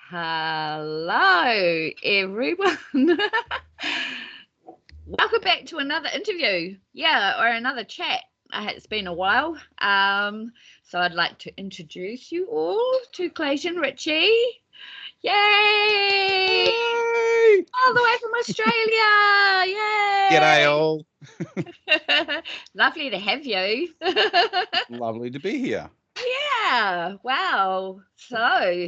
Hello, everyone. Welcome back to another interview. Or another chat. It's been a while. So I'd like to introduce you all to Clayton Richie. Yay! Yay! All the way from Australia. Yay! G'day all. Lovely to have you. Lovely to be here. Yeah. Wow. So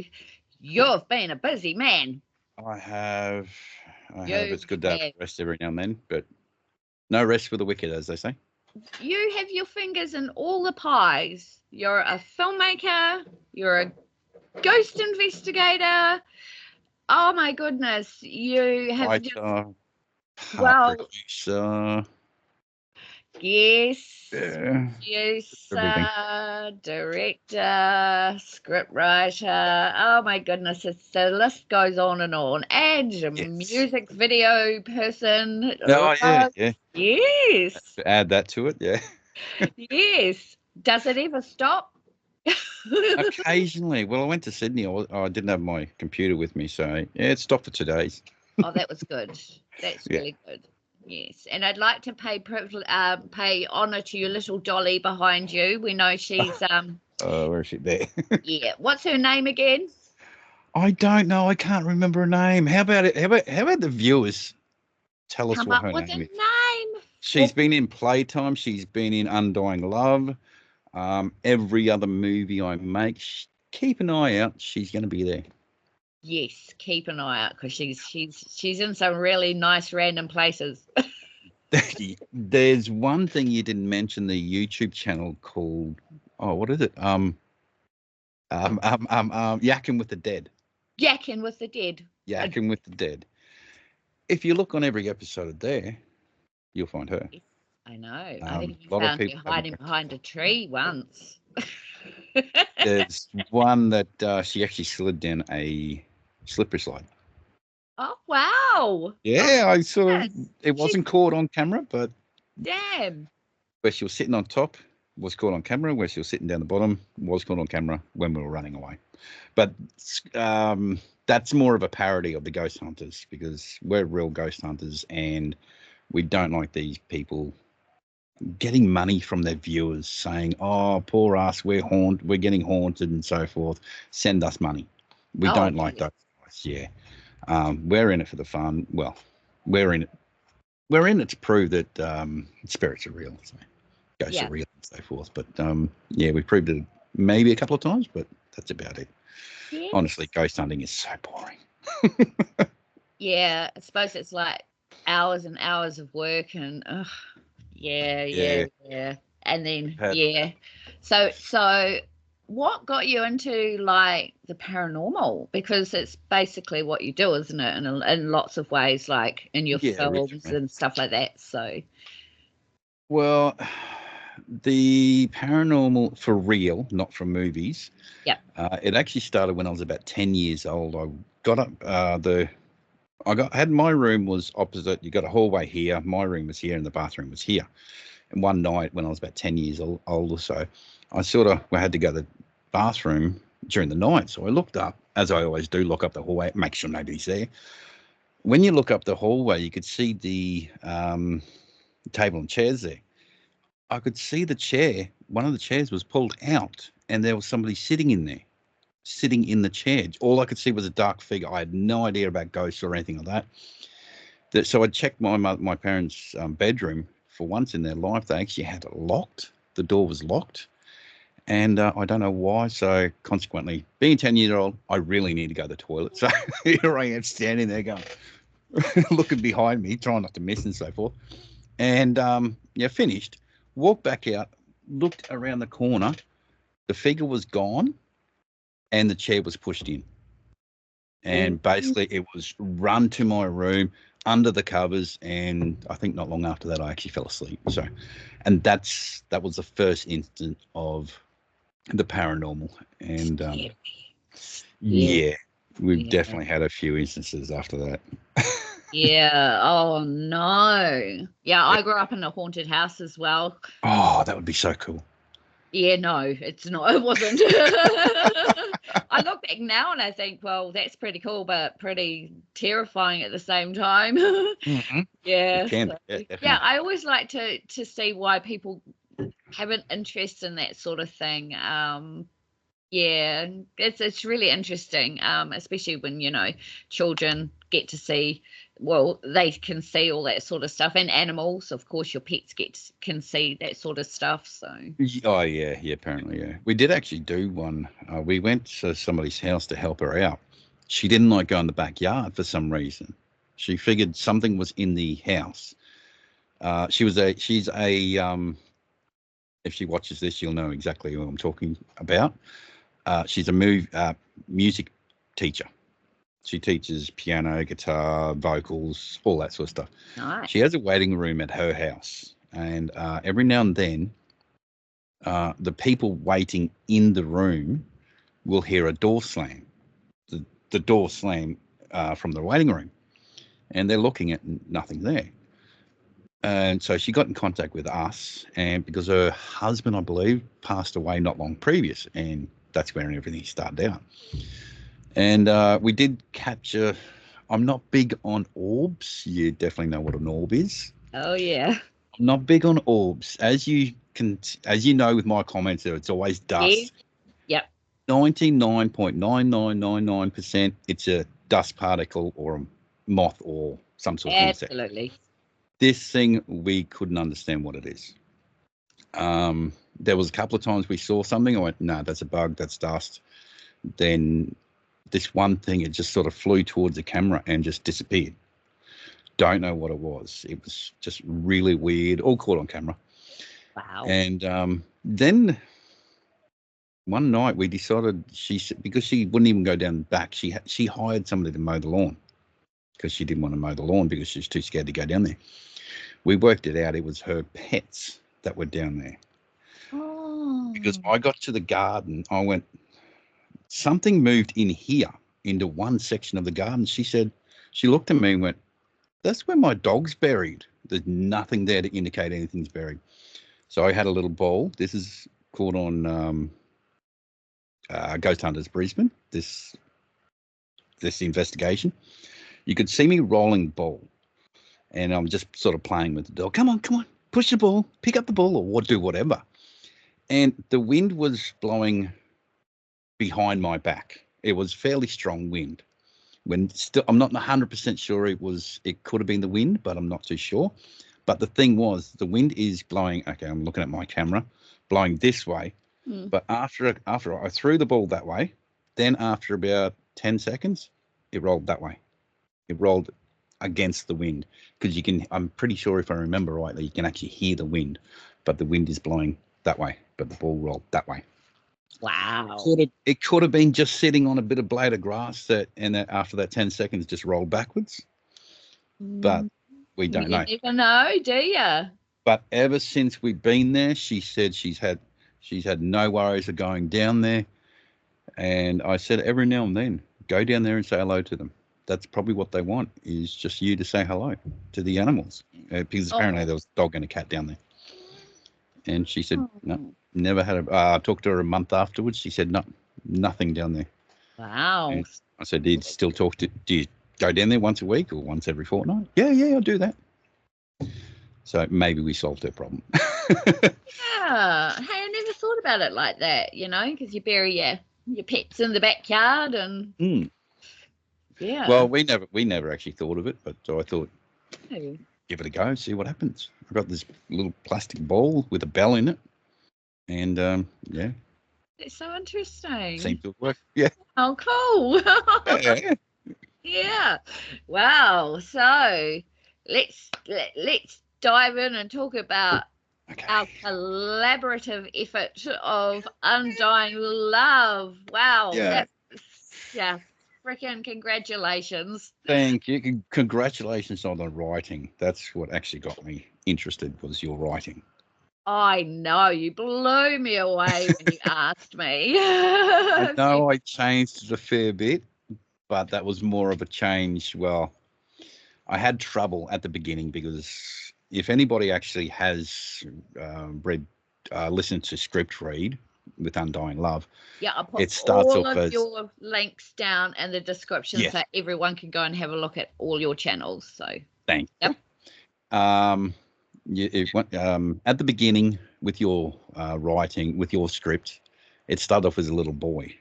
you've been a busy man. I have. You It's good to have have. rest every now and then, but no rest for the wicked, as they say. You have your fingers in all the pies. You're a filmmaker. You're a ghost investigator. Oh my goodness. You have just, well, producer. yes, Yeah, producer, director, script writer. Oh my goodness, the list goes on. And a music video person. Oh, yeah. Yes. Add that to it, yeah. Yes. Does it ever stop? Occasionally. Well, I went to Sydney. I didn't have my computer with me, so yeah, it stopped for 2 days. Oh, that was good. That's really good. Yes, and I'd like to pay honour to your little dolly behind you. We know she's where is she? There. Yeah. What's her name again? I don't know. I can't remember her name. How about it? How about the viewers tell us what her name is? Come up with a name. She's been in Playtime. She's been in Undying Love. Every other movie I make, keep an eye out. She's going to be there. Yes, keep an eye out because she's in some really nice random places. There's one thing you didn't mention: the YouTube channel called what is it? Yakkin with the Dead. Yakkin with the Dead. Yakkin with the Dead. If you look on every episode of there, you'll find her. I know. I think you found her hiding behind a tree once. There's one that she actually slid down a slippery slide. Oh, wow. Yeah, it wasn't caught on camera, but damn. Where she was sitting on top was caught on camera. Where she was sitting down the bottom was caught on camera when we were running away. But that's more of a parody of the ghost hunters because we're real ghost hunters and we don't like these people getting money from their viewers saying, "Oh, poor us, we're getting haunted and so forth. Send us money." We don't like those guys. Yeah, we're in it for the fun. Well, we're in it to prove that spirits are real, so ghosts are real and so forth. But we proved it maybe a couple of times, but that's about it. Yes. Honestly, ghost hunting is so boring. Yeah, I suppose it's like hours and hours of work and yeah. And then So what got you into like the paranormal? Because it's basically what you do, isn't it? In lots of ways, like in your films and stuff like that. So well, the paranormal for real, not from movies. Yeah. It actually started when I was about 10 years old. I got up had my room was opposite. You got a hallway here. My room was here and the bathroom was here. And one night when I was about 10 years old or so, I had to go to the bathroom during the night. So I looked up, as I always do, look up the hallway, make sure nobody's there. When you look up the hallway, you could see the table and chairs there. I could see the chair. One of the chairs was pulled out and there was somebody sitting in there, sitting in the chair. All I could see was a dark figure. I had no idea about ghosts or anything like that. So I checked my parents' bedroom. For once in their life, they actually had it locked. The door was locked. And I don't know why. So consequently, being 10 years old, I really need to go to the toilet. So here I am standing there going, looking behind me, trying not to miss and so forth. And finished. Walked back out, looked around the corner. The figure was gone and the chair was pushed in. And basically it was run to my room under the covers, and I think not long after that I actually fell asleep. So, and that was the first instance of the paranormal. And we've definitely had a few instances after that. Yeah. Oh no. Yeah, I grew up in a haunted house as well. Oh, that would be so cool. Yeah, no, it's not. It wasn't. I looked back now and I think, well, that's pretty cool, but pretty terrifying at the same time. Mm-hmm. Yeah. It can. So, Yeah, yeah, definitely. I always like to see why people have an interest in that sort of thing. Yeah, it's really interesting, especially when, children get to see, well, they can see all that sort of stuff, and animals, of course, your pets can see that sort of stuff. So, Oh, yeah, apparently, yeah. We did actually do one. We went to somebody's house to help her out. She didn't like going in the backyard for some reason. She figured something was in the house. She's if she watches this, you'll know exactly who I'm talking about. She's a music teacher. She teaches piano, guitar, vocals, all that sort of stuff. nice. She has a waiting room at her house, and every now and then, the people waiting in the room will hear a door slam, the door slam from the waiting room, and they're looking at nothing there. And so she got in contact with us, and because her husband, I believe, passed away not long previous, and that's where everything started out. And we did capture. I'm not big on orbs. You definitely know what an orb is. Oh yeah. I'm not big on orbs, as you know with my comments. It's always dust. Yep. 99.9999%, it's a dust particle or a moth or some sort of insect. Absolutely. This thing, we couldn't understand what it is. There was a couple of times we saw something. I went, no, that's a bug, that's dust. Then this one thing, it just sort of flew towards the camera and just disappeared. Don't know what it was. It was just really weird, all caught on camera. Wow. And then one night we decided, because she wouldn't even go down the back, she hired somebody to mow the lawn because she didn't want to mow the lawn because she was too scared to go down there. We worked it out. It was her pets that were down there. Oh. Because I got to the garden, I went, something moved in here into one section of the garden. She looked at me and went, that's where my dog's buried. There's nothing there to indicate anything's buried. So I had a little bowl. This is caught on Ghost Hunters Brisbane, this investigation. You could see me rolling the ball, and I'm just sort of playing with the dog. Come on, push the ball, pick up the ball, or do whatever. And the wind was blowing behind my back. It was fairly strong wind. I'm not 100% sure it could have been the wind, but I'm not too sure. But the thing was, the wind is blowing. Okay, I'm looking at my camera, blowing this way. But after I threw the ball that way, then after about 10 seconds, it rolled that way. It rolled against the wind because I'm pretty sure, if I remember rightly, you can actually hear the wind, but the wind is blowing that way, but the ball rolled that way. Wow. It could have been just sitting on a bit of blade of grass that after that 10 seconds just rolled backwards. But we don't know. You never know, do you? But ever since we've been there, she said she's had no worries of going down there. And I said, every now and then, go down there and say hello to them. That's probably what they want, is just you to say hello to the animals. Because apparently there was a dog and a cat down there. And she said, no, never had I talked to her a month afterwards. She said, no, nothing down there. Wow. And I said, do you go down there once a week or once every fortnight? Yeah, I'll do that. So maybe we solved her problem. Yeah. Hey, I never thought about it like that, because you bury your pets in the backyard and yeah. Well, we never actually thought of it, but I thought, give it a go, see what happens. I've got this little plastic ball with a bell in it, and yeah. It's so interesting. Seems to work. Yeah. Oh, cool. Yeah. Yeah. Wow. So let's dive in and talk about our collaborative effort of undying love. Wow. Yeah. Freaking congratulations. Thank you. Congratulations on the writing. That's what actually got me interested, was your writing. I know, you blew me away when you asked me. I know I changed it a fair bit, but that was more of a change. Well, I had trouble at the beginning because if anybody actually has listened to script read, with Undying Love. Yeah, I'll put It starts all off of as your links down in the description so everyone can go and have a look at all your channels. So thank yep. At the beginning with your writing, with your script, it started off as a little boy,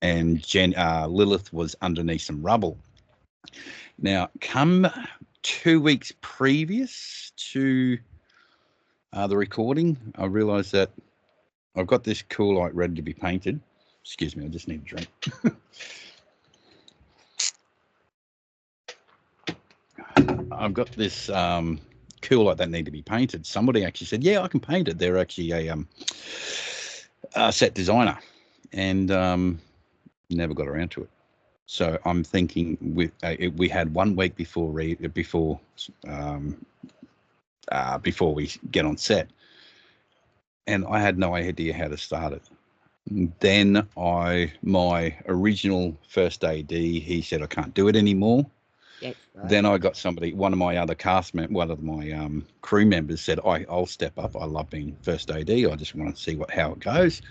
and Lilith was underneath some rubble. Now, come 2 weeks previous to the recording, I realised that I've got this cool light ready to be painted. Excuse me, I just need a drink. I've got this cool light that need to be painted. Somebody actually said, yeah, I can paint it. They're actually a set designer, and never got around to it. So I'm thinking we had 1 week before we get on set, and I had no idea how to start it. Then my original first AD, he said I can't do it anymore. Yes, right. Then I got one of my other one of my crew members said, I'll step up. I love being first AD. I just want to see how it goes.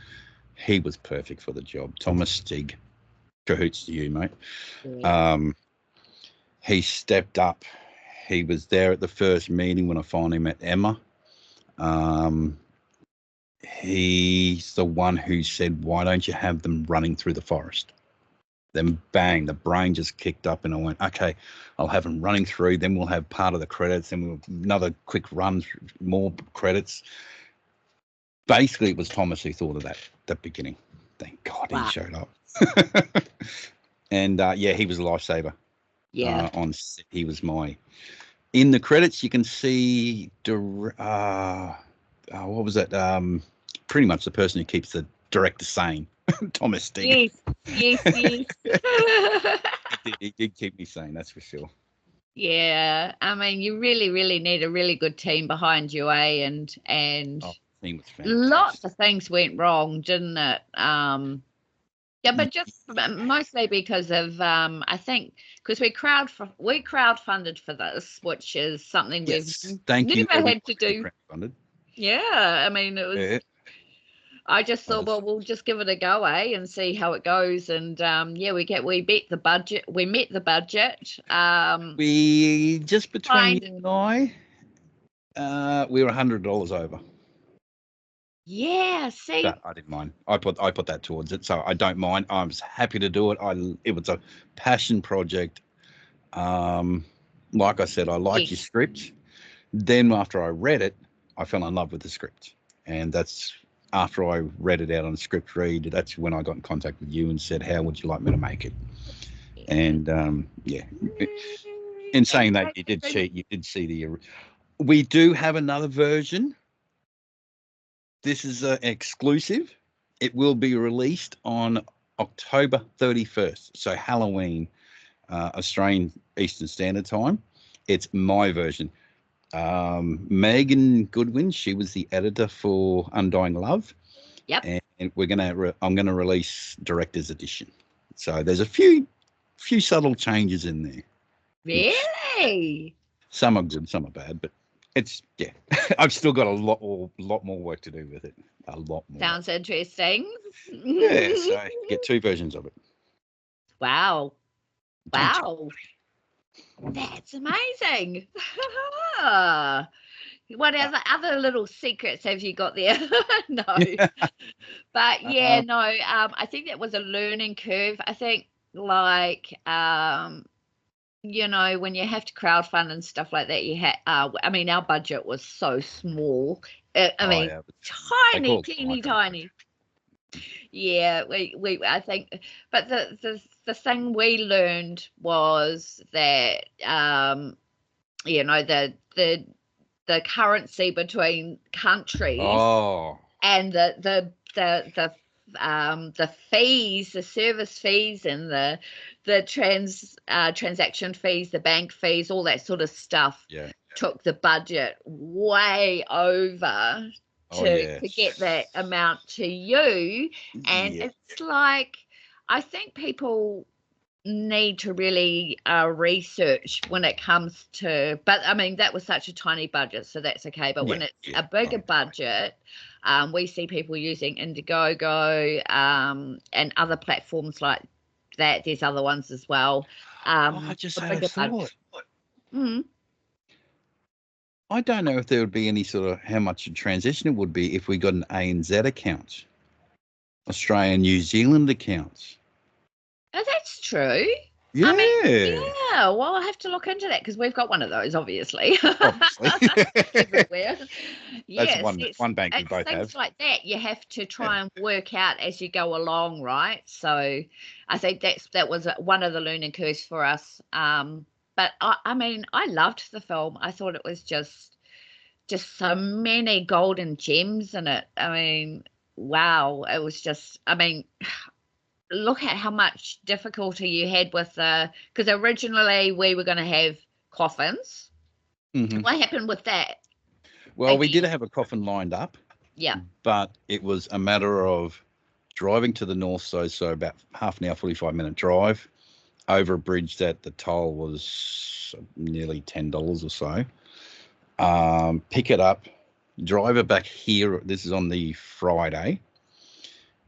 He was perfect for the job. Thomas Stig, cahoots to you, mate. Yeah. He stepped up. He was there at the first meeting when I finally met Emma. He's the one who said, why don't you have them running through the forest? Then bang, the brain just kicked up, and I went, okay, I'll have them running through. Then we'll have part of the credits, and we'll another quick run through more credits. Basically, it was Thomas who thought of that beginning. Thank God he showed up. And he was a lifesaver. Yeah. He was in the credits. You can see what was that? Pretty much the person who keeps the director sane. Thomas Stig. Yes. He did keep me sane, that's for sure. Yeah, I mean, you really, really need a really good team behind you, eh? And team was fantastic. Lots of things went wrong, didn't it? Yeah, but just mostly because of I think because we crowdfunded for this, which is something we've never had to do. Yeah, I mean, it was. Yeah. I just thought, well, we'll just give it a go, and see how it goes. And we beat the budget. We met the budget. We just between you and I, we were $100 over. Yeah, see, but I didn't mind. I put that towards it, so I don't mind. I was happy to do it. It was a passion project. Like I said, I liked your script. Then after I read it, I fell in love with the script, and that's. After I read it out on script read, that's when I got in contact with you and said, how would you like me to make it? And in saying that, you did see we do have another version. This is an exclusive. It will be released on October 31st, so Halloween, Australian Eastern Standard Time. It's my version. Megan Goodwin, she was the editor for Undying Love. Yep. And I'm gonna release director's edition. So there's a few subtle changes in there. Really? Some are good, some are bad, but it's I've still got a lot more work to do with it. A lot more. Sounds interesting. Yeah, so you get 2 versions of it. Wow. That's amazing. What other little secrets have you got there? No. But I think that was a learning curve. I think when you have to crowdfund and stuff like that, I mean, our budget was so small. Tiny. Yeah, I think, but the thing we learned was that the currency between countries and the fees, the service fees, and the transaction fees, the bank fees, all that sort of stuff took the budget way over to get that amount to you. And it's like, I think people need to really research when it comes to, but I mean, that was such a tiny budget, so that's okay. But when it's a bigger budget, we see people using Indiegogo and other platforms like that. There's other ones as well. I just had a thought. I don't know if there would be any sort of how much a transition it would be if we got an ANZ account, Australian New Zealand accounts. Oh, that's true. Yeah. I mean, yeah. Well, I'll have to look into that because we've got one of those, obviously. Everywhere. That's one bank we both have. Things like that you have to try and work out as you go along, right? So I think that was one of the learning curves for us. But I mean, I loved the film. I thought it was just so many golden gems in it. I mean, wow. It was just, I mean, look at how much difficulty you had with because originally we were going to have coffins. What happened with that? Well, we did have a coffin lined up. Yeah. But it was a matter of driving to the north, so about half an hour, 45-minute drive over a bridge that the toll was nearly $10 or so. Pick it up, drive it back here. This is on the Friday.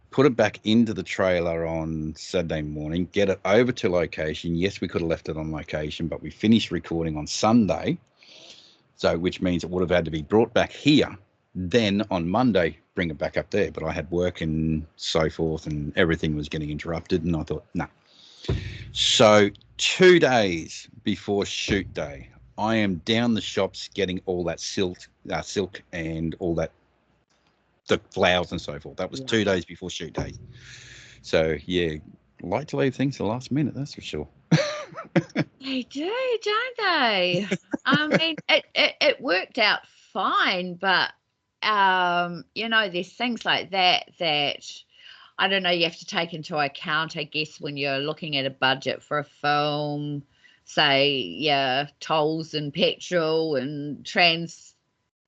Put it back into the trailer on Saturday morning, get it over to location. Yes, we could have left it on location, but we finished recording on Sunday. So, which means it would have had to be brought back here. Then on Monday, bring it back up there. But I had work and so forth and everything was getting interrupted. And I thought, no. So 2 days before shoot day, I am down the shops getting all that silk and all that, the flowers and so forth. That was 2 days before shoot day. So yeah, like to leave things to the last minute, that's for sure. They do, don't they? I mean, it worked out fine, but you know, there's things like that I don't know, you have to take into account, I guess, when you're looking at a budget for a film, say, tolls and petrol and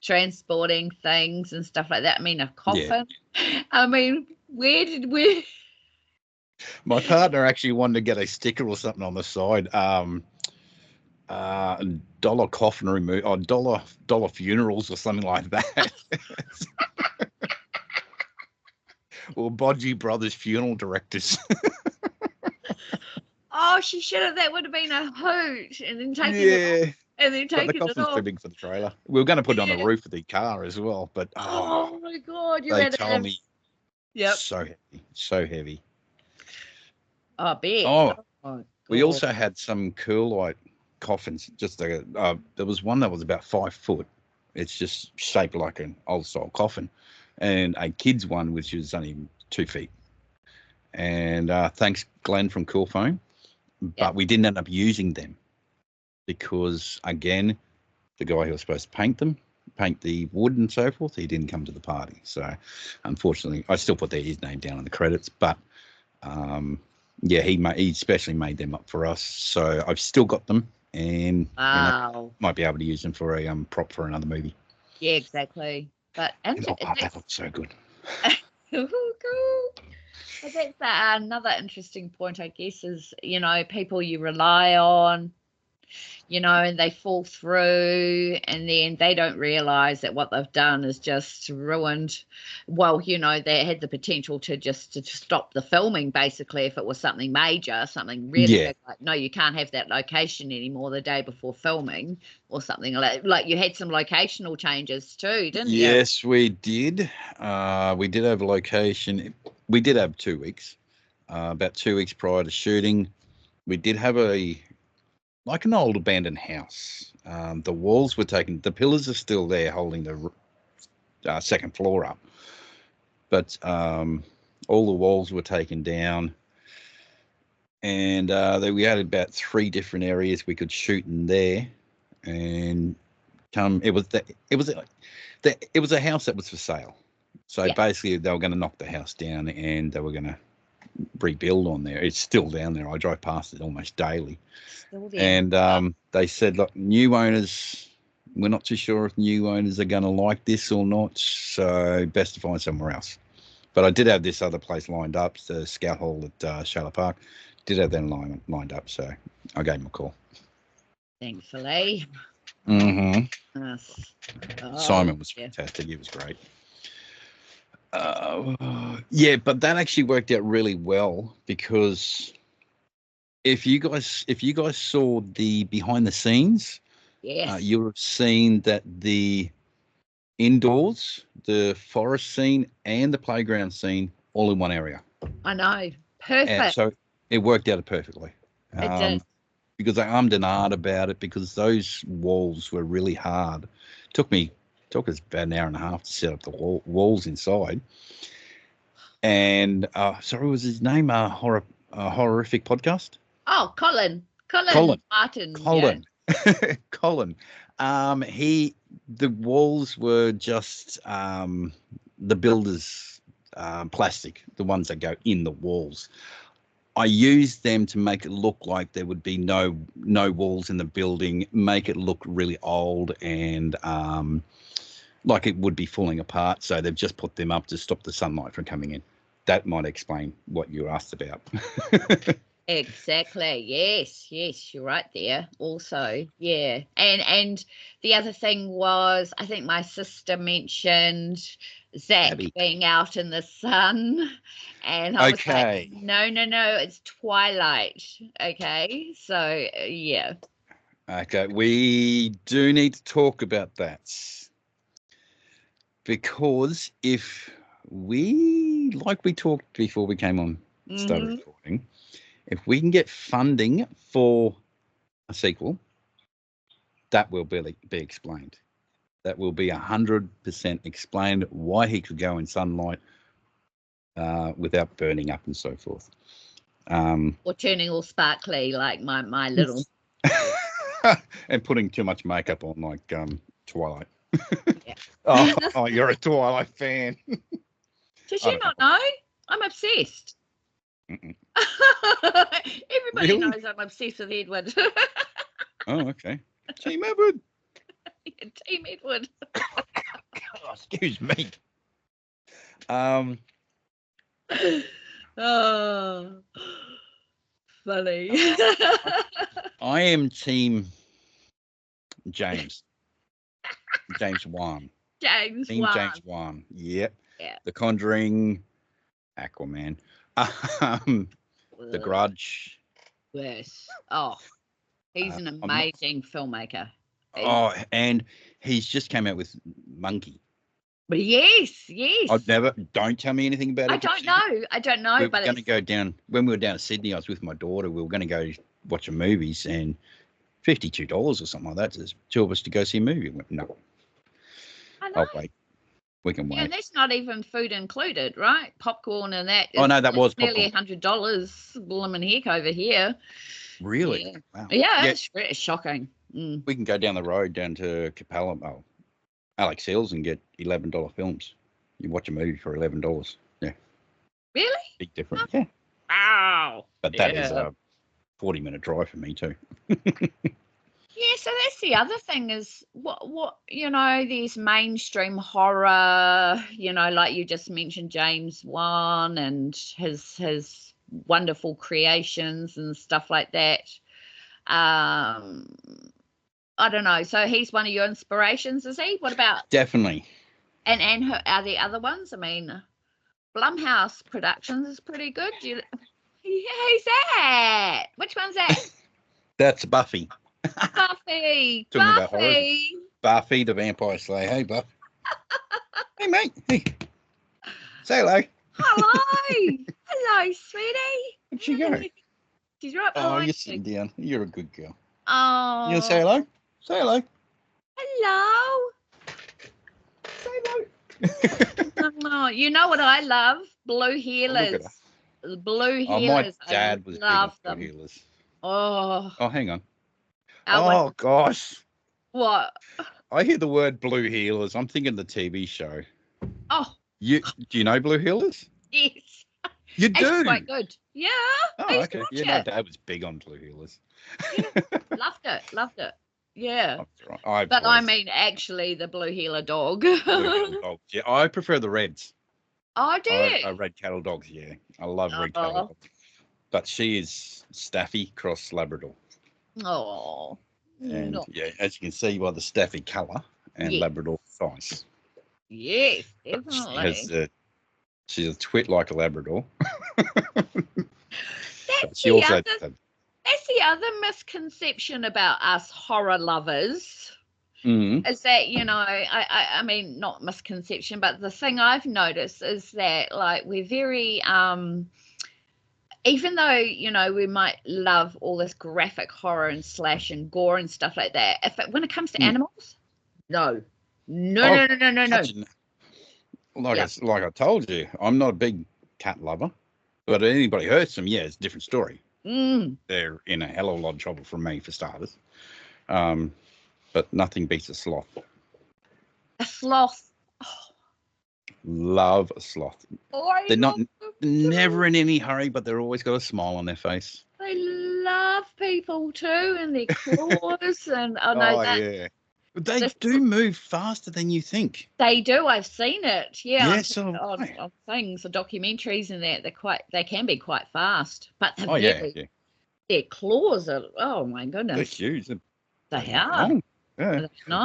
transporting things and stuff like that. I mean, a coffin. Yeah. I mean, where did we? My partner actually wanted to get a sticker or something on the side. Dollar coffin remove, or dollar funerals or something like that. Or Bodgy Brothers funeral directors. Oh, she should have. That would have been a hoot, and then taking it off. And then taking the coffin's too big for the trailer. We were going to put it on the roof of the car as well, but oh my God, they told me, yep, so heavy. I bet. Oh, we also had some cool like coffins. Just there was one that was about 5 foot. It's just shaped like an old style coffin, and a kid's one which was only 2 feet. And thanks Glenn from Cool Foam, but we didn't end up using them because again, the guy who was supposed to paint the wood and so forth, he didn't come to the party. So unfortunately, I still put his name down in the credits, but yeah, he especially made them up for us. So I've still got them, and might be able to use them for a prop for another movie. Yeah, exactly. But that looks so good. Cool. But that's another interesting point, I guess, is, you know, people you rely on, you know, and they fall through, and then they don't realize that what they've done is just ruined. Well, you know, they had the potential to stop the filming, basically, if it was something major, something really big, like, no, you can't have that location anymore the day before filming, or something like you had some locational changes too, didn't you? Yes, we did. We did have a location. We did have 2 weeks. About 2 weeks prior to shooting, we did have like an old abandoned house. The walls were taken. The pillars are still there holding the second floor up. But all the walls were taken down. And we had about 3 different areas we could shoot in there. And it was a house that was for sale. So basically they were going to knock the house down and they were going to rebuild on there. It's still down there. I drive past it almost daily. And they said, look, new owners, we're not too sure if new owners are going to like this or not, so best to find somewhere else. But I did have this other place lined up, the Scout Hall at Shallow Park. Did have them lined up, so I gave him a call. Thankfully. Mm-hmm. Oh, Simon was fantastic. He was great. Yeah, but that actually worked out really well because if you guys saw the behind the scenes, yes, you would have seen that the indoors, the forest scene, and the playground scene all in one area. I know, perfect. And so it worked out perfectly. It did. Because I ummed and ahed about it because those walls were really hard. Took us about an hour and a half to set up the walls inside. And sorry, was his name Horrific Podcast? Oh, Colin Martin. Colin. Yeah. Colin. The walls were just the builders plastic, the ones that go in the walls. I used them to make it look like there would be no walls in the building, make it look really old and like it would be falling apart. So they've just put them up to stop the sunlight from coming in. That might explain what you asked about. Exactly. Yes, you're right there. Also, yeah. And the other thing was, I think my sister mentioned Zach Abby. being out in the sun, and I was like, no, it's twilight. Okay, so yeah. Okay, we do need to talk about that because if we, like we talked before we came on, started recording, if we can get funding for a sequel, that will be explained. That will be 100% explained why he could go in sunlight without burning up and so forth. Or turning all sparkly like my little. And putting too much makeup on like Twilight. Yeah. Oh, you're a Twilight fan. Does she not know? I'm obsessed. Everybody knows I'm obsessed with Edward. Oh, okay. Team Edward. Yeah, Team Edward. Excuse me. Oh, funny. I am Team James. James Wan. James Wan. Yep. Yeah. The Conjuring, Aquaman. The Grudge. Yes. Oh, he's an amazing filmmaker. Oh, and he's just came out with Monkey. But yes. Don't tell me anything about it. I don't know. We were but going to go down, when we were down to Sydney, I was with my daughter. We were going to go watch a movies and $52 or something like that. There's two of us to go see a movie. We went, no. I'll wait. We can wait. And that's not even food included, right? Popcorn and that. Oh, no, that was nearly $100. Blooming heck over here. Really? Yeah. Wow. Yeah, it's shocking. We can go down the road down to Capella, Alex Hills, and get $11 films. You watch a movie for $11. Yeah. Really? Big difference. Yeah. Wow. But that is a 40-minute drive for me too. Yeah, so that's the other thing is what these mainstream horror, like you just mentioned James Wan and his wonderful creations and stuff like that. I don't know. So he's one of your inspirations, is he? What about? Definitely. And are the other ones? I mean, Blumhouse Productions is pretty good. Who's that? Which one's that? That's Buffy. Buffy. Buffy the Vampire Slayer. Hey, Buff. Hey, mate. Hey. Say hello. Hello, sweetie. Where'd she go? She's right behind you. You're sitting down. You're a good girl. Oh. You want to say hello? Say hello. Hello. Say hello. Oh, you know what I love? Blue healers. The blue healers. My dad was big on blue healers. Oh, hang on. Oh, gosh. What? I hear the word blue healers. I'm thinking the TV show. Oh. Do you know blue healers? Yes. You do? It's quite good. Yeah. Oh, okay. Yeah, my dad was big on blue healers. Yeah, loved it. Yeah. Right. I mean, actually, the blue healer dog. Blue healer dog. Yeah, I prefer the reds. Oh, do I you? red cattle dogs, yeah. I love red cattle Oh, dogs. But she is Staffy cross Labrador. oh, And no. yeah, as you can see by the Staffy colour and Yes, Labrador size. yes, But she has definitely. she's a twit like a Labrador. That's But she the also other. That's the other misconception about us horror lovers. mm, Is that, I mean, not misconception, but the thing I've noticed is that, like, we're very even though, we might love all this graphic horror and slash and gore and stuff like that, when it comes to mm. animals, no, no, Oh, no, no, no, no, no. touching like Yeah. I told you, I'm not a big cat lover. But if anybody hurts them, yeah, it's a different story. Mm. They're in a hell of a lot of trouble from me for starters. But nothing beats a sloth. A sloth. Love a sloth. Oh, I They're not love them never too. in any hurry, but they're always got a smile on their face. They love people too, and their claws, and oh no, Oh yeah, but they this, do move faster than you think. they do. I've seen it. Yeah, Yeah, so on things, or documentaries, and that they can be quite fast, but oh yeah, yeah, their claws are. Oh my they're goodness, huge. They're they bloody are. long. Yeah, No,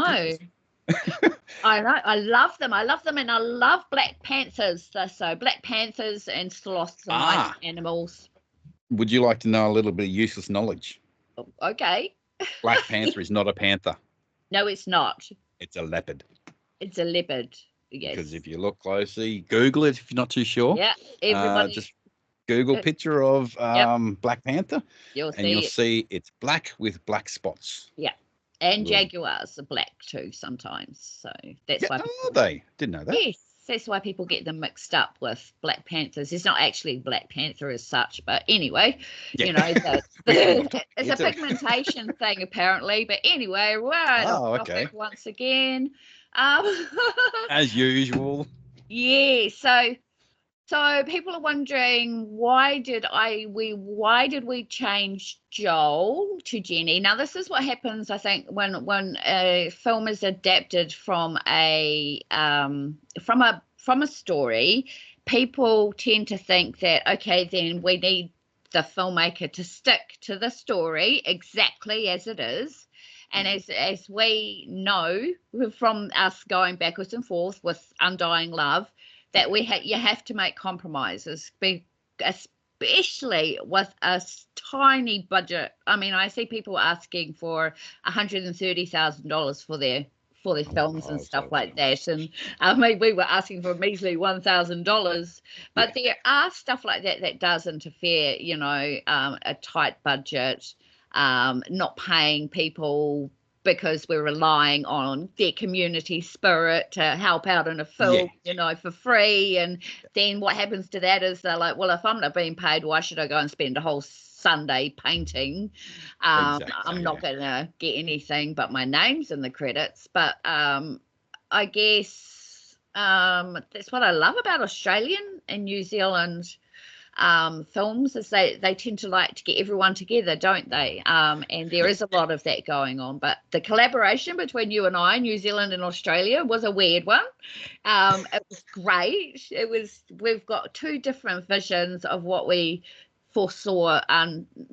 I know. I love them. I love them, and I love Black Panthers. So Black Panthers and sloths are my Ah, animals. would you like to know a little bit of useless knowledge? Okay. Black Panther is not a panther. No, it's not. It's a leopard. It's a leopard. Yes. Because if you look closely, Google it if you're not too sure. Yeah. Everybody. Just Google picture of Yep. Black Panther, You'll and you'll see. see it's black with black spots. Yeah. And Right. jaguars are black too sometimes. So that's Yeah, why. are they? Didn't know that. Yes. That's why people get them mixed up with Black Panthers. It's not actually Black Panther as such, but anyway, Yeah. it's a pigmentation thing apparently. But anyway, right off Oh, okay. topic once again. As usual. Yeah. So people are wondering why did we change Joel to Jenny? Now this is what happens, I think, when a film is adapted from a story, people tend to think that okay, then we need the filmmaker to stick to the story exactly as it is. And as we know from us going backwards and forth with Undying Love, that you have to make compromises, especially with a tiny budget. I mean, I see people asking for $130,000 for their films and stuff like that, and I mean, we were asking for a measly $1,000, but there are stuff like that does interfere. A tight budget, not paying people because we're relying on their community spirit to help out in a film, for free. And then what happens to that is they're like, well, if I'm not being paid, why should I go and spend a whole Sunday painting? Exactly, I'm not going to get anything but my name's in the credits. But I guess that's what I love about Australian and New Zealand films, is they tend to like to get everyone together, don't they? And there is a lot of that going on, but the collaboration between you and I, New Zealand and Australia, was a weird one. It was great. We've got two different visions of what we foresaw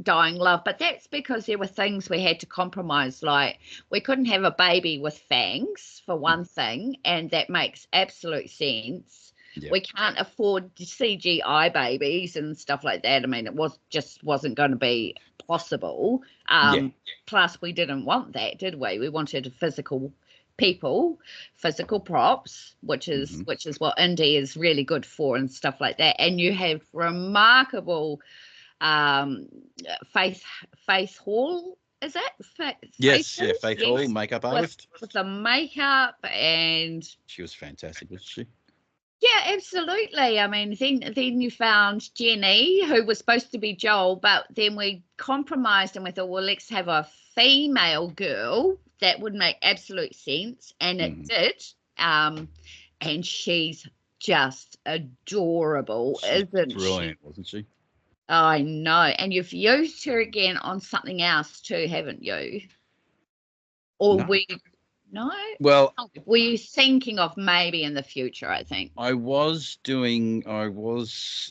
Dying Love, but that's because there were things we had to compromise, like we couldn't have a baby with fangs for one thing, and that makes absolute sense. We can't afford CGI babies and stuff like that. I mean, it wasn't going to be possible. Plus, we didn't want that, did we? We wanted physical people, physical props, which is what indie is really good for and stuff like that. And you have remarkable Faith Hall. Is that Faith Hall, makeup artist with the makeup, and she was fantastic, wasn't she? Yeah, absolutely. I mean, then you found Jenny, who was supposed to be Joel, but then we compromised and we thought, well, let's have a female girl. That would make absolute sense, and it did. And she's just adorable, isn't she? Brilliant, wasn't she? I know. And you've used her again on something else too, haven't you? Or no. No? Well, were you thinking of maybe in the future, I think?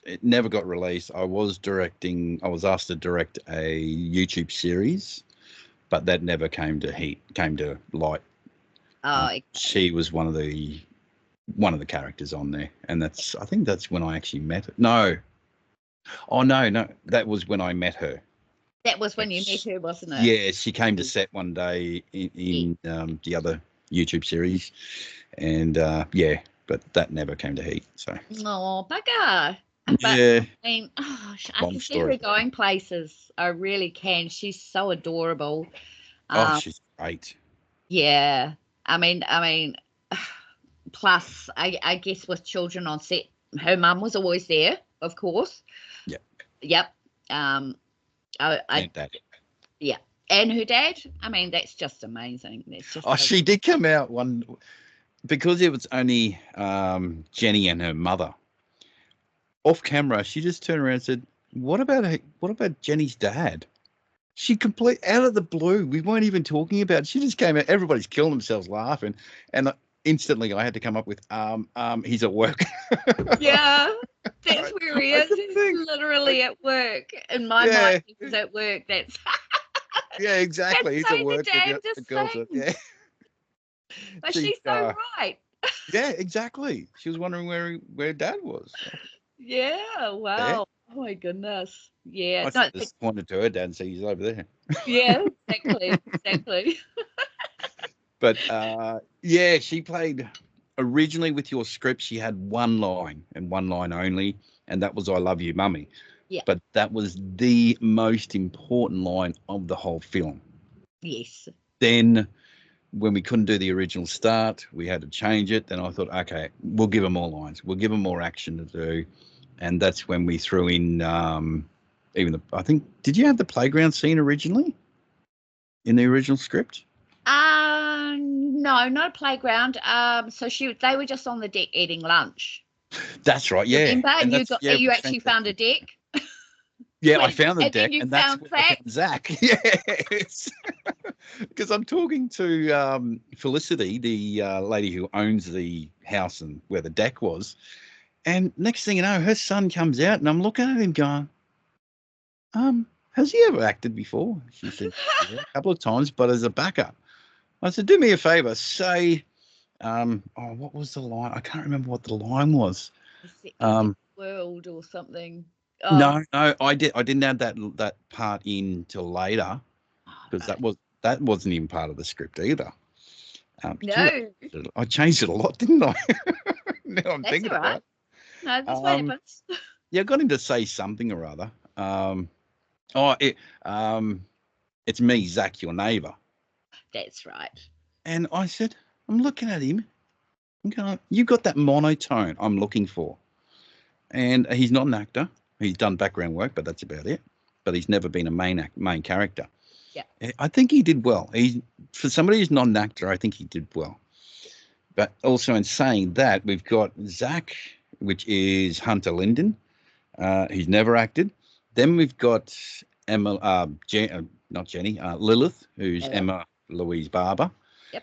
it never got released. I was asked to direct a YouTube series, but that never came to light. Oh, okay. She was one of the characters on there, and I think that's when I actually met her. No. Oh, no, that was when I met her. That was when you met her, wasn't it? Yeah, she came to set one day in the other YouTube series, and but that never came to heat. So. Oh, bugger! But, yeah. I mean, I can see her going places. I really can. She's so adorable. She's great. Yeah, I mean, plus, I guess with children on set, her mum was always there, of course. Yep. And Dad. Yeah, and her dad. I mean, that's just amazing. That's just. She did come out because it was only Jenny and her mother. Off camera, she just turned around and said, "What about Jenny's dad?" She out of the blue. We weren't even talking about it. She just came out. Everybody's killing themselves laughing, and instantly I had to come up with he's at work. Yeah, that's where he is. He's literally at work. In my mind, he was at work. That's yeah, exactly. He's at work. The girls yeah, but she's so right. Yeah, exactly. She was wondering where Dad was. Yeah. Wow. Yeah. Oh my goodness. Yeah. I just pointed to her dad and said he's over there. Yeah, exactly. But she played originally with your script. She had one line and one line only, and that was "I love you, Mummy." Yeah. But that was the most important line of the whole film. Yes. Then, when we couldn't do the original start, we had to change it. Then I thought, okay, we'll give them more lines. We'll give them more action to do. And that's when we threw in I think, did you have the playground scene originally in the original script? No, not a playground. So they were just on the deck eating lunch. That's right, yeah. Remember? And you actually found a deck? Yeah, I found the deck, and that's where I found Zach. Yes, because I'm talking to Felicity, the lady who owns the house and where the deck was, and next thing you know, her son comes out, and I'm looking at him going, has he ever acted before? She said, yeah, a couple of times, but as a backup. I said, do me a favor, say, what was the line? I can't remember what the line was. World or something. Oh. No, I didn't add that part in till later because that wasn't even part of the script either. No, I changed it a lot, didn't I? Now I'm thinking about it. No, that's what happens. Yeah, I got him to say something or other. It's me, Zach, your neighbour. That's right. And I said, I'm looking at him. I'm going, you got that monotone I'm looking for. And he's not an actor. He's done background work, but that's about it. But he's never been a main character. Yeah. I think he did well. For somebody who's not an actor, I think he did well. But also in saying that, we've got Zach, which is Hunter Linden. He's never acted. Then we've got Emma, not Jenny, Lilith, who's Emma Louise Barber. Yep.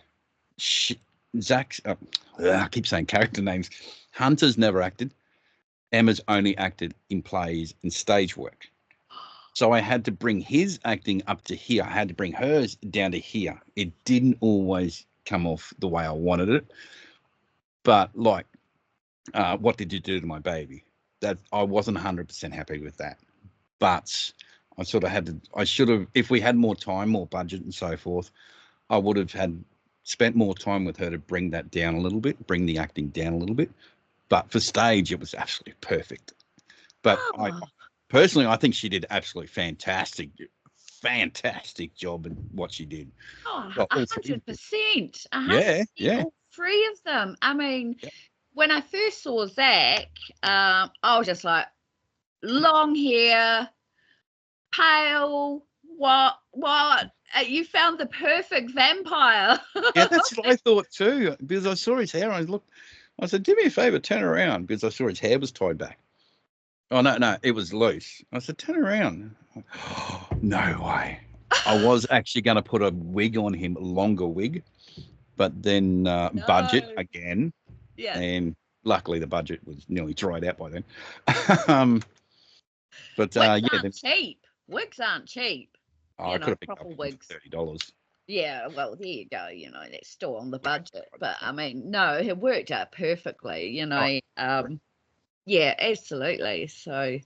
Zach's, I keep saying character names. Hunter's never acted. Emma's only acted in plays and stage work. So I had to bring his acting up to here. I had to bring hers down to here. It didn't always come off the way I wanted it. But like, what did you do to my baby? That I wasn't 100% happy with that. But I should have, if we had more time, more budget and so forth, I would have spent more time with her to bring that down a little bit, bring the acting down a little bit. But for stage, it was absolutely perfect. But personally, I think she did absolutely fantastic job in what she did. 100%. Yeah. All three of them. I mean, when I first saw Zach, I was just like, long hair, pale, what? You found the perfect vampire. Yeah, that's what I thought too. Because I saw his hair, I said, do me a favor, turn around, because I saw his hair was tied back. Oh, no, it was loose. I said, turn around. Oh, no way. I was actually going to put a wig on him, a longer wig, but then budget No. again. Yeah. And luckily the budget was nearly dried out by then. um, but Wigs yeah, aren't cheap. Wigs aren't cheap. I could have picked Proper up wigs. $30. Yeah, well, there you go. That's still on the budget. But I mean, no, it worked out perfectly. Yeah, absolutely. So,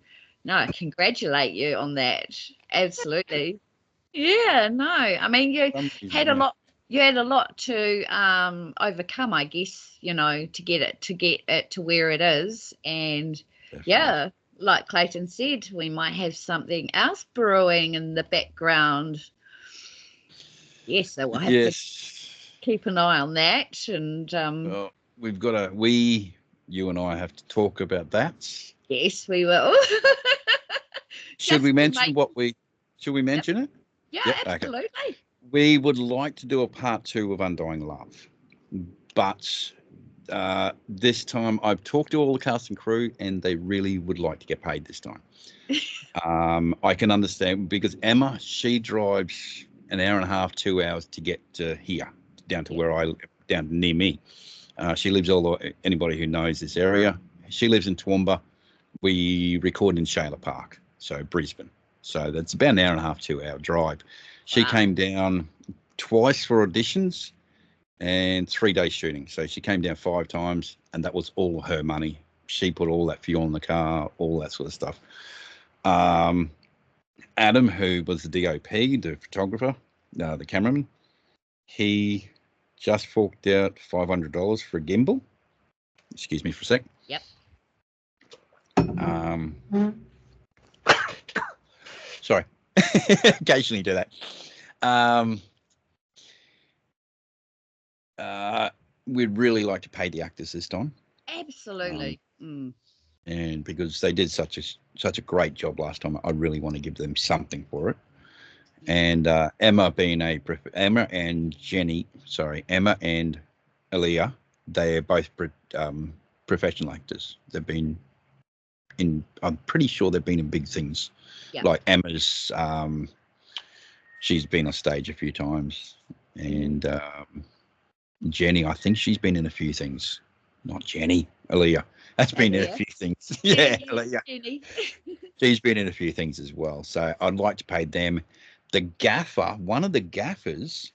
no, I congratulate you on that. Absolutely. Yeah, no. I mean, you had a lot. You had a lot to overcome, I guess. To get it to where it is, and Definitely. yeah, like Clayton said, we might have something else brewing in the background. Yes, so we'll have to keep an eye on that. And well, we've got you and I have to talk about that. Yes, we will. Should we mention should we mention it? Yeah, absolutely. Okay. We would like to do a part 2 of Undying Love, but this time I've talked to all the cast and crew and they really would like to get paid this time. I can understand because Emma, she drives an hour and a half, 2 hours to get to here, down to where I live, down near me. She lives anybody who knows this area, she lives in Toowoomba. We record in Shayla Park, so Brisbane. So that's about an hour and a half, 2 hour drive. She came down twice for auditions and 3 days shooting. So she came down 5 times and that was all her money. She put all that fuel in the car, all that sort of stuff. Adam, who was the DOP, the photographer, the cameraman, he just forked out $500 for a gimbal. Excuse me for a sec. Yep. Sorry. Occasionally do that. We'd really like to pay the actors this time. Absolutely. And because they did such a great job last time, I really want to give them something for it. And Emma and Aaliyah, they are both professional actors. They've been I'm pretty sure they've been in big things. Yep. Like Emma's, she's been on stage a few times, and Jenny, I think she's been in a few things. Not Jenny, Aaliyah. That's been in a few things. Yeah, Aaliyah. She's been in a few things as well. So I'd like to pay them. The gaffer, one of the gaffers,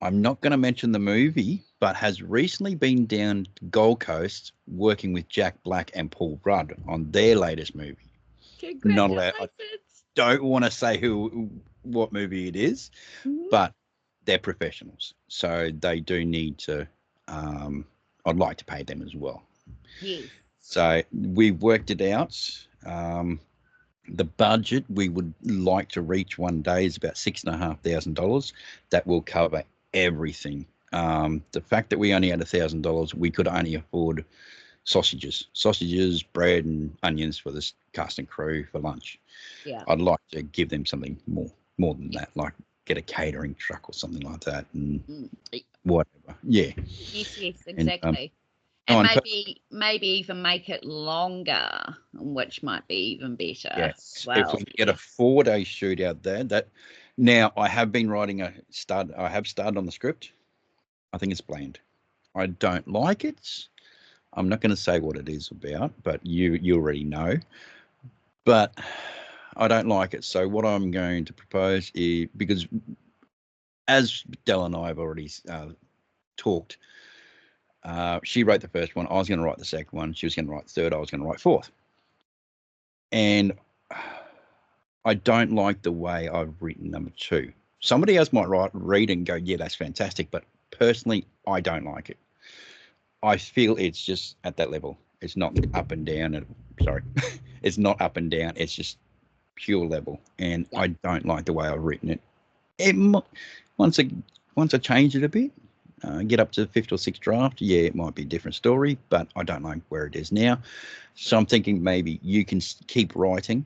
I'm not going to mention the movie, but has recently been down to Gold Coast working with Jack Black and Paul Rudd on their latest movie. Not allowed. I don't want to say what movie it is, but they're professionals, so they do need to. I'd like to pay them as well. Yes. So we've worked it out. The budget we would like to reach one day is about $6,500. That will cover everything. The fact that we only had $1,000, we could only afford sausages, bread, and onions for this cast and crew for lunch. Yeah, I'd like to give them something more than that, like get a catering truck or something like that, and whatever. Yeah. Yes, exactly. And maybe even make it longer, which might be even better. Yes. If we get a 4-day shoot out there, now I have been writing I have started on the script. I think it's bland. I don't like it. I'm not going to say what it is about, but you already know. But I don't like it. So what I'm going to propose is, because as Del and I have already talked, she wrote the first one. I was going to write the second one. She was going to write the third. I was going to write fourth. And I don't like the way I've written number 2. Somebody else might read and go, yeah, that's fantastic. But personally, I don't like it. I feel it's just at that level. It's not up and down. It's not up and down. It's just pure level. And I don't like the way I've written it. Once I change it a bit, get up to the 5th or 6th draft, yeah, it might be a different story, but I don't like where it is now. So I'm thinking maybe you can keep writing.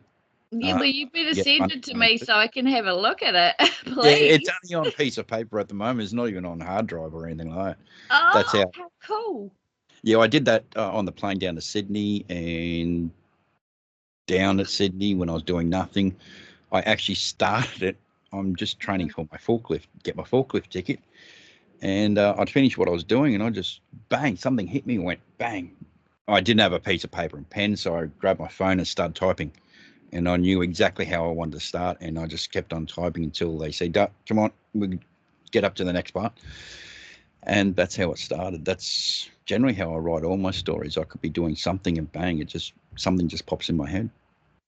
Yeah, well, you better send it to me so I can have a look at it, please. Yeah, it's only on a piece of paper at the moment. It's not even on hard drive or anything like that. Oh, that's how cool. Yeah, I did that on the plane down to Sydney, and down at Sydney when I was doing nothing. I actually started it. I'm just training for my forklift, get my forklift ticket. And I'd finished what I was doing, and I just, bang, something hit me and went, bang. I didn't have a piece of paper and pen, so I grabbed my phone and started typing. And I knew exactly how I wanted to start, and I just kept on typing until they said, come on, we get up to the next part. And that's how it started. That's generally how I write all my stories. I could be doing something and bang, something just pops in my head.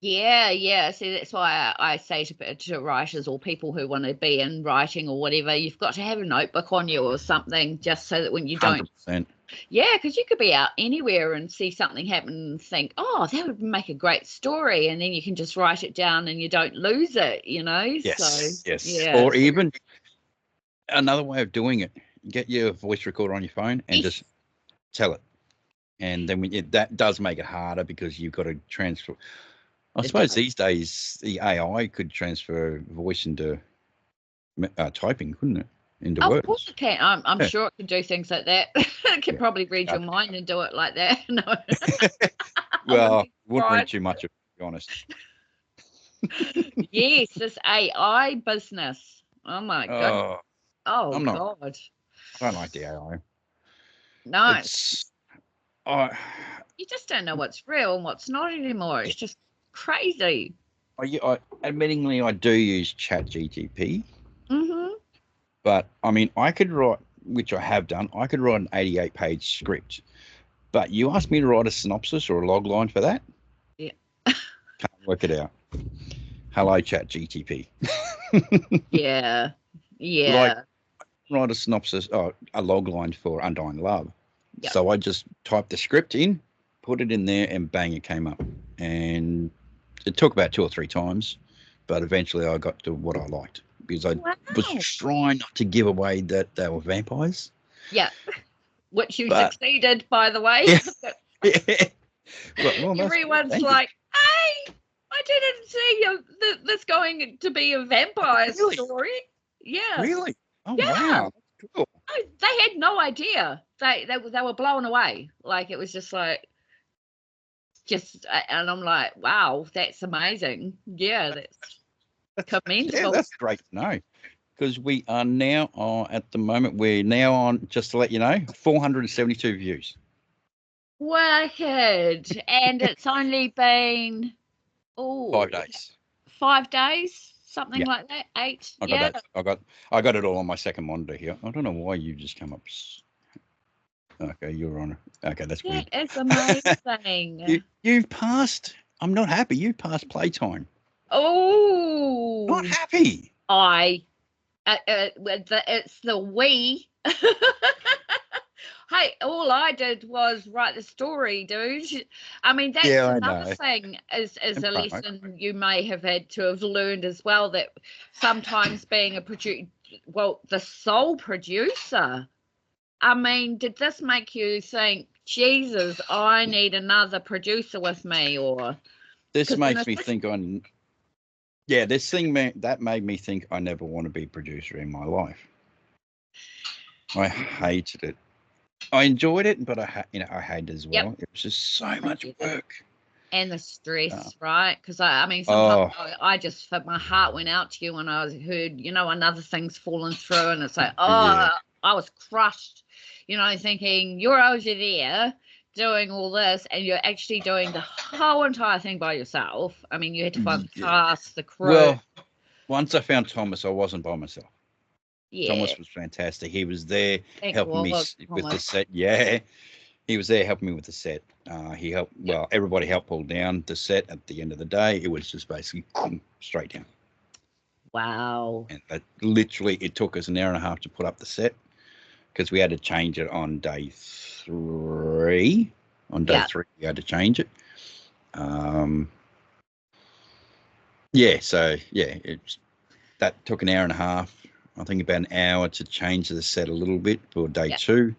Yeah. See, that's why I say to writers or people who want to be in writing or whatever, you've got to have a notebook on you or something, just so that when you don't. 100%. Yeah, because you could be out anywhere and see something happen and think, oh, that would make a great story, and then you can just write it down and you don't lose it, Yes, So yes. yeah. Or even another way of doing it, get your voice recorder on your phone and just tell it. And then that does make it harder because you've got to transfer. I suppose these days the AI could transfer voice into typing, couldn't it? Into words. Of course it can. I'm sure it can do things like that. It can probably read your mind and do it like that. No. Well, wouldn't read too much, to be honest. Yes, this AI business. Oh my god. Oh God. I don't like the AI. No. You just don't know what's real and what's not anymore. It's just crazy. Admittingly, I do use ChatGPT. Mm-hmm. But I mean, I could write, which I have done. I could write an 88-page script. But you asked me to write a synopsis or a log line for that? Yeah. Can't work it out. Hello, ChatGPT. Yeah. Like, write a synopsis, a log line for Undying Love. Yep. So I just typed the script in, put it in there, and bang, it came up. And it took about 2 or 3 times, but eventually I got to what I liked, because I was trying not to give away that they were vampires. Yeah, which you succeeded, by the way. Yeah. Well, everyone's like, hey, I didn't see this going to be a vampire story. Yeah. Really? Oh, yeah. Wow. Cool. They had no idea. They were blown away. Like, it was just like, and I'm like, wow, that's amazing. Yeah, that's commendable. Yeah, that's great to know. Because we are now at the moment, we're now on, just to let you know, 472 views. Wicked. And it's only been 5 days. 5 days, something like that. 8. I got it all on my second monitor here. I don't know why you just come up. Okay, you're on. Okay, that's weird. It's amazing. You've passed. I'm not happy. You passed playtime. Oh, not happy. It's the we. Hey, all I did was write the story, dude. I mean, that's another thing is a lesson you may have had to have learned as well, that sometimes being a producer, the sole producer, I mean, did this make you think, Jesus, I need another producer with me? Or this makes me think this thing that made me think I never want to be a producer in my life. I hated it. I enjoyed it, but I hated it as well. Yep. It was just so much work. And the stress, right? Because I mean, sometimes I just, my heart went out to you when I heard, another thing's fallen through, and it's like, I was crushed, thinking you're over there doing all this, and you're actually doing the whole entire thing by yourself. I mean, you had to find the cast, the crew. Well, once I found Thomas, I wasn't by myself. Yeah. Thomas was fantastic. He was there helping me with the set. Yeah, he was there helping me with the set. He helped. Well, everybody helped pull down the set. At the end of the day, it was just basically straight down. Wow. And it took us an hour and a half to put up the set, because we had to change it on day 3. On day 3, we had to change it. That took an hour and a half. I think about an hour to change the set a little bit for day 2.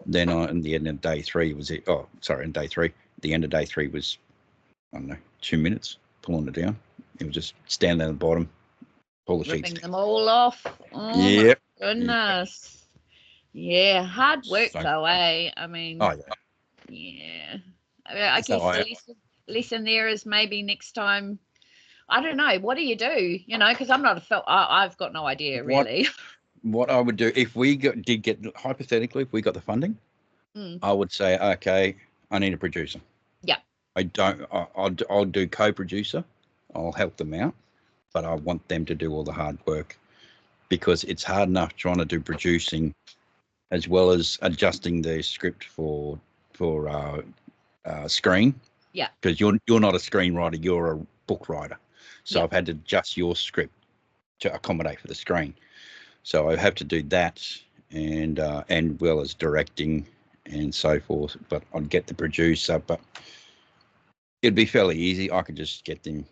Then in the end of day 3 was it. Oh, sorry, in day 3, the end of day 3 was, I don't know, 2 minutes pulling it down. It was just stand down at the bottom, pull the sheets. Ripping them all off. Oh my goodness. Yeah, hard work though, eh? I mean. Oh yeah. Yeah. I guess the lesson there is maybe next time. I don't know. What do you do? Because I'm not a film. I've got no idea really. what I would do if we did get, hypothetically, if we got the funding, I would say, okay, I need a producer. Yeah. I'll do co-producer. I'll help them out, but I want them to do all the hard work, because it's hard enough trying to do producing as well as adjusting the script for screen. Yeah. Because you're not a screenwriter, you're a book writer. So Yeah. I've had to adjust your script to accommodate for the screen. So I have to do that, and well as directing and so forth. But I'd get the producer, but it'd be fairly easy. I could just get in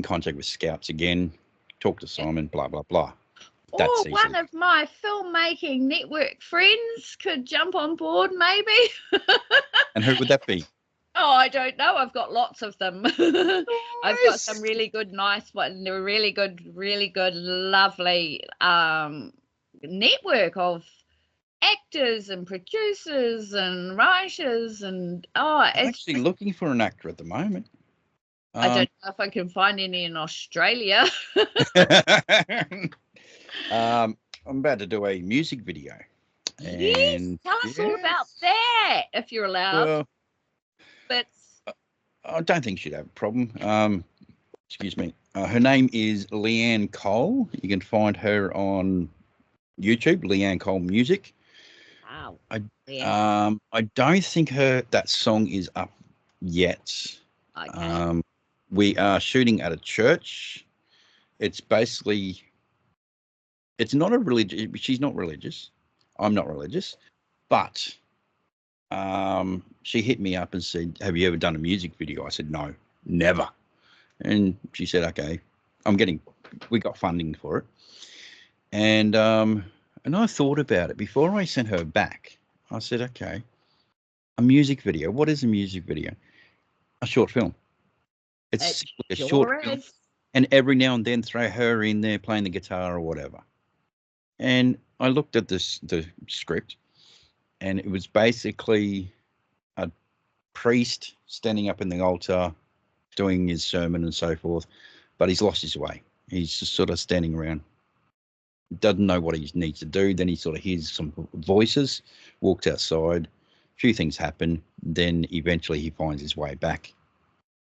contact with Scouts again, talk to Simon, blah, blah, blah. Or one of my filmmaking network friends could jump on board, maybe. And who would that be? Oh, I don't know. I've got lots of them. Nice. I've got some really good, nice ones. They're really good, lovely network of actors and producers and writers. And I'm actually looking for an actor at the moment. I don't know if I can find any in Australia. I'm about to do a music video. Yes, tell us all about that, if you're allowed. Well, but I don't think she'd have a problem. Excuse me. Her name is Leanne Cole. You can find her on YouTube, Leanne Cole Music. Wow. I don't think that song is up yet. Okay. We are shooting at a church. It's basically, it's not a religious. She's not religious. I'm not religious, but she hit me up and said, "Have you ever done a music video?" I said, "No, never." And she said, "Okay, we got funding for it." And I thought about it before I sent her back. I said, "Okay, a music video. What is a music video? A short film. It's a short film, and every now and then throw her in there playing the guitar or whatever." And I looked at the script, and it was basically a priest standing up in the altar doing his sermon and so forth, but he's lost his way. He's just sort of standing around, doesn't know what he needs to do. Then he sort of hears some voices, walks outside, a few things happen, then eventually he finds his way back.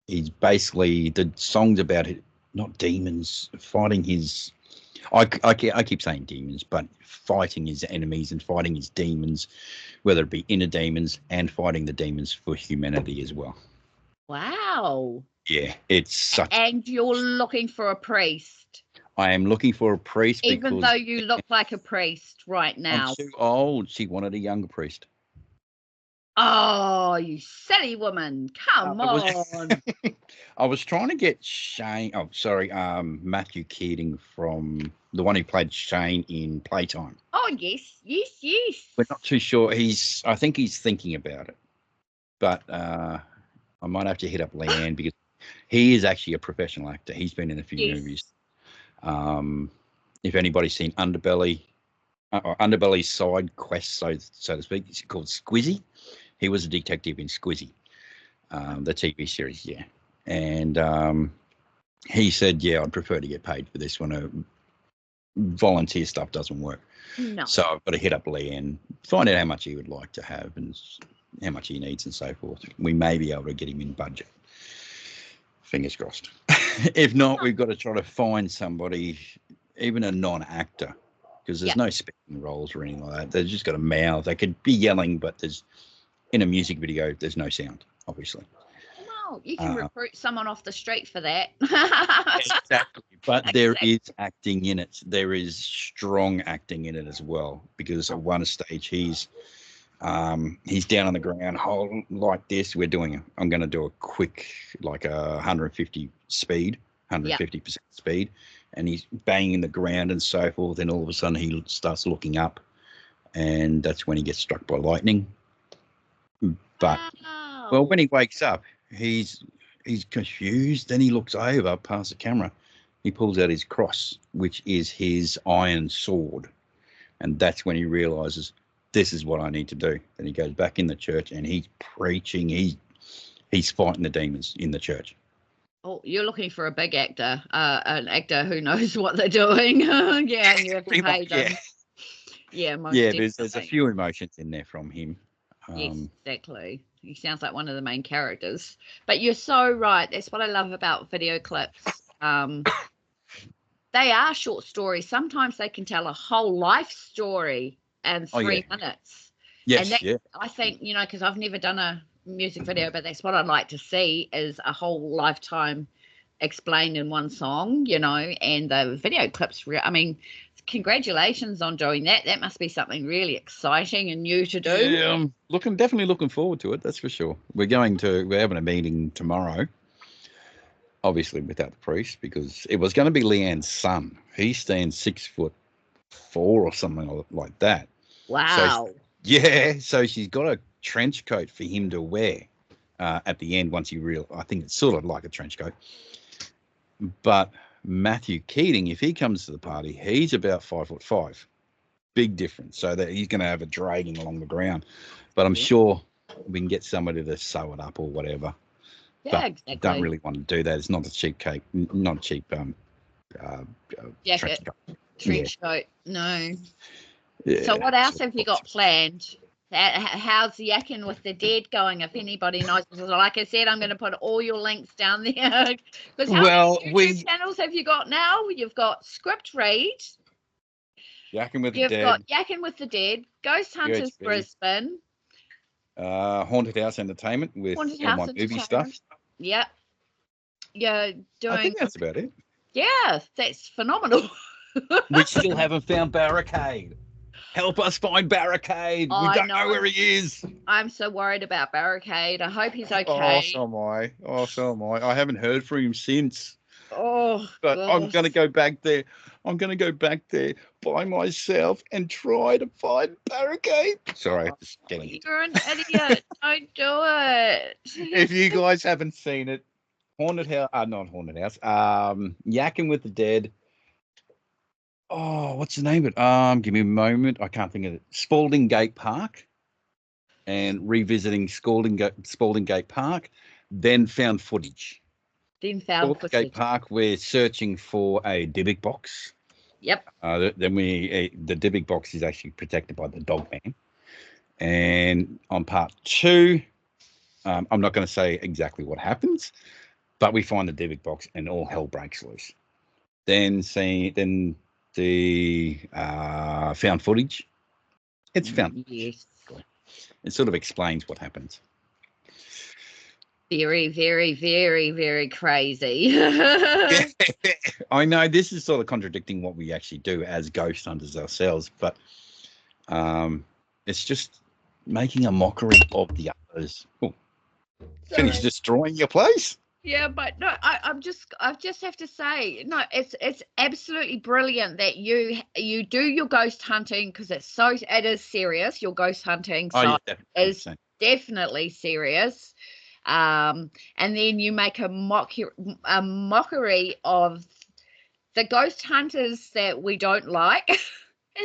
He's basically, the song's about it, not demons, fighting his, I keep saying demons, but fighting his enemies and fighting his demons, whether it be inner demons and fighting the demons for humanity as well. Wow. Yeah, it's such. And you're looking for a priest. I am looking for a priest. Even though you look like a priest right now. I'm too old. She wanted a younger priest. Oh, you silly woman. Come on. I was trying to get Matthew Keating, from the one who played Shane in Playtime. Oh, yes. We're not too sure. I think he's thinking about it. But I might have to hit up Leanne, because he is actually a professional actor. He's been in a few movies. If anybody's seen Underbelly, Underbelly's side quest, so to speak, it's called Squizzy. He was a detective in Squizzy, the TV series, yeah. And he said, "Yeah, I'd prefer to get paid for this one. Volunteer stuff doesn't work." No. So I've got to hit up Leanne, find out how much he would like to have and how much he needs and so forth. We may be able to get him in budget. Fingers crossed. If not, we've got to try to find somebody, even a non-actor, because there's no speaking roles or anything like that. They've just got a mouth. They could be yelling, but in a music video, there's no sound, obviously. Well, you can recruit someone off the street for that. Exactly. But there is acting in it. There is strong acting in it as well, because at one stage he's down on the ground, holding like this. I'm going to do a quick, like a 150 speed, 150% speed, and he's banging the ground and so forth. And all of a sudden he starts looking up, and that's when he gets struck by lightning. But well, when he wakes up, he's confused. Then he looks over past the camera. He pulls out his cross, which is his iron sword, and that's when he realizes, this is what I need to do. Then he goes back in the church and he's preaching. He's fighting the demons in the church. Oh, you're looking for a big actor, an actor who knows what they're doing. Yeah, and you have to pay them. Yeah, most Yeah, definitely. there's a few emotions in there from him. Yes, exactly. He sounds like one of the main characters. But you're so right. That's what I love about video clips. They are short stories. Sometimes they can tell a whole life story in 3 minutes. Yes, And yeah. I think, because I've never done a music video, but that's what I'd like to see is a whole lifetime explained in one song, and the video clips. I mean, congratulations on doing that. That must be something really exciting and new to do. Yeah, I'm definitely looking forward to it. That's for sure. We're having a meeting tomorrow, obviously without the priest, because it was going to be Leanne's son. He stands 6'4" or something like that. Wow. So she's got a trench coat for him to wear at the end once I think it's sort of like a trench coat. But Matthew Keating, if he comes to the party, he's about 5'5". Big difference. So that he's going to have it dragging along the ground. But I'm sure we can get somebody to sew it up or whatever. Yeah, but exactly. Don't really want to do that. It's not a cheap cake, not a cheap jacket, trench coat. No. Yeah, so what else have you got planned? How's Yakkin with the Dead going? If anybody knows, like I said, I'm going to put all your links down there. Because how many YouTube channels have you got now? You've got Script Read. Yakkin with the Dead. You've got Yakkin with the Dead. Ghost Hunters UHB. Brisbane. Haunted House Entertainment with all my movie stuff. Yep. You're doing. I think that's about it. Yeah, that's phenomenal. We still haven't found Barricade. Help us find Barricade. We don't know where he is. I'm so worried about Barricade. I hope he's okay. Oh, so am I. I haven't heard from him since. Oh, but gosh. I'm going to go back there. I'm going to go back there by myself and try to find Barricade. Sorry, just getting it. You're an idiot. Don't do it. If you guys haven't seen it, Haunted House, not Haunted House, Yakkin with the Dead. Oh, what's the name of it? Give me a moment. I can't think of it. Spalding Gate Park, and revisiting Spalding Gate Park, then found footage. Spalding Gate Park, we're searching for a Dybbuk box. Yep. Then the Dybbuk box is actually protected by the dog man. And on part 2, I'm not going to say exactly what happens, but we find the Dybbuk box and all hell breaks loose. Then the found footage. It's found. Yes. It sort of explains what happens. Very, very, very, very crazy. I know this is sort of contradicting what we actually do as ghost hunters ourselves, but it's just making a mockery of the others. Oh, finish destroying your place. Yeah, but no, I just have to say, no, it's absolutely brilliant that you do your ghost hunting, because it is serious. Your ghost hunting is definitely serious. And then you make a mockery of the ghost hunters that we don't like.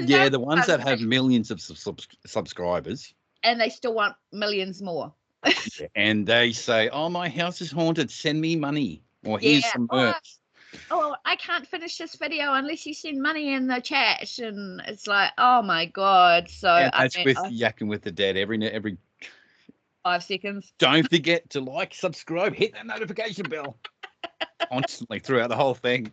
Yeah, the ones that have millions of subscribers, and they still want millions more. And they say, "Oh, my house is haunted. Send me money, or here's some merch." Oh, I can't finish this video unless you send money in the chat, and it's like, oh my god. So that's with Yakkin with the Dead every 5 seconds. Don't forget to like, subscribe, hit that notification bell constantly throughout the whole thing.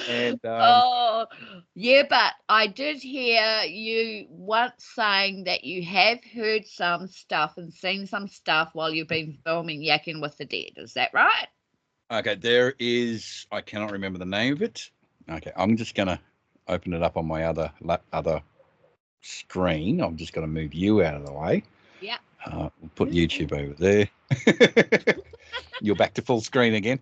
And yeah, but I did hear you once saying that you have heard some stuff and seen some stuff while you've been filming Yakkin with the Dead. Is that right? Okay, there is. I cannot remember the name of it. Okay, I'm just gonna open it up on my other screen. I'm just gonna move you out of the way. Yeah. We'll put YouTube over there. You're back to full screen again,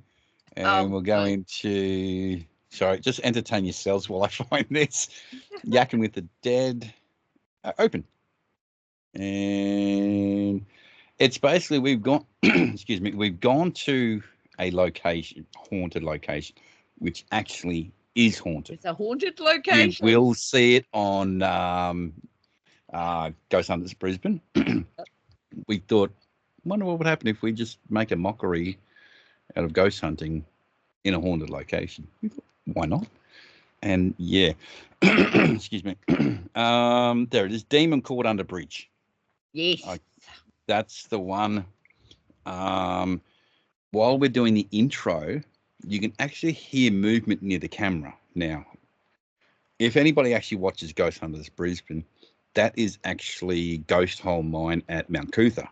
and we'll go into. Sorry, just entertain yourselves while I find this. Yakkin with the Dead. Open. And it's basically we've gone to a location, haunted location, which actually is haunted. It's a haunted location. You will see it on Ghost Hunters Brisbane. We thought, wonder what would happen if we just make a mockery out of ghost hunting in a haunted location. We thought, why not? And yeah, excuse me. There it is. Demon Caught Under Bridge. Yes. That's the one. While we're doing the intro, you can actually hear movement near the camera. Now, if anybody actually watches Ghost Hunters Brisbane, that is actually Ghost Hole Mine at Mount Cootha.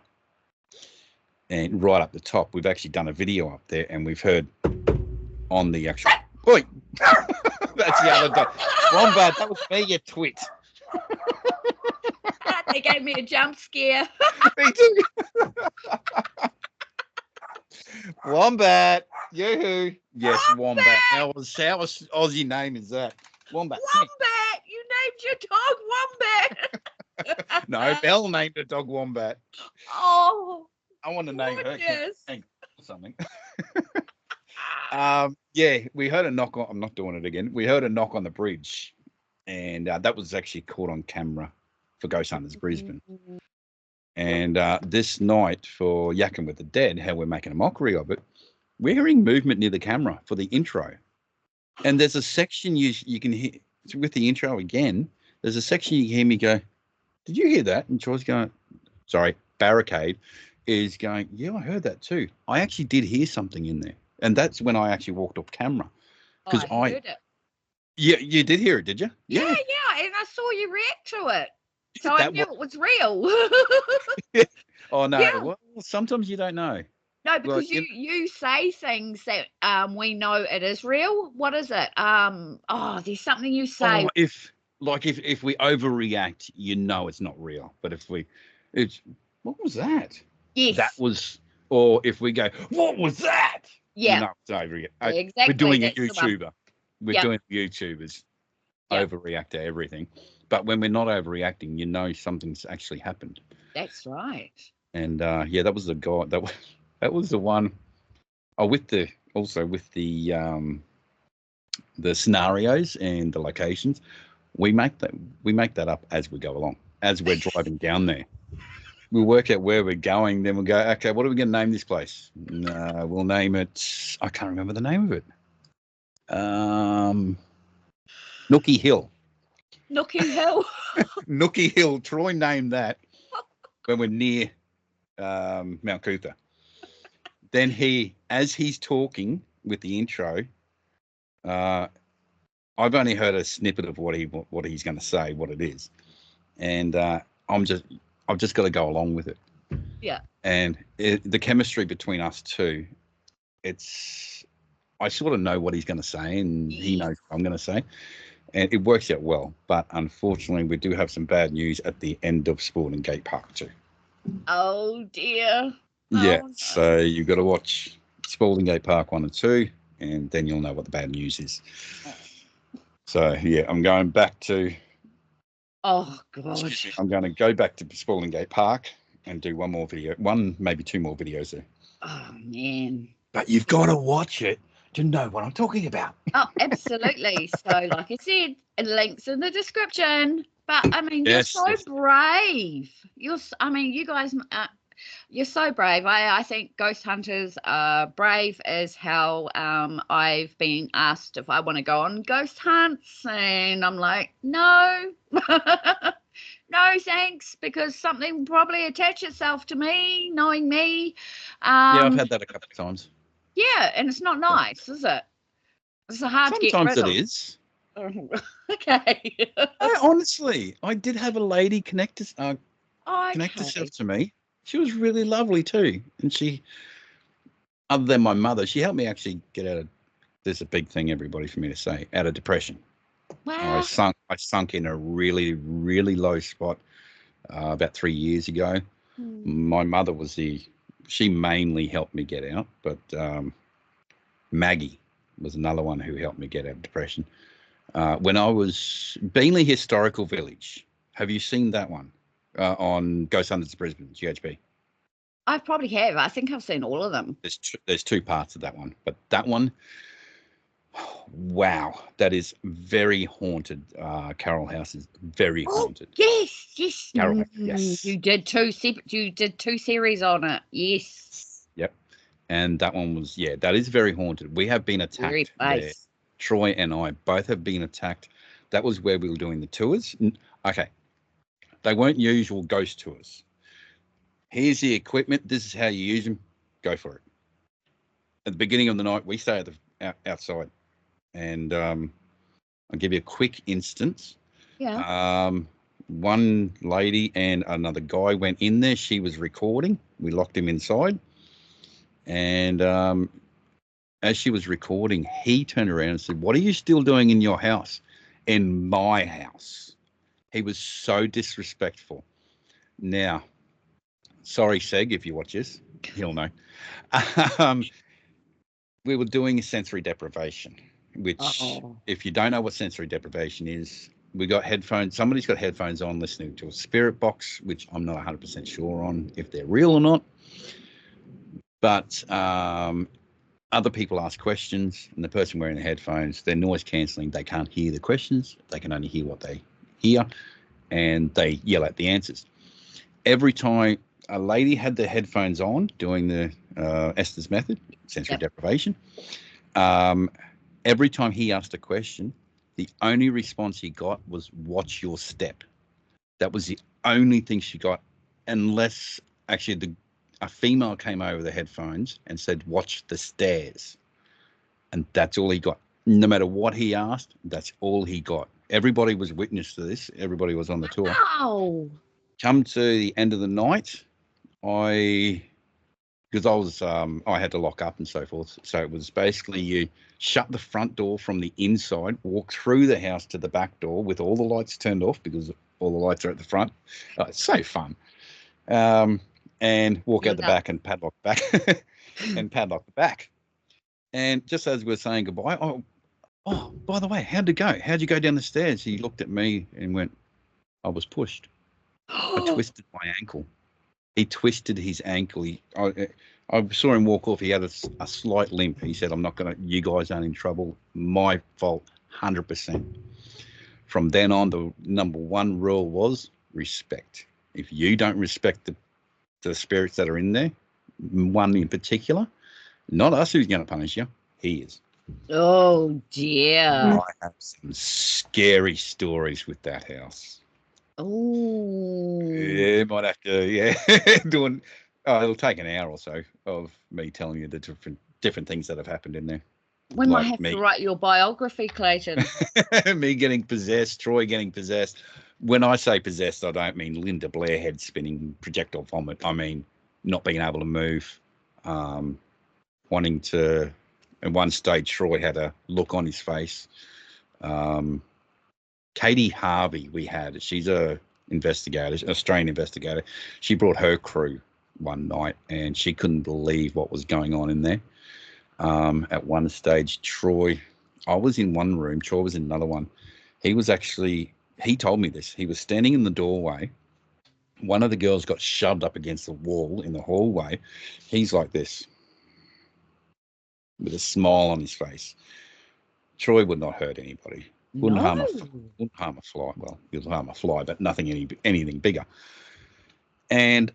And right up the top, we've actually done a video up there, and we've heard on the actual... Oi! That's the other dog. Wombat, that was me, you twit. They gave me a jump scare. Me too. Wombat. Yoo-hoo. Yes, Wombat. How Aussie name is that? Wombat. Wombat. You named your dog Wombat. No, Belle named her dog Wombat. Oh. I want to name her Yes. something. Yeah, we heard a knock on. I'm not doing it again. We heard a knock on the bridge, and that was actually caught on camera for Ghost Hunters Brisbane. And this night for Yakkin with the Dead, how we're making a mockery of it, we're hearing movement near the camera for the intro. And there's a section you can hear with the intro again. There's a section you can hear me go, "Did you hear that?" And Troy's going, "Sorry, Barricade is going, yeah, I heard that too. I actually did hear something in there." And that's when I actually walked off camera. Because I heard it. Yeah, you did hear it, did you? Yeah, and I saw you react to it. So I knew it was real. Oh, no. Yeah. Well, sometimes you don't know. No, because you say things that we know it is real. What is it? There's something you say. If we overreact, you know it's not real. But what was that? Yes. That was, or if we go, what was that? Yeah. You know it's overreact. Exactly. We're doing a YouTuber. We're doing YouTubers. Yep. Overreact to everything. But when we're not overreacting, you know something's actually happened. That's right. And that was the guy. That was the one. Oh, with the scenarios and the locations, we make that up as we go along. As we're driving down there, we work out where we're going. Then we'll go, okay, what are we going to name this place? We'll name it. I can't remember the name of it. Nookie Hill. Nookie Hill. Nookie Hill. Troy named that when we're near Mount Cootha. Then as he's talking with the intro, I've only heard a snippet of what he's going to say, what it is, and I've just got to go along with it. Yeah. And the chemistry between us two, I sort of know what he's going to say, and he knows what I'm going to say, and it works out well. But unfortunately, we do have some bad news at the end of Sporting Gate Park 2. Oh dear. Yeah, oh, no. So you've got to watch Spalding Gate Park 1 and 2, and then you'll know what the bad news is. So, yeah, I'm going back to... Oh, God. I'm going to go back to Spalding Gate Park and do maybe two more videos there. Oh, man. But you've got to watch it to know what I'm talking about. Oh, absolutely. So, like I said, links in the description. But, I mean, you're so brave. You guys... you're so brave. I think ghost hunters are brave as hell. I've been asked if I want to go on ghost hunts, and I'm like, no, no, thanks, because something probably attach itself to me, knowing me. Yeah, I've had that a couple of times. Yeah, and it's not nice, is it? It's hard to get rid of. Sometimes it is. Okay. Honestly, I did have a lady connect herself to me. She was really lovely too. And she, other than my mother, she helped me actually get out of, there's a big thing, everybody, for me to say, out of depression. Wow. I sunk in a really, really low spot about 3 years ago. My mother she mainly helped me get out, but Maggie was another one who helped me get out of depression. When I was Beanley Historical Village, have you seen that one? On Ghost Hunters Brisbane, GHB. I probably have. I think I've seen all of them. There's two parts of that one, but that one, wow, that is very haunted. Carol House is very haunted. Yes. Carol House, yes. You did two series on it. Yes. Yep. And that one was, that is very haunted. We have been attacked there Troy and I both have been attacked. That was where we were doing the tours. Okay. They weren't usual ghost tours. Here's the equipment. This is how you use them. Go for it. At the beginning of the night, we stay outside. And I'll give you a quick instance. Yeah. One lady and another guy went in there. She was recording. We locked him inside. And as she was recording, he turned around and said, "What are you still doing in your house?" In my house. He was so disrespectful. Now, sorry, Seg, if you watch this, he'll know. We were doing a sensory deprivation, which, if you don't know what sensory deprivation is, we got headphones. Somebody's got headphones on listening to a spirit box, which I'm not 100% sure on if they're real or not. But other people ask questions, and the person wearing the headphones, they're noise cancelling. They can't hear the questions. They can only hear what they hear, and they yell at the answers. Every time a lady had the headphones on doing the Esther's method, sensory deprivation, every time he asked a question, the only response he got was, "Watch your step." That was the only thing she got, unless actually a female came over the headphones and said, "Watch the stairs." And that's all he got. No matter what he asked, that's all he got. Everybody was witness to this. Everybody was on the tour. Wow. Come to the end of the night, because I had to lock up and so forth. So it was basically you shut the front door from the inside, walk through the house to the back door with all the lights turned off because all the lights are at the front. Oh, it's so fun. And walk out the back and padlock back and padlock the back. And just as we were saying goodbye, oh, by the way, how'd it go? How'd you go down the stairs? He looked at me and went, "I was pushed. I twisted my ankle." He twisted his ankle. I saw him walk off. He had a slight limp. He said, "You guys aren't in trouble. My fault, 100%. From then on, the number one rule was respect. If you don't respect the spirits that are in there, one in particular, not us who's going to punish you, he is." Oh, dear. I have some scary stories with that house. Oh. Yeah, might have to, it'll take an hour or so of me telling you the different things that have happened in there. We might have to write your biography, Clayton. Me getting possessed, Troy getting possessed. When I say possessed, I don't mean Linda Blair head spinning projectile vomit. I mean not being able to move, wanting to. At one stage, Troy had a look on his face. Katie Harvey, she's a investigator, an Australian investigator. She brought her crew one night, and she couldn't believe what was going on in there. At one stage, I was in one room, Troy was in another one. He told me this. He was standing in the doorway. One of the girls got shoved up against the wall in the hallway. He's like this, with a smile on his face. Troy would not hurt anybody. Wouldn't harm a fly. Well, he'll harm a fly, but anything bigger. And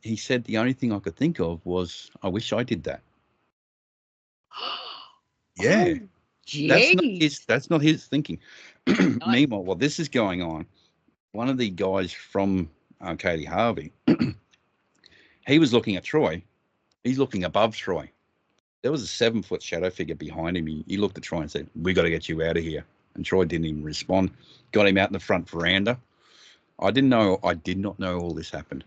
he said the only thing I could think of was, I wish I did that. Yeah. Oh, that's not his thinking. Meanwhile, while this is going on, one of the guys from Katie Harvey, he was looking at Troy. He's looking above Troy. There was a 7-foot shadow figure behind him. He looked at Troy and said, "We got to get you out of here." And Troy didn't even respond. Got him out in the front veranda. I did not know all this happened.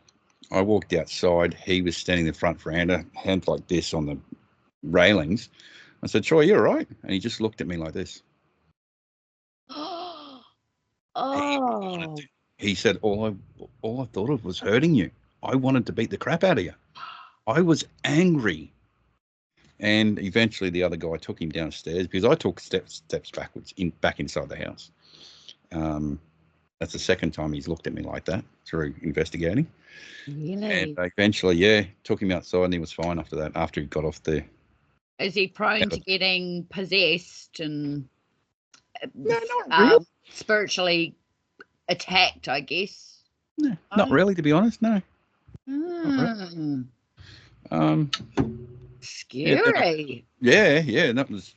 I walked outside. He was standing in the front veranda, hands like this on the railings. I said, "Troy, you all right?" And he just looked at me like this. Oh. He said, all I thought of was hurting you. I wanted to beat the crap out of you. I was angry. And eventually the other guy took him downstairs because I took steps backwards back inside the house. That's the second time he's looked at me like that through investigating. Really? And eventually, took him outside and he was fine after that, after he got off the... Is he prone to getting possessed and no, not really. Spiritually attacked, I guess? No, not really, to be honest, no. Scary. Yeah, that was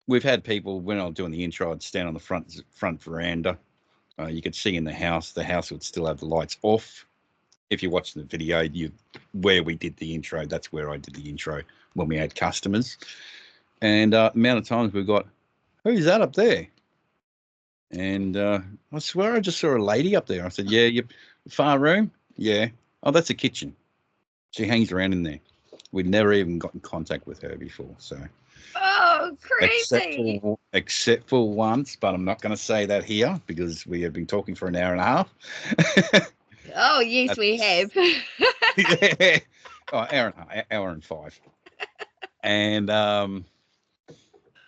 we've had people, when I was doing the intro, I'd stand on the front veranda. You could see in the house would still have the lights off. If you're watching the video, where we did the intro, that's where I did the intro when we had customers. And amount of times we've got, who's that up there? And I swear I just saw a lady up there. I said, yeah, your far room? Yeah. Oh, that's a kitchen. She hangs around in there. We'd never even got in contact with her before. So, oh, crazy. Except for once, but I'm not going to say that here because we have been talking for an hour and a half. Oh, yes, we have. Yeah. Oh, hour and 5. And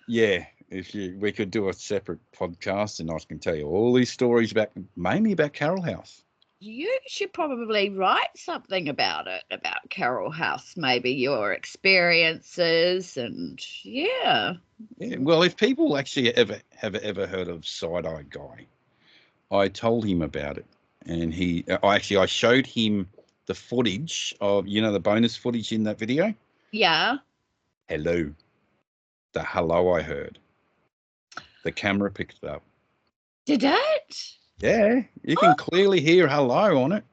yeah, we could do a separate podcast, and I can tell you all these stories mainly about Carol House. You should probably write something about it, about Carol House, maybe your experiences, and yeah. Well, if people actually have ever heard of Side-Eye Guy, I told him about it, and I showed him the footage of, the bonus footage in that video. Yeah. Hello. The hello I heard. The camera picked it up. Did it? Yeah, you can clearly hear hello on it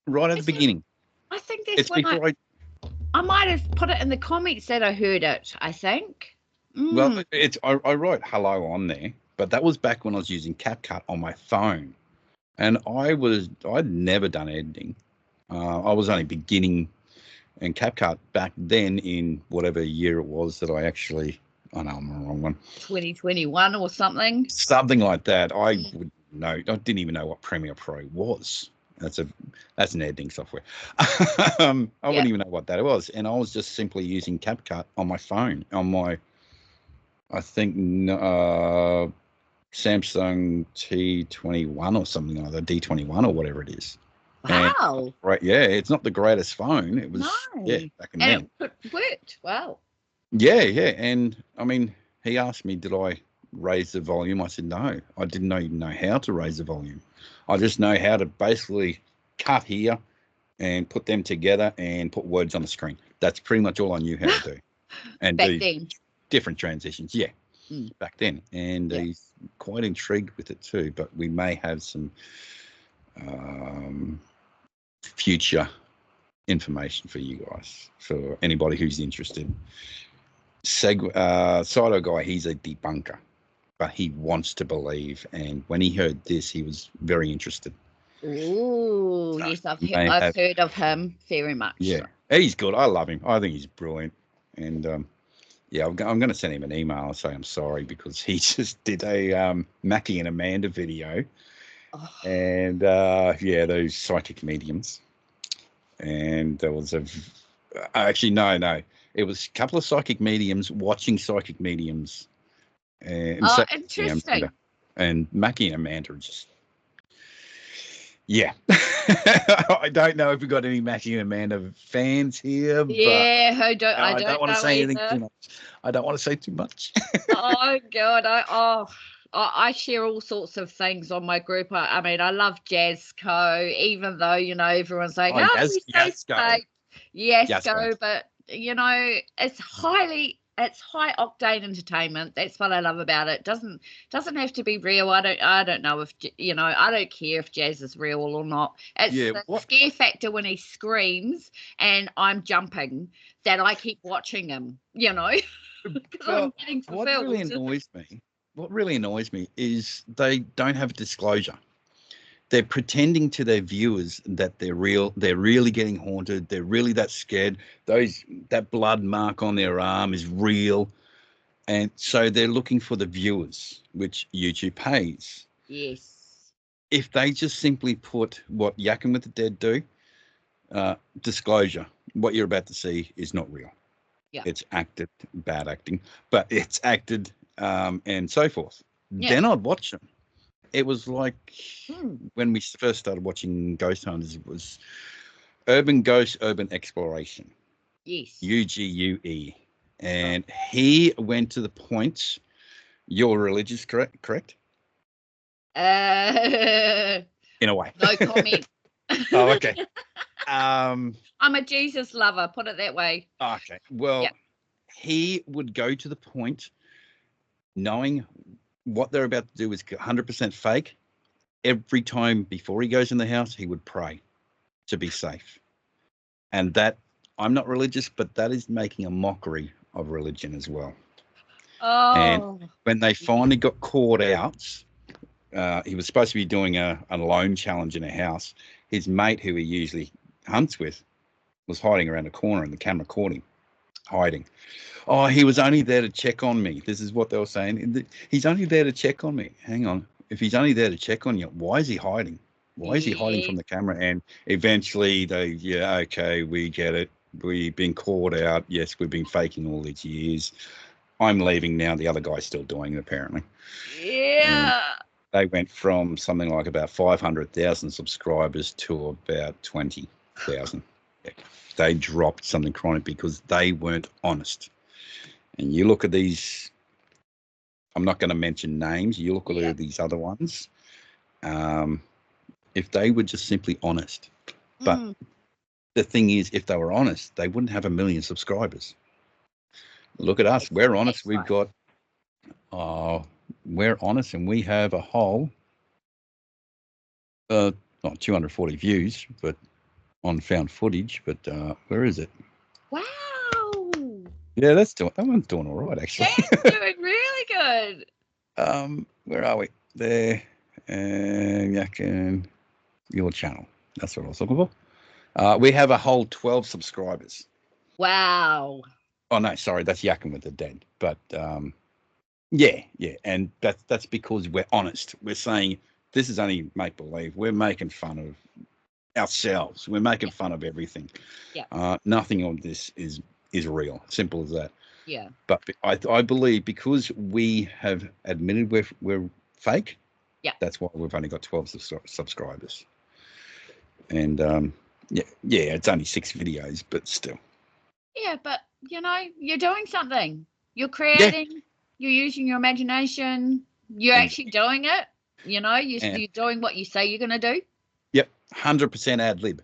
right at the beginning. I think that's when I might have put it in the comments that I heard it, I think. Well, I wrote hello on there, but that was back when I was using CapCut on my phone. And I'd never done editing. I was only beginning in CapCut back then in whatever year it was that I know I'm the wrong one. 2021 or something. Something like that. I didn't even know what Premiere Pro was. That's an editing software. I wouldn't even know what that was. And I was just simply using CapCut on my phone, on my, I think, Samsung T21 or something like that, D21 or whatever it is. Wow. Right. Yeah, it's not the greatest phone. It was back in then. And it worked. Wow. Yeah. And I mean, he asked me, did I raise the volume? I said, no, I didn't even know how to raise the volume. I just know how to basically cut here and put them together and put words on the screen. That's pretty much all I knew how to do. And back then. Different transitions. Yeah. Back then. And he's quite intrigued with it too, but we may have some future information for you guys, for anybody who's interested. Side-Eye Guy, he's a debunker, but he wants to believe, and when he heard this, he was very interested. Oh, yes, I've heard of him very much. Yeah, he's good. I love him. I think he's brilliant. And I'm going to send him an email and say I'm sorry because he just did a Mackie and Amanda video. And those psychic mediums. And there was actually, no. It was a couple of psychic mediums watching psychic mediums. And interesting. And Mackie and Amanda are just, I don't know if we've got any Mackie and Amanda fans here. Yeah, but I don't want to say either. anything too much. I don't want to say too much. Oh, God. I share all sorts of things on my group. I mean, I love Jazzco, even though, everyone's like, Jazzco. Jazzco, but, it's high octane entertainment. That's what I love about it. Doesn't have to be real. I don't know if, I don't care if Jazz is real or not. It's the scare factor when he screams and I'm jumping that I keep watching him, because I'm getting fulfilled. What really annoys me is they don't have disclosure. They're pretending to their viewers that they're real. They're really getting haunted. They're really that scared. That blood mark on their arm is real. And so they're looking for the viewers, which YouTube pays. Yes. If they just simply put what Yakkin with the Dead do, disclosure, what you're about to see is not real. Yeah. It's acted, bad acting, but it's acted and so forth. Yeah. Then I'd watch them. It was like when we first started watching Ghost Hunters, it was Urban Ghost, Urban Exploration. Yes. UGUE. And he went to the point, you're religious, correct? In a way. No comment. Oh, okay. I'm a Jesus lover, put it that way. Okay. Well, he would go to the point knowing what they're about to do is 100% fake, every time before he goes in the house, he would pray to be safe. And that, I'm not religious, but that is making a mockery of religion as well. Oh. And when they finally got caught out, he was supposed to be doing a alone challenge in a house. His mate, who he usually hunts with, was hiding around a corner, and the camera caught him hiding. Oh, he was only there to check on me. This is what they were saying. He's only there to check on me. Hang on. If he's only there to check on you, why is he hiding? Why is he hiding from the camera? And eventually okay, we get it. We've been caught out. Yes, we've been faking all these years. I'm leaving now. The other guy's still doing it, apparently. Yeah. They went from something like about 500,000 subscribers to about 20,000. They dropped something chronic because they weren't honest. And you look at these, I'm not going to mention names. You look at these other ones. If they were just simply honest, but the thing is, if they were honest, they wouldn't have 1 million subscribers. Look at us. We're honest. We've got, we're honest, and we have a whole, not 240 views, but on found footage. But where is it? Wow. Yeah, that one's doing all right, actually. That's doing really good. Where are we? There. Yakkin, your channel. That's what I was looking for. We have a whole 12 subscribers. Wow. Oh no, sorry, that's Yakkin with the Dead. But yeah, and that's because we're honest. We're saying this is only make believe. We're making fun of ourselves. We're making fun of everything. Yeah. Nothing of this is real. Simple as that. Yeah. But I believe because we have admitted we're fake. Yeah. That's why we've only got 12 subscribers. And it's only 6 videos, but still. Yeah, but you're doing something. You're creating. You're using your imagination. You're actually doing it. You're doing what you say you're going to do. Yep, 100% ad lib.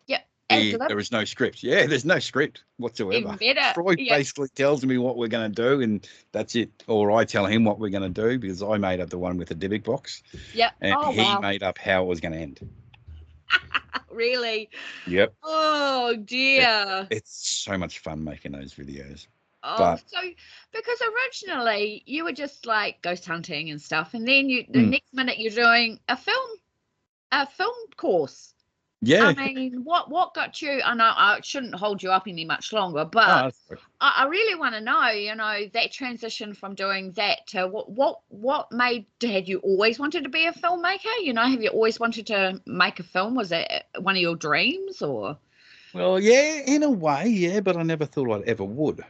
Yep, ad lib. There is no script. Yeah, there's no script whatsoever. Even better. Troy basically tells me what we're going to do, and that's it. Or I tell him what we're going to do because I made up the one with the Dybbuk box. Yep. And he made up how it was going to end. Really? Yep. Oh dear. It's so much fun making those videos. Oh, so because originally you were just like ghost hunting and stuff, and then the next minute you're doing a film course. Yeah. I mean, what got you? I know I shouldn't hold you up any much longer, but I really want to know, that transition from doing that to what made, had you always wanted to be a filmmaker? Have you always wanted to make a film? Was it one of your dreams or? Well, yeah, in a way, yeah, but I never thought I'd ever would.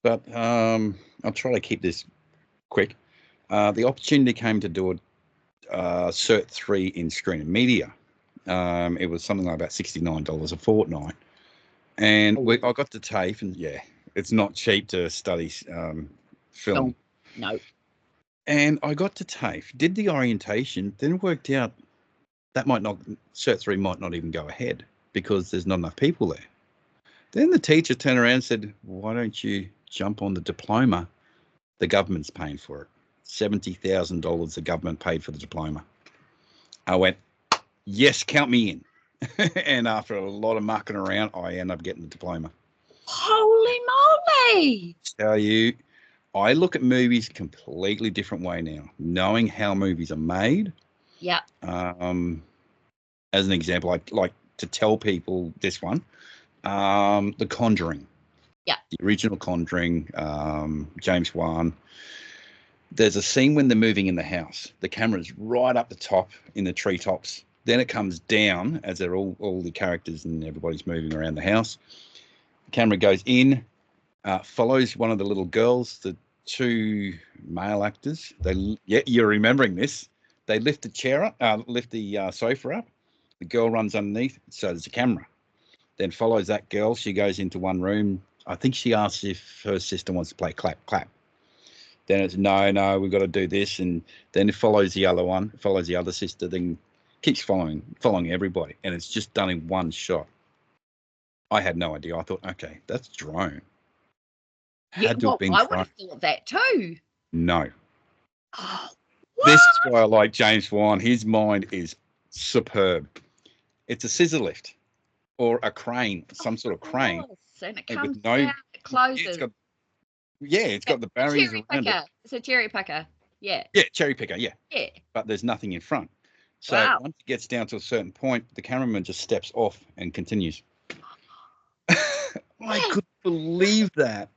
But I'll try to keep this quick. The opportunity came to do a Cert 3 in Screen and Media. It was something like about $69 a fortnight. And I got to TAFE, and it's not cheap to study film. No. And I got to TAFE, did the orientation, then worked out that Cert 3 might not even go ahead because there's not enough people there. Then the teacher turned around and said, why don't you jump on the diploma? The government's paying for it. $70,000 the government paid for the diploma. I went, yes, count me in. And after a lot of mucking around, I ended up getting the diploma. Holy moly! Tell you, I look at movies a completely different way now, knowing how movies are made. Yeah. As an example, I like to tell people this one, The Conjuring. Yeah. The original Conjuring, James Wan. There's a scene when they're moving in the house. The camera's right up the top in the treetops. Then it comes down as they're all the characters and everybody's moving around the house. The camera goes in, follows one of the little girls, the 2 male actors. You're remembering this. They lift the chair up, lift the sofa up. The girl runs underneath, so there's a camera. Then follows that girl. She goes into one room. I think she asks if her sister wants to play clap, clap. Then it's no, we've got to do this. And then it follows the other one, follows the other sister, then keeps following everybody. And it's just done in one shot. I had no idea. I thought, okay, that's drone. I would have thought that too. No. Oh, This is why I like James Wan. His mind is superb. It's a scissor lift or a crane, some sort of crane. And it with comes no, down, it closes. It's got the barriers cherry around picker. it. It's a cherry picker. Yeah. Yeah, cherry picker, yeah. Yeah. But there's nothing in front. So once it gets down to a certain point, the cameraman just steps off and continues. I couldn't believe that.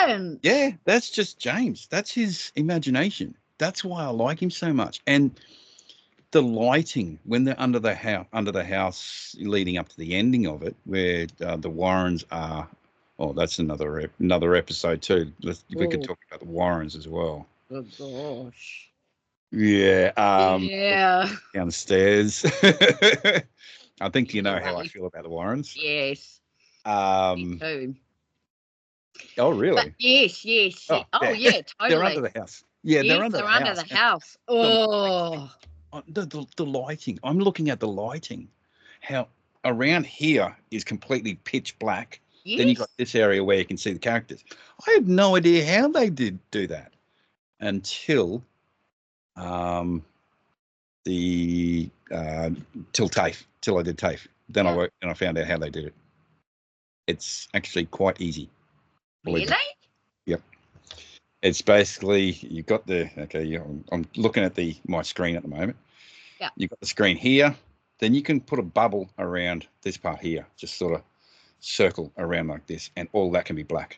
Brilliant. Yeah, that's just James. That's his imagination. That's why I like him so much. And the lighting when they're under the house leading up to the ending of it, where the Warrens are. Oh, that's another episode too. We could talk about the Warrens as well. Oh gosh. Yeah. Yeah. Downstairs. I think you know how I feel about the Warrens. Yes. Me too. Oh, really? But yes. Oh, yeah, totally. They're under the house. Yeah, yes, they're under the house. Oh. The lighting. I'm looking at the lighting. How around here is completely pitch black. Yes. Then you've got this area where you can see the characters. I had no idea how they did do that until till TAFE, till I did TAFE. Then I worked and I found out how they did it. It's actually quite easy. Really? Yep. It's basically you've got I'm looking at my screen at the moment. Yeah. You've got the screen here. Then you can put a bubble around this part here, just sort of circle around like this, and all that can be black.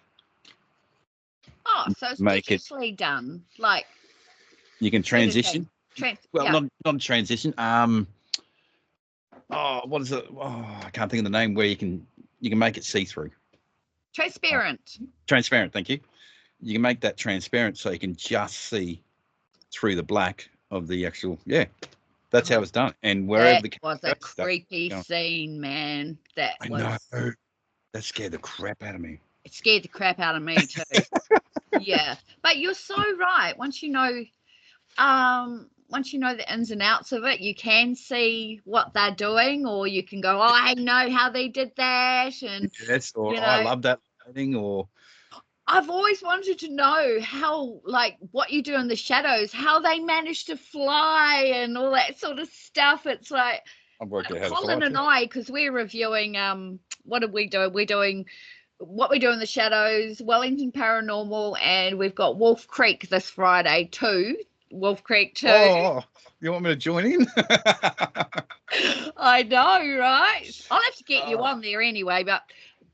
Oh, so it's digitally done. Like you can transition. Not transition. What is it? Oh, I can't think of the name. Where you can make it see through. Transparent. Transparent. Thank you. You can make that transparent so you can just see through the black of the actual. Yeah, that's how it's done. And wherever that was a creepy scene, man. I know. That scared the crap out of me. It scared the crap out of me too. Yeah, but you're so right. Once you know the ins and outs of it, you can see what they're doing, or you can go, "Oh, I know how they did that," and I love that thing. Or I've always wanted to know how, like, what you do in the shadows, how they manage to fly and all that sort of stuff. It's like Colin and I, because we're reviewing. What did we do? We're doing What We Do in the Shadows, Wellington Paranormal, and we've got Wolf Creek this Friday too. Wolf Creek too. Oh, you want me to join in? I know, right? I'll have to get you on there anyway, but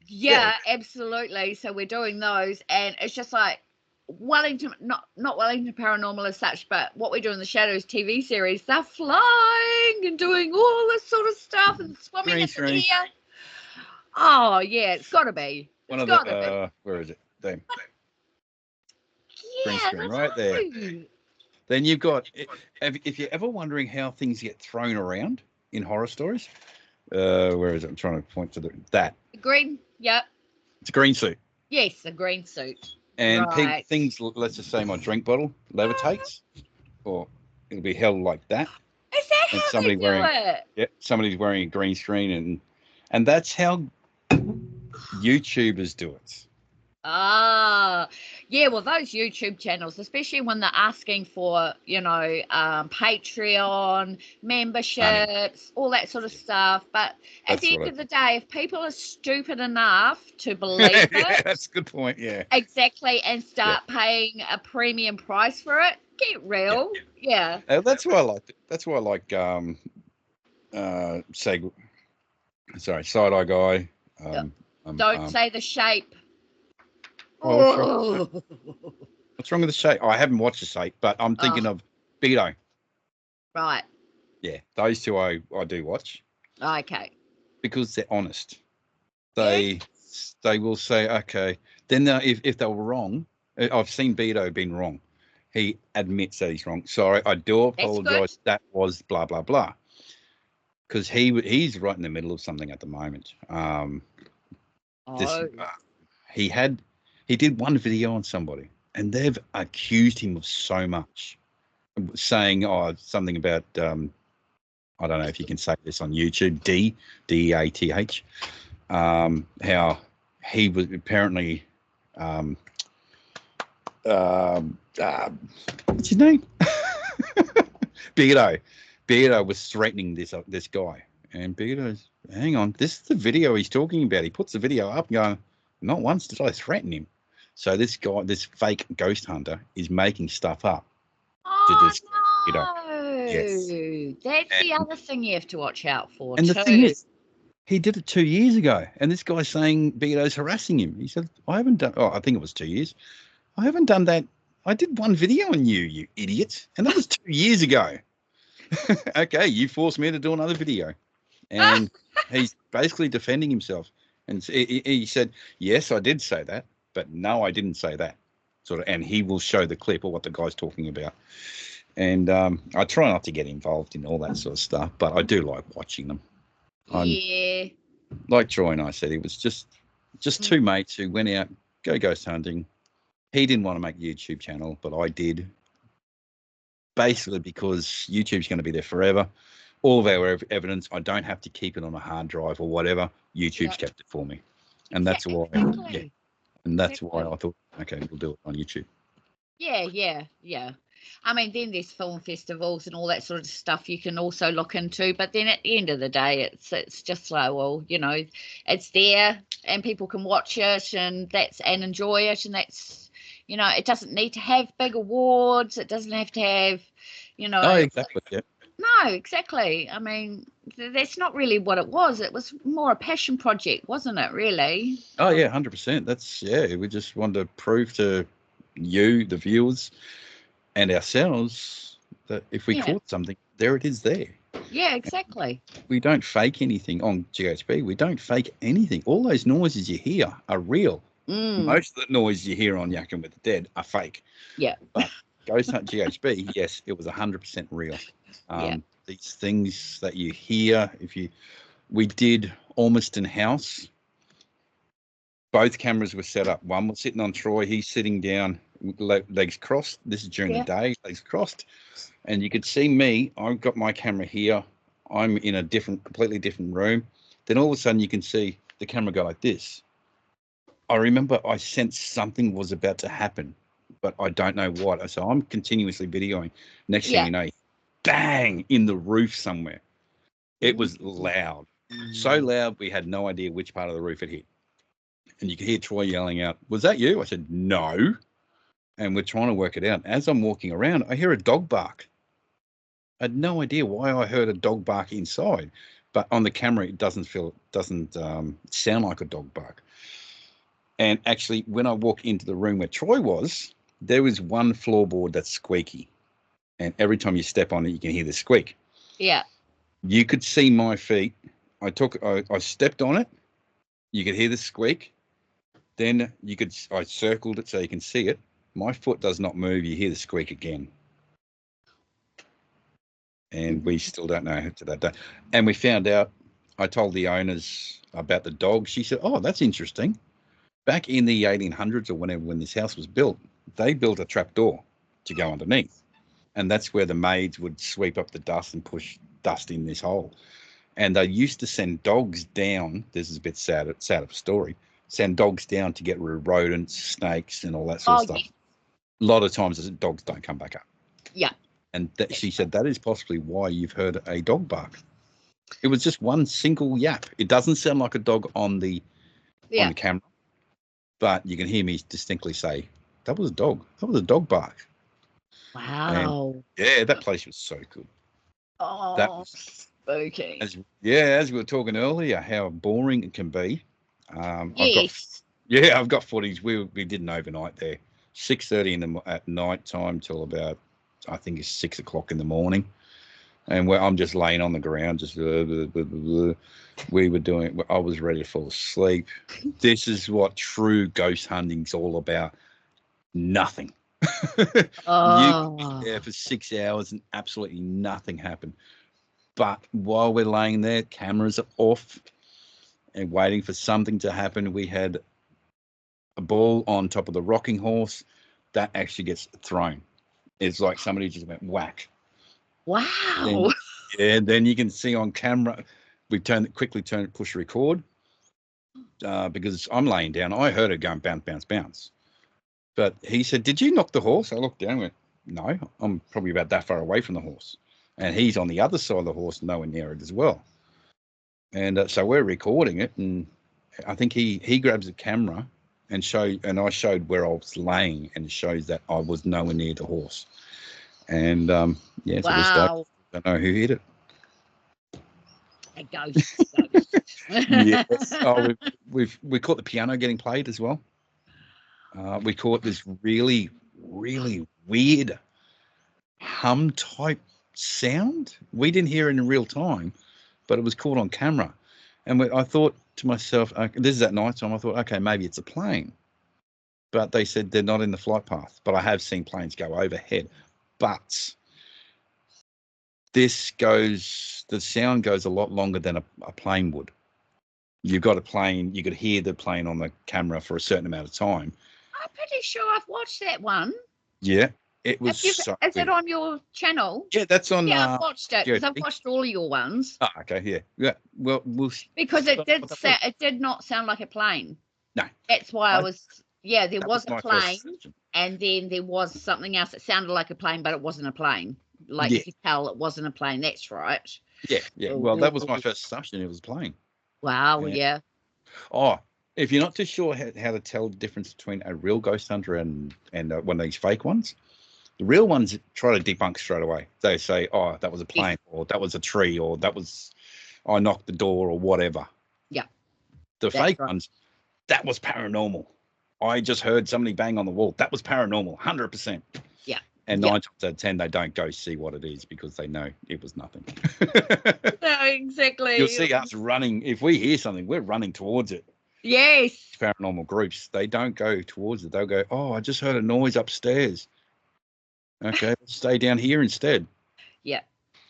yeah, absolutely. So we're doing those, and it's just like Wellington, not Wellington Paranormal as such, but What We Do in the Shadows TV series. They're flying and doing all this sort of stuff and swimming in the air. Oh yeah, it's got to be. It's got to be. Where is it? There. Yeah, screen right there. Then you've got, if you're ever wondering how things get thrown around in horror stories, where is it? I'm trying to point to that. The green, yep. It's a green suit. Yes, a green suit. And things, let's just say my drink bottle levitates, or it'll be held like that. Is that how somebody they do it? Yeah, somebody's wearing a green screen, and that's how YouTubers do it. Ah, yeah. Well, those YouTube channels, especially when they're asking for, Patreon memberships, all that sort of stuff. But at the end of the day, if people are stupid enough to believe it, that's a good point. Yeah, exactly, and start paying a premium price for it, get real. Yeah. That's why I like it. That's why I like Side Eye Guy. Don't say the shape. Oh, what's wrong with the shape? I haven't watched the shape, but I'm thinking of Beto. Right. Yeah, those two I do watch. Okay. Because they're honest. They will say, okay. Then if they were wrong, I've seen Beto being wrong. He admits that he's wrong. Sorry, I do apologise. That was blah blah blah. Because he's right in the middle of something at the moment. He did one video on somebody, and they've accused him of so much, saying something about I don't know if you can say this on YouTube, DEATH, how he was apparently What's his name? Beardo. Beardo was threatening this guy, and Beardo's, hang on, this is the video he's talking about. He puts the video up, going, not once did I threaten him. So this guy, this fake ghost hunter, is making stuff up. Oh, Just, no. Yes. That's the other thing you have to watch out for, and too. the thing is, he did it 2 years ago, and this guy's saying Beardo's harassing him. He said, I haven't done, I think it was 2 years. I haven't done that. I did one video on you, you idiot. And that was 2 years ago. Okay, you forced me to do another video. And he's basically defending himself. And he said, yes, I did say that, but no, I didn't say that. Sort of, and he will show the clip of what the guy's talking about. And I try not to get involved in all that sort of stuff, but I do like watching them. Yeah. Like Troy and I said, it was just two mates who went out, go ghost hunting. He didn't want to make a YouTube channel, but I did. Basically because YouTube's going to be there forever. All of our evidence, I don't have to keep it on a hard drive or whatever. YouTube's kept it for me. And that's why, and that's why I thought, okay, we'll do it on YouTube. Yeah. I mean, then there's film festivals and all that sort of stuff you can also look into. But then at the end of the day, it's just like, well, you know, it's there and people can watch it and enjoy it. And that's, you know, it doesn't need to have big awards. It doesn't have to have, you know. Oh, exactly. Yeah. No, exactly. I mean, that's not really what it was. It was more a passion project, wasn't it, really? Oh, yeah, 100%. That's, we just wanted to prove to you, the viewers, and ourselves that if we caught something, there it is there. Yeah, exactly. We don't fake anything on GHB. We don't fake anything. All those noises you hear are real. Most of the noise you hear on Yakkin with the Dead are fake. Yeah. But Ghost Hunt GHB, yes, it was 100% real. These things that you hear, we did Ormiston House. Both cameras were set up. One was sitting on Troy. He's sitting down, legs crossed. This is during the day, legs crossed. And you could see me. I've got my camera here. I'm in a completely different room. Then all of a sudden you can see the camera go like this. I remember I sensed something was about to happen, but I don't know what. So I'm continuously videoing. Next thing you know, bang, in the roof somewhere. It was loud. So loud we had no idea which part of the roof it hit. And you could hear Troy yelling out, was that you? I said, no. And we're trying to work it out. As I'm walking around, I hear a dog bark. I had no idea why I heard a dog bark inside, but on the camera, it doesn't sound like a dog bark. And actually, when I walk into the room where Troy was, there was one floorboard that's squeaky. And every time you step on it, you can hear the squeak. Yeah. You could see my feet. I stepped on it. You could hear the squeak. Then I circled it so you can see it. My foot does not move. You hear the squeak again. And we still don't know to that day. And we found out, I told the owners about the dog. She said, oh, that's interesting. Back in the 1800s or whenever, when this house was built, they built a trapdoor to go underneath. And that's where the maids would sweep up the dust and push dust in this hole. And they used to send dogs down. This is a bit sad of a story. Send dogs down to get rid of rodents, snakes, and all that sort of stuff. Yes. A lot of times the dogs don't come back up. Yeah. And she said that is possibly why you've heard a dog bark. It was just one single yap. It doesn't sound like a dog on the camera, but you can hear me distinctly say, that was a dog. That was a dog bark. Wow. And that place was so good. Oh, that was okay. As we were talking earlier, how boring it can be. Yes. I've got footage. We did an overnight there, 6:30 at night time till about, I think it's 6 o'clock in the morning. And I'm just laying on the ground, just we were doing. I was ready to fall asleep. This is what true ghost hunting's all about. Nothing. You can be there for 6 hours and absolutely nothing happened. But while we're laying there, cameras are off and waiting for something to happen. We had a ball on top of the rocking horse that actually gets thrown. It's like somebody just went whack. Wow. Then you can see on camera, we quickly push record because I'm laying down. I heard it going bounce, bounce, bounce. But he said, "Did you knock the horse?" I looked down and went, "No, I'm probably about that far away from the horse." And he's on the other side of the horse, nowhere near it as well. And so we're recording it, and I think he grabs the camera and I showed where I was laying, and it shows that I was nowhere near the horse. And yeah, so this day, don't know who hit it. A ghost. Yes. Oh, we caught the piano getting played as well. We caught this really, really weird hum type sound. We didn't hear it in real time, but it was caught on camera. And I thought to myself, this is at night time, I thought, okay, maybe it's a plane. But they said they're not in the flight path. But I have seen planes go overhead. But the sound goes a lot longer than a plane would. You've got a plane, you could hear the plane on the camera for a certain amount of time. I'm pretty sure I've watched that one. Yeah, it was is it on your channel? Yeah, that's on. Yeah, I've watched it because I've watched all of your ones. Oh, okay, yeah. Well, because it did not sound like a plane. No, that's why I was. Yeah, there was a plane, and then there was something else that sounded like a plane, but it wasn't a plane. Like you could tell it wasn't a plane. That's right. Yeah. Well, that was my first assumption. It was a plane. Wow. Yeah. Oh, if you're not too sure how to tell the difference between a real ghost hunter and one of these fake ones, the real ones try to debunk straight away. They say, "Oh, that was a plane, or that was a tree, or that was I knocked the door, or whatever." Yeah. The fake ones, that was paranormal. I just heard somebody bang on the wall. That was paranormal, 100%. Yeah. And 9 times out of 10, they don't go see what it is because they know it was nothing. No, exactly. You'll see us running. If we hear something, we're running towards it. Yes. Paranormal groups, they don't go towards it. They'll go, "Oh, I just heard a noise upstairs. Okay, let's stay down here instead." Yeah,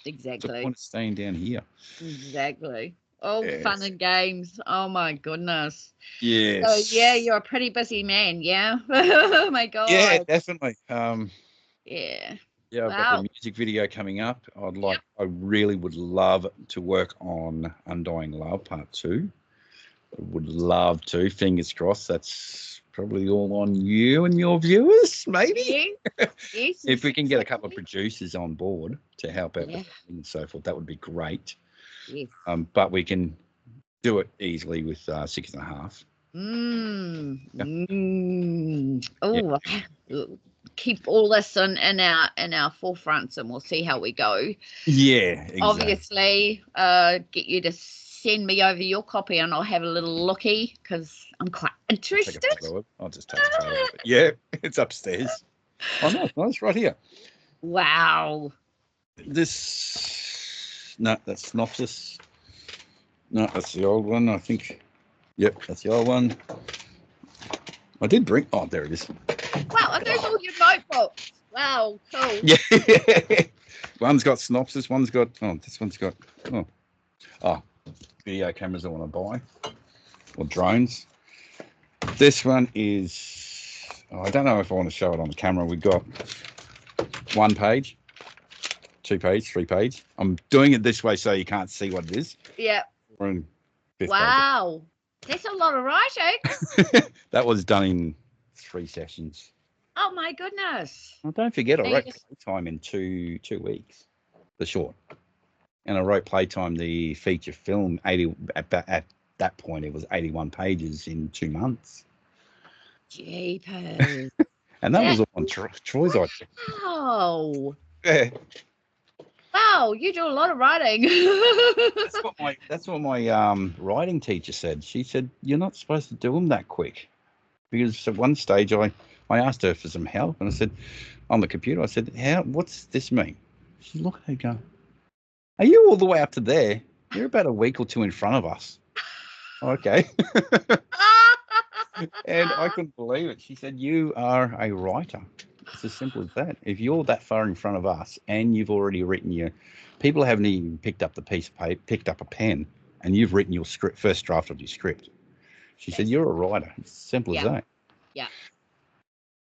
exactly. What's the point of staying down here? Exactly. Oh, yes. Fun and games. Oh my goodness. Yes. So yeah, you're a pretty busy man. Yeah. Oh my God. Yeah, definitely. Yeah. Yeah, I've got the music video coming up. I really would love to work on Undying Love Part 2. I would love to. Fingers crossed. That's probably all on you and your viewers, maybe. Yes. If we can get a couple of producers on board to help out and so forth, that would be great. Yes. But we can do it easily with 6.5. Oh, keep all this in our forefronts, and we'll see how we go. Yeah, exactly. Obviously, get you to send me over your copy, and I'll have a little looky because I'm quite interested. I'll just take a photo of it. Yeah, it's upstairs. Oh no, it's right here. Wow. No, that's synopsis. No, that's the old one, I think. Yep, that's the old one. I did bring. Oh, there it is. Wow, are those all your notebooks? Wow, cool. Yeah. One's got synopsis. One's got. Oh, this one's got. Oh, video cameras I want to buy, or drones. This one is. I don't know if I want to show it on the camera. We've got 1 page, 2 page, 3 page. I'm doing it this way so you can't see what it is. Yeah. We're in 5th wow. Page. That's a lot of writing. That was done in 3 sessions. Oh my goodness. Well, don't forget, I wrote Playtime in two weeks, the short. And I wrote Playtime, the feature film, at that point, it was 81 pages in 2 months. Jeepers. And that was all on Troy's idea. Wow. Yeah. Wow, you do a lot of writing. That's what my writing teacher said. She said, "You're not supposed to do them that quick." Because at one stage I asked her for some help, and I said, on the computer, I said, what's this mean? She looked at me going, "Are you all the way up to there? You're about a week or 2 in front of us." Okay. And I couldn't believe it. She said, "You are a writer. It's as simple as that. If you're that far in front of us and you've already written people haven't even picked up the piece of paper, picked up a pen, and you've written your first draft of your script." She said, "You're a writer. It's as simple as that." Yeah.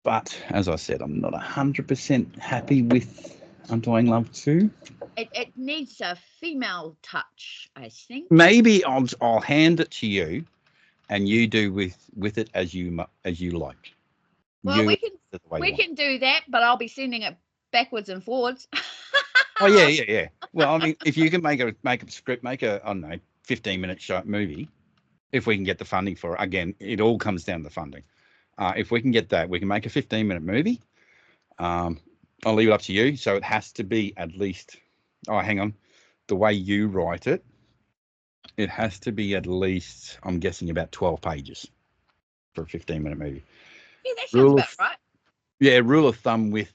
But as I said, I'm not 100% happy with Undying Love 2. It needs a female touch, I think. Maybe I'll hand it to you, and you do with it as you like. Well, You we can do that, but I'll be sending it backwards and forwards. Oh yeah. Well, I mean, if you can make a script, make a I don't know 15-minute short movie, if we can get the funding for it. Again, it all comes down to the funding. If we can get that, we can make a 15-minute movie. I'll leave it up to you. So it has to be at least. Oh, hang on. The way you write it, it has to be at least. I'm guessing about 12 pages for a 15-minute movie. Yeah, that sounds about right. Yeah, rule of thumb with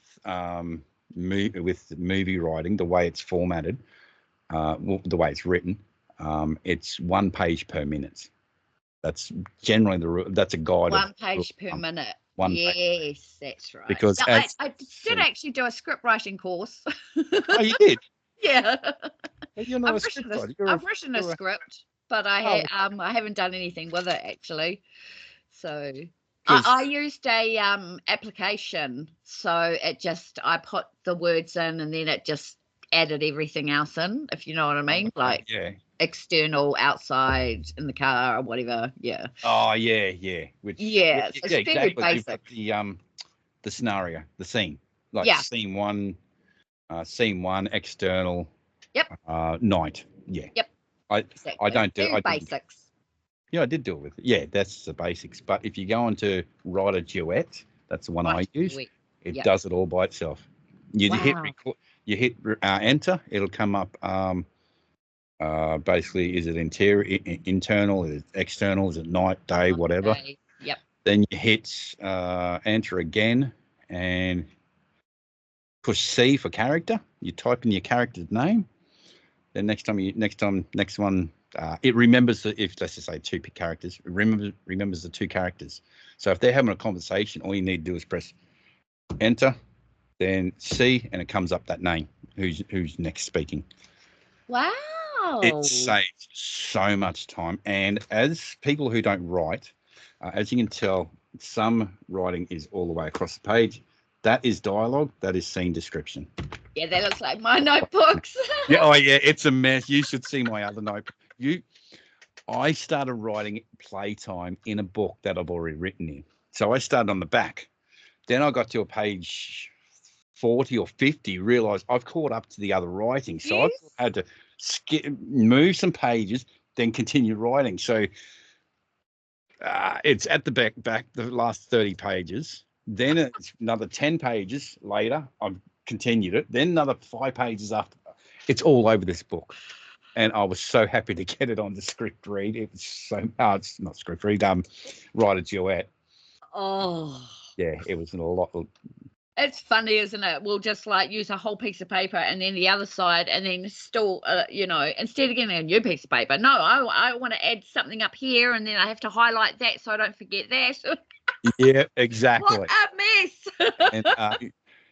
movie writing, the way it's formatted, the way it's written, it's 1 page per minute. That's generally the rule. That's a guide. 1 page per minute. Yes, that's right. Because no, I did actually do a script writing course. Oh, you did? Yeah. Well, you're not a script writer. I've written a script, but I haven't done anything with it actually. So I used a application, so I put the words in and then it just added everything else in, if you know what I mean, like external, outside, in the car or whatever. Yeah. Oh yeah. It's very exactly. basic. The scenario, the scene, like scene one, external. Yep. Night. Yeah. Yep. Exactly. I don't do very basics. Yeah, I did do it with it. Yeah, that's the basics. But if you go on to write a duet, that's the one I use. It does it all by itself. You hit record, you hit enter. It'll come up. Basically, is it internal? Is it external? Is it night, day, whatever? Yep. Then you hit enter again and push C for character. You type in your character's name. Then next one. It remembers if let's just say 2 characters. It remembers the 2 characters. So if they're having a conversation, all you need to do is press enter, then C, and it comes up that name. Who's next speaking? Wow. It saves so much time. And as people who don't write, as you can tell, some writing is all the way across the page. That is dialogue. That is scene description. Yeah, that looks like my notebooks. Yeah, it's a mess. You should see my other notebook. I started writing playtime in a book that I've already written in. So I started on the back. Then I got to a page 40 or 50, realised I've caught up to the other writing. So I had to move some pages, then continue writing. So it's at the back, the last 30 pages. Then it's another 10 pages later, I've continued it. Then another 5 pages after. It's all over this book. And I was so happy to get it on the script read. It was so it's not script read, write a duet. Oh. Yeah, it was a lot. It's funny, isn't it? We'll just like use a whole piece of paper and then the other side, and then still, instead of getting a new piece of paper, no, I want to add something up here, and then I have to highlight that so I don't forget that. Yeah, exactly. What a mess. And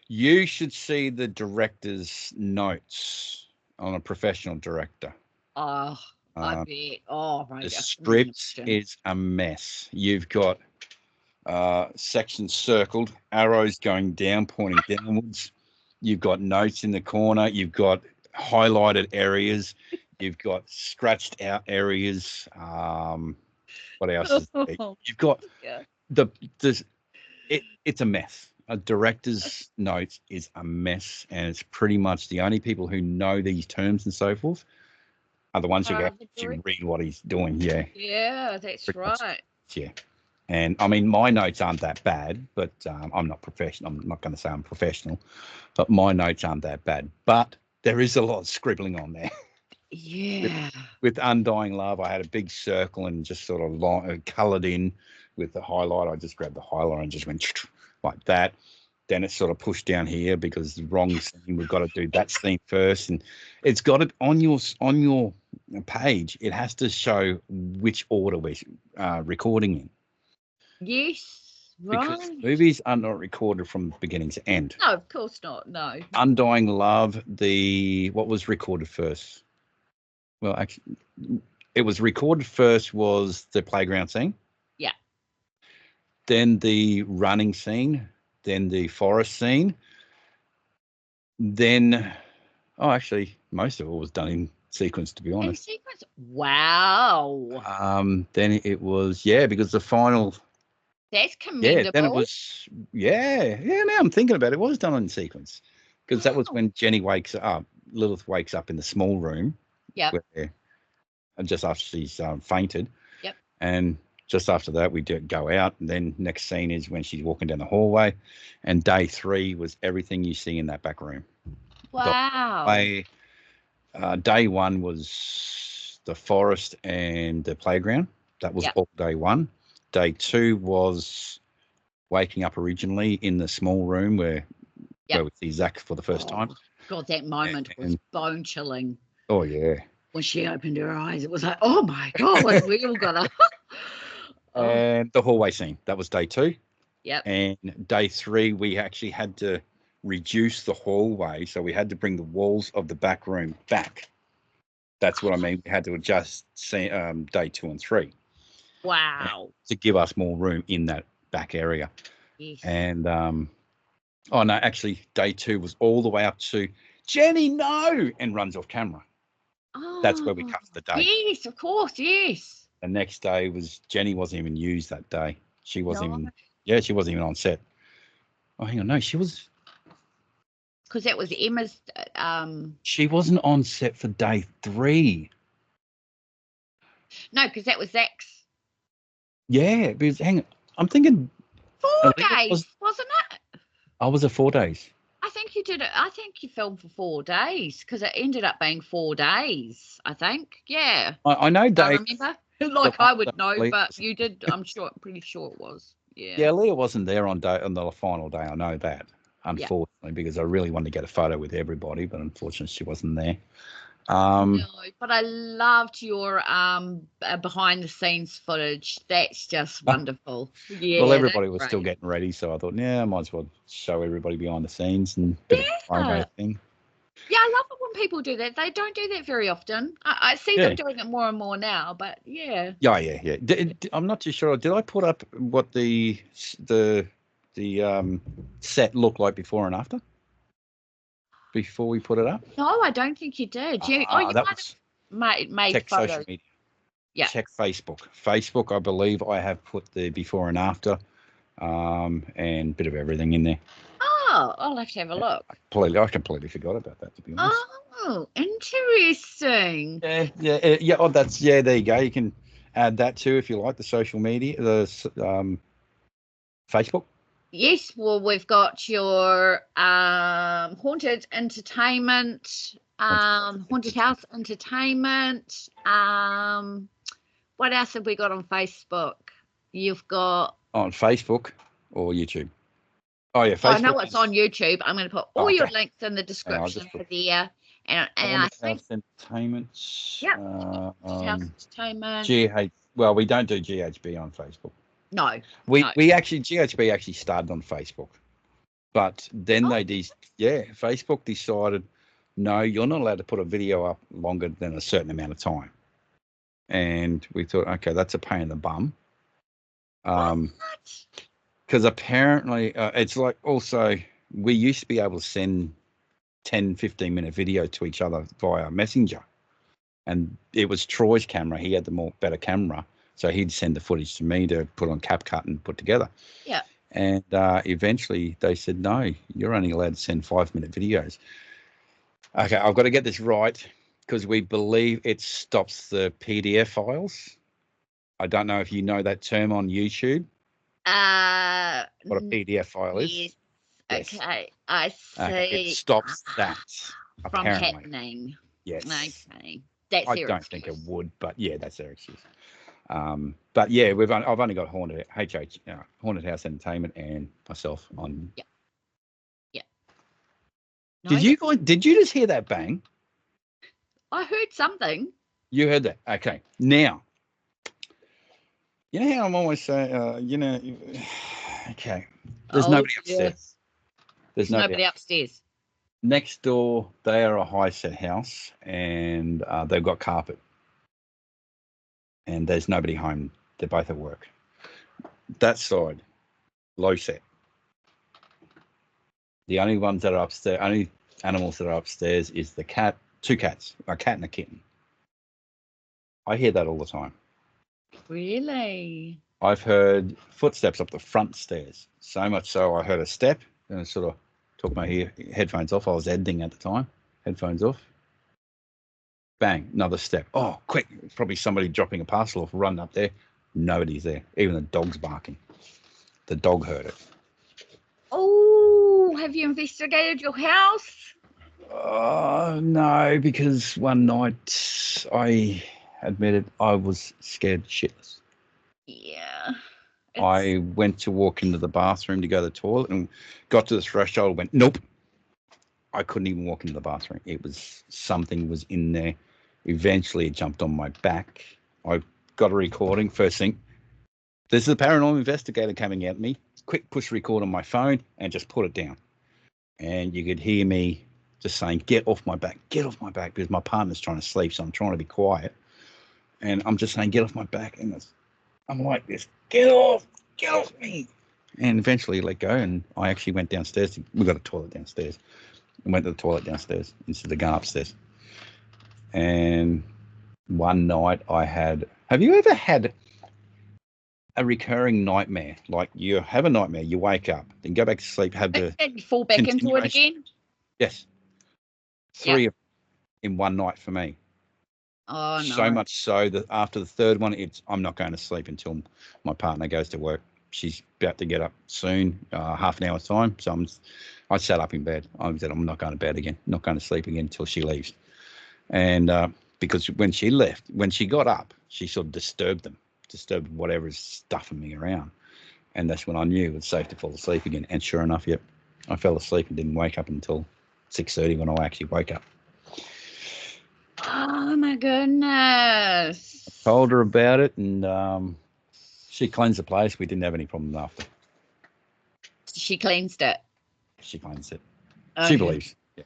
you should see the director's notes on a professional director. Oh, I bet. Oh, right. The script is a mess. You've got sections circled, arrows going down, pointing downwards. You've got notes in the corner. You've got highlighted areas. You've got scratched out areas. What else is there? You've got it's a mess. A director's notes is a mess, and it's pretty much the only people who know these terms and so forth are the ones who actually read what he's doing. Yeah, that's pretty right. Much, yeah. And I mean, my notes aren't that bad, but I'm not professional. I'm not going to say I'm professional, but my notes aren't that bad. But there is a lot of scribbling on there. Yeah. With Undying Love, I had a big circle and just sort of coloured in with the highlight. I just grabbed the highlight and just went like that. Then it's sort of pushed down here because the wrong scene. We've got to do that scene first, and it's got it on your page. It has to show which order we're recording in. Yes, right. Because movies are not recorded from beginning to end. No, of course not. No. Undying Love, what was recorded first? Well, actually, it was recorded first was the playground scene. Yeah. Then the running scene. Then the forest scene. Then, actually, most of it was done in sequence, to be honest. In sequence? Wow. Then it was, because the final That's Yeah, then it commendable. was, yeah. Now I'm thinking about it. It was done in sequence because that was Oh, when Jenny wakes up, Lilith wakes up in the small room. yep, Where, just after she's fainted. yep. And just after that, we go out. And then next scene is when she's walking down the hallway. And day 3 was everything you see in that back room. Wow. Day 1 was the forest and the playground. That was Yep. all day 1. Day 2 was waking up originally in the small room where we see Zach for the first time. God, that moment was bone chilling. Oh, yeah. When she opened her eyes, it was like, oh my God, we all got a. And the hallway scene, that was day 2. Yep. And day 3, we actually had to reduce the hallway. So we had to bring the walls of the back room back. That's what I mean. We had to adjust day 2 and 3. Wow. To give us more room in that back area. Yes. And, oh, no, actually, day 2 was all the way up to Jenny, no, and runs off camera. Oh, that's where we cut the day. Yes, of course, yes. The next day was Jenny wasn't even used that day. She wasn't even, she wasn't even on set. Oh, hang on, no, she was. Because that was Emma's. She wasn't on set for day 3. No, because that was Zach's. Yeah, because hang on, I'm thinking 4 days, wasn't it? I was 4 days. I think you did it. I think you filmed for 4 days because it ended up being 4 days. I think, yeah. I know Dave. I remember. Like I would know, but you did. I'm pretty sure it was. Yeah. Yeah, Leah wasn't there on the final day. I know that, unfortunately, because I really wanted to get a photo with everybody, but unfortunately, she wasn't there. No, but I loved your behind the scenes footage. That's just wonderful. Yeah. Well, everybody was still getting ready, so I thought, I might as well show everybody behind the scenes and bit of a promo thing. Yeah, I love it when people do that. They don't do that very often. I see them doing it more and more now, but yeah. Yeah. I'm not too sure. Did I put up what the set looked like before and after? Before we put it up? No, I don't think you did. You might have made check photos. Social media. Yeah. Check Facebook. Facebook, I believe I have put the before and after, and a bit of everything in there. Oh, I'll have to have a look. I completely forgot about that, to be honest. Oh, interesting. Yeah. Oh, there you go. You can add that too if you like the social media, the Facebook. Yes, well, we've got your haunted entertainment, haunted house entertainment. What else have we got on Facebook? You've got on Facebook or YouTube. Oh yeah, Facebook. I know it's on YouTube. I'm going to put all your links in the description for there. And I think entertainment. Yeah. House entertainment. GH. Well, we don't do GHB on Facebook. No. We actually GHB actually started on Facebook, but then Facebook decided no, you're not allowed to put a video up longer than a certain amount of time, and we thought, okay, that's a pain in the bum. Because apparently it's like also we used to be able to send 10, 15-minute video to each other via Messenger. And it was Troy's camera. He had the better camera. So he'd send the footage to me to put on CapCut and put together. Yeah. And eventually they said, no, you're only allowed to send 5-minute videos. Okay, I've got to get this right because we believe it stops the PDF files. I don't know if you know that term on YouTube. What a PDF file is. Yes. Okay, I see. It stops that from apparently. happening. Yes. Okay, that's I don't think it would, but yeah, that's their excuse. But yeah, I've only got Haunted House Entertainment and myself on. Yeah. Nice. Did you just hear that bang? I heard something. You heard that? Okay. Now, you know how I'm always saying, okay. There's nobody upstairs. There's nobody upstairs. Next door, they are a high set house, and they've got carpet. And there's nobody home. They're both at work. That side, low set. The only ones that are upstairs, only animals that are upstairs is the cat, 2 cats, a cat and a kitten. I hear that all the time. Really? I've heard footsteps up the front stairs. So much so I heard a step and I sort of took my headphones off. I was editing at the time. Headphones off. Bang, another step. Oh, quick. Probably somebody dropping a parcel off, running up there. Nobody's there. Even the dog's barking. The dog heard it. Oh, have you investigated your house? No, because one night I admitted I was scared shitless. Yeah. I went to walk into the bathroom to go to the toilet and got to the threshold and went, nope. I couldn't even walk into the bathroom. It was something was in there. Eventually it jumped on my back. I got a recording. First thing, this is a paranormal investigator coming at me. Quick push record on my phone and just put it down. And you could hear me just saying, get off my back, because my partner's trying to sleep, so I'm trying to be quiet. And I'm just saying, get off my back. And I'm like this, get off me. And eventually let go, and I actually went downstairs. We got a toilet downstairs. I went to the toilet downstairs instead of going upstairs. And one night I had, have you ever had a recurring nightmare? Like you have a nightmare, you wake up, then go back to sleep, have the... And you fall back into it again? Yes. 3 in one night for me. Oh, no. So much so that after the third one, I'm not going to sleep until my partner goes to work. She's about to get up soon, half an hour's time. So I sat up in bed. I said, I'm not going to bed again, not going to sleep again until she leaves. And because when she got up, she sort of disturbed whatever is stuffing me around. And that's when I knew it was safe to fall asleep again. And sure enough, yep, I fell asleep and didn't wake up until 6:30 when I actually woke up. Oh, my goodness. I told her about it, and she cleansed the place. We didn't have any problems after. She cleansed it? She cleansed it. Okay. She believes. Yeah.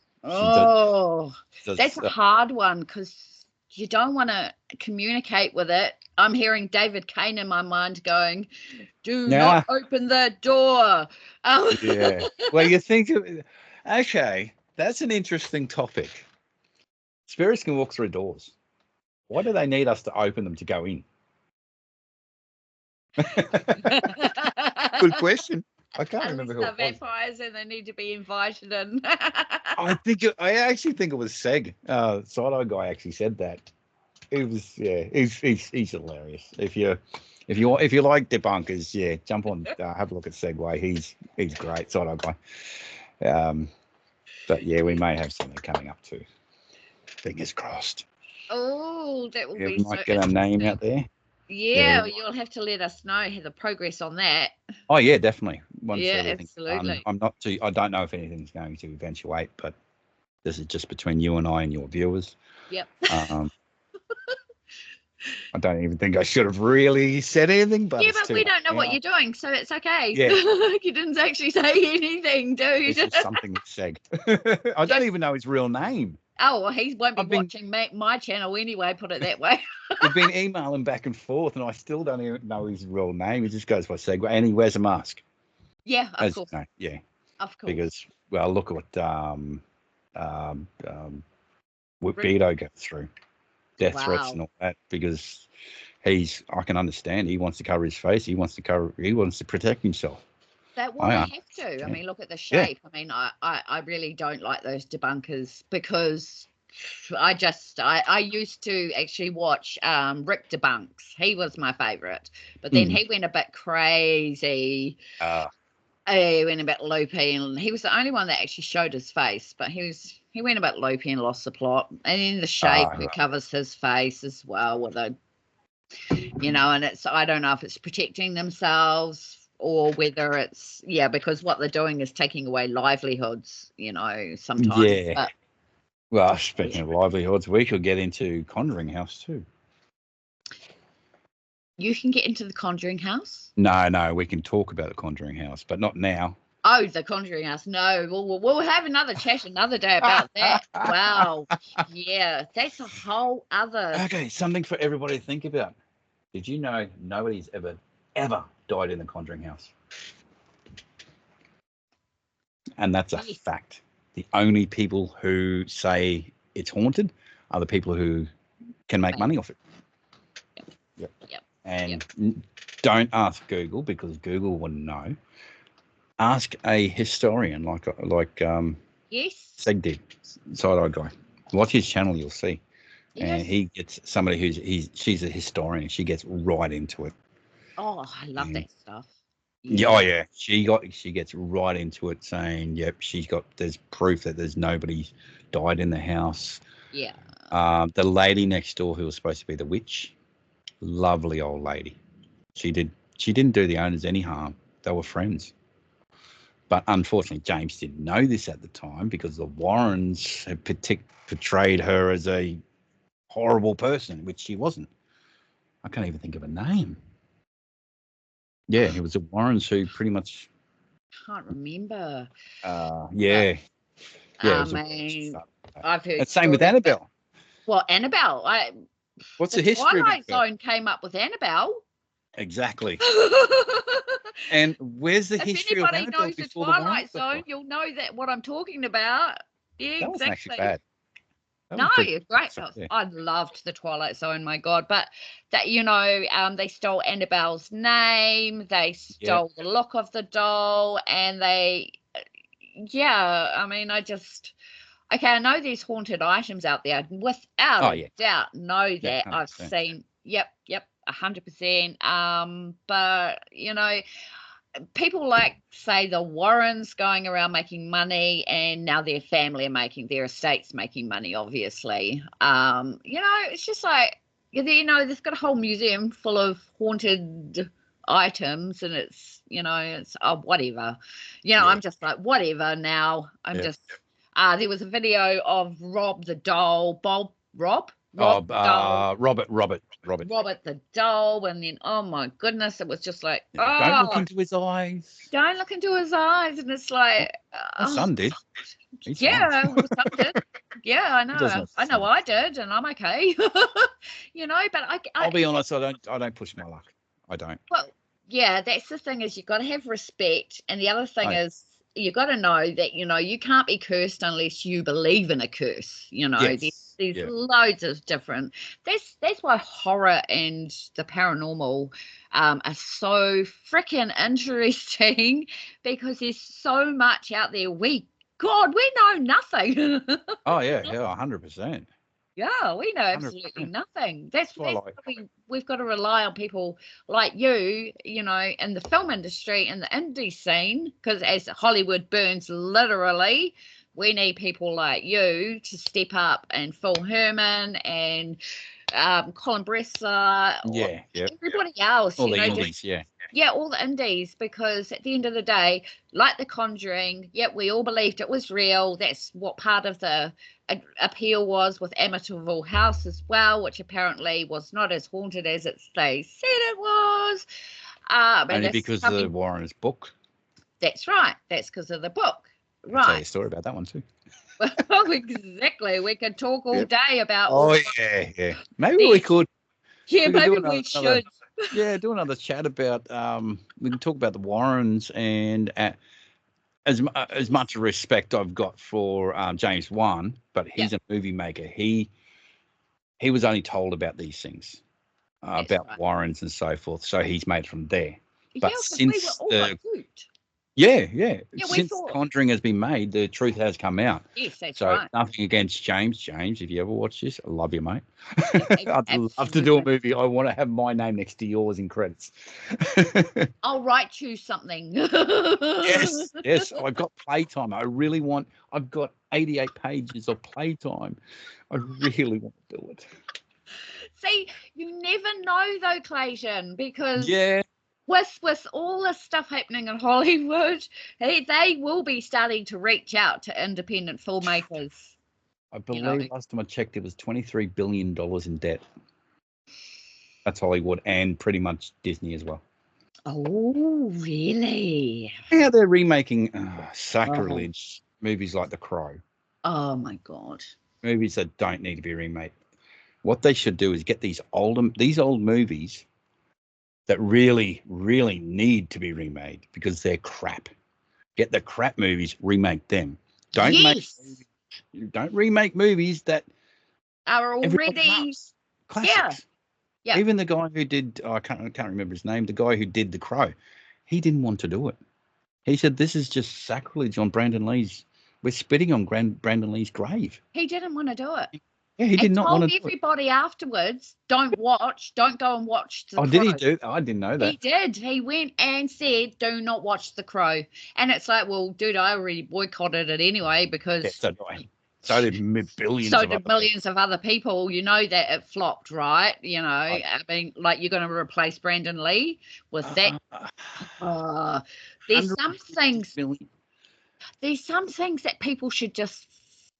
That's a hard one because you don't want to communicate with it. I'm hearing David Kane in my mind going, do not open the door. Yeah. Well, you think, okay, that's an interesting topic. Spirits can walk through doors. Why do they need us to open them to go in? Good question. I can't remember who it was. Vampires and they need to be invited in. I actually think it was Seg. Side-Eye guy actually said that. It was, yeah. He's hilarious. If you like debunkers, yeah, jump on. Have a look at Segway. He's great. Side-Eye guy. But yeah, we may have something coming up too. Fingers crossed. Oh, that will be. We might get a name out there. Yeah, you'll have to let us know the progress on that. Oh yeah, definitely. Absolutely. I don't know if anything's going to eventuate, but this is just between you and I and your viewers. Yep. I don't even think I should have really said anything, but but we don't know what you're doing, so it's okay. Yeah. You didn't actually say anything, dude. This is something with Seg. I don't even know his real name. Oh, well, he won't be watching my channel anyway, put it that way. We've been emailing back and forth, and I still don't even know his real name. He just goes by Segway, and he wears a mask. Yeah, of course. No, yeah. Of course. Because, well, look at what Beto goes through. Death threats and all that, because I can understand, he wants to cover his face. He wants to protect himself. That will have to. Yeah. I mean, look at the shape. Yeah. I mean, I really don't like those debunkers because I used to actually watch Rick Debunks. He was my favorite, but then he went a bit crazy. He went a bit loopy, and he was the only one that actually showed his face, but he went a bit loopy and lost the plot. And then the shape covers his face as well with a, and I don't know if it's protecting themselves or whether it's, because what they're doing is taking away livelihoods, sometimes. Yeah. But, well, speaking of livelihoods, we could get into Conjuring House too. You can get into the Conjuring House? No, we can talk about the Conjuring House, but not now. Oh, the Conjuring House. No, we'll have another chat another day about that. Wow. Yeah, that's a whole other... Okay, something for everybody to think about. Did you know nobody's ever died in the Conjuring House? And that's a fact. The only people who say it's haunted are the people who can make money off it. Yep. And don't ask Google because Google wouldn't know. Ask a historian like Yes. Seg did, Side-Eye Guy. Watch his channel, you'll see. Yes. And he gets somebody she's a historian. She gets right into it. Oh, I love that stuff. Yeah. Oh yeah, she gets right into it, saying, "Yep, there's proof that there's nobody died in the house." Yeah. The lady next door who was supposed to be the witch, lovely old lady. She didn't do the owners any harm. They were friends. But unfortunately, James didn't know this at the time because the Warrens had portrayed her as a horrible person, which she wasn't. I can't even think of a name. Yeah, it was the Warrens who pretty much. Can't remember. Yeah. I mean, I've heard. Same with Annabelle. Well, Annabelle. What's the history of Twilight Zone came up with Annabelle. Exactly. And where's the history of Annabelle? If anybody knows the Twilight Zone, you'll know that what I'm talking about. Yeah, that wasn't actually bad. No, it's great. Yeah. I loved the Twilight Zone, my God. But that, they stole Annabelle's name, they stole the look of the doll, and I mean, I know there's haunted items out there. Without a doubt, know that. 100%. I've seen, 100%. But, people like, say, the Warrens going around making money, and now their family are their estates making money, obviously. It's just like, they've got a whole museum full of haunted items, and it's whatever. I'm just like, whatever now. There was a video of Rob the doll, Robert the doll, and then oh my goodness, it was just like, don't look into his eyes. Don't look into his eyes, and it's like, my son did. My son did. Yeah, I know. I did, and I'm okay. But I'll be honest, I don't push my luck. I don't. Well, yeah, that's the thing, is you've got to have respect, and the other thing is, you've got to know that, you can't be cursed unless you believe in a curse. There's loads of different. That's why horror and the paranormal are so freaking interesting, because there's so much out there. We know nothing. Oh yeah, 100%. Yeah, we know absolutely 100%. Nothing. That's why we've got to rely on people like you, in the film industry and the indie scene, because as Hollywood burns literally, we need people like you to step up, and Phil Herman and Colin Bresser, everybody else. All the indies, all the indies, because at the end of the day, like The Conjuring, we all believed it was real. That's what part of the appeal was with Amityville House as well, which apparently was not as haunted as they said it was. Only because of the Warren's book. That's right. That's because of the book. Right. I'll tell you a story about that one too. Well, exactly. We could talk all day about. Oh yeah. Maybe we could. Yeah, maybe we should. Do another chat about. We can talk about the Warrens, and as much respect I've got for James Wan, but he's a movie maker. He was only told about these things, about Warrens and so forth. So he's made from there. But since since Conjuring has been made, the truth has come out. Yes, that's so right. Nothing against James. James, if you ever watch this, I love you, mate. I'd love to do a movie. I want to have my name next to yours in credits. I'll write you something. Yes. I've got playtime. I've got 88 pages of playtime. I really want to do it. See, you never know though, Clayton, because with all this stuff happening in Hollywood, they will be starting to reach out to independent filmmakers. I believe last time I checked, it was $23 billion in debt. That's Hollywood, and pretty much Disney as well. Oh, really? Yeah, they're remaking sacrilege movies like The Crow. Oh, my God. Movies that don't need to be remade. What they should do is get these old movies that really, really need to be remade because they're crap. Get the crap movies, remake them. Don't remake movies that are already classics. Yeah. Even the guy who did, I can't remember his name, the guy who did The Crow, he didn't want to do it. He said, this is just sacrilege on Brandon Lee's, we're spitting on Brandon Lee's grave. He didn't want to do it. Yeah, he did not want to do it. Told everybody afterwards, don't go and watch The Crow. Did he do? I didn't know that. He did. He went and said, do not watch The Crow. And it's like, well, dude, I already boycotted it anyway because... Yeah, so did millions of other people. You know that it flopped, right? You know, I mean, like, you're going to replace Brandon Lee with that. There's some things that people should just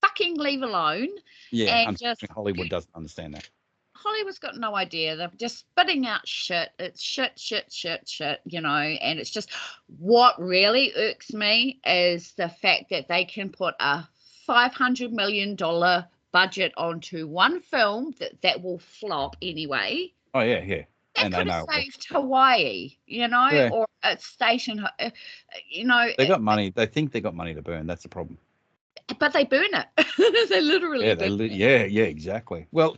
fucking leave alone. Yeah, and just Hollywood doesn't understand that. Hollywood's got no idea. They're just spitting out shit. It's shit, you know, and it's just what really irks me is the fact that they can put a $500 million budget onto one film that will flop anyway. Oh, yeah. That could have saved Hawaii, you know, or a station, you know. They got money. They think they got money to burn. That's the problem. But they burn it. They literally burn it. Yeah, exactly. Well,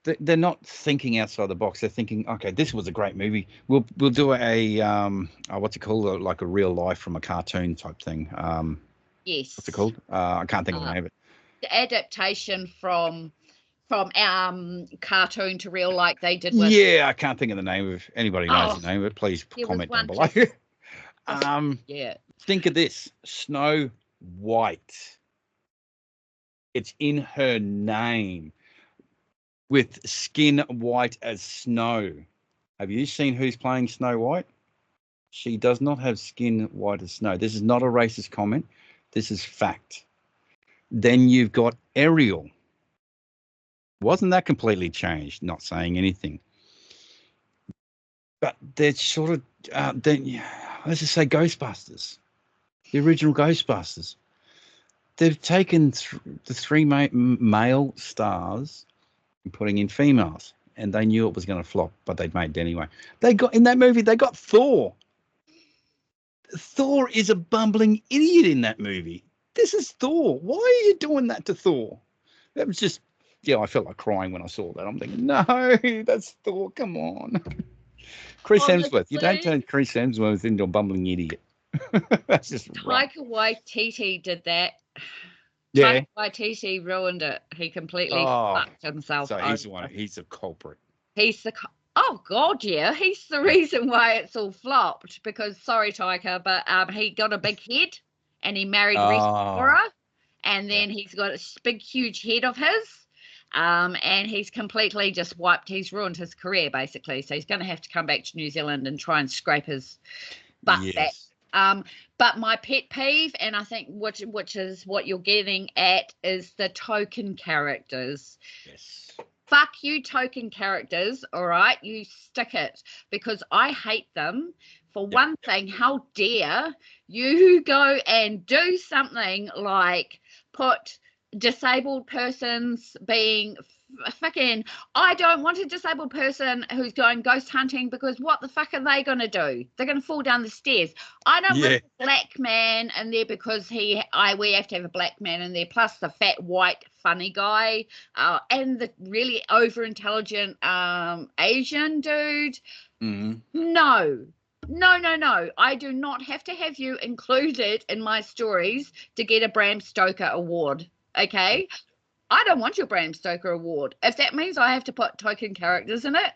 they're not thinking outside the box. They're thinking, okay, this was a great movie. We'll do what's it called? Like a real life from a cartoon type thing. Yes. What's it called? I can't think of the name of it. The adaptation from cartoon to real, like they did with... Yeah, I can't think of the name of... Anybody knows the name of it, please comment down below. Think of this. Snow White. It's in her name. With skin white as snow. Have you seen who's playing Snow White? She does not have skin white as snow. This is not a racist comment. This is fact. Then you've got Ariel. Wasn't that completely changed? Not saying anything. But they're sort of, let's just say Ghostbusters. The original Ghostbusters. They've taken the three male stars and putting in females. And they knew it was going to flop, but they'd made it anyway. In that movie, they got Thor. Thor is a bumbling idiot in that movie. This is Thor. Why are you doing that to Thor? That was just, I felt like crying when I saw that. I'm thinking, no, that's Thor. Come on. Chris Hemsworth. You don't turn Chris Hemsworth into a bumbling idiot. That's just Taika Waititi did that. Yeah. Taika Waititi ruined it. He completely fucked himself. So he's the one. He's a culprit. Oh God, yeah. He's the reason why it's all flopped. Because sorry, Taika, but he got a big head, and he married Risa, and then he's got a big, huge head of his, and he's completely just he's ruined his career basically. So he's going to have to come back to New Zealand and try and scrape his butt back. But my pet peeve, and I think which is what you're getting at, is the token characters. Yes. Fuck you, token characters, all right? You stick it, because I hate them. For one thing, how dare you go and do something like put disabled persons being fucking... I don't want a disabled person who's going ghost hunting, because what the fuck are they going to do? They're going to fall down the stairs. I don't want a black man in there because we have to have a black man in there, plus the fat white funny guy and the really over-intelligent Asian dude. Mm-hmm. No. I do not have to have you included in my stories to get a Bram Stoker award, okay? I don't want your Bram Stoker award. If that means I have to put token characters in it,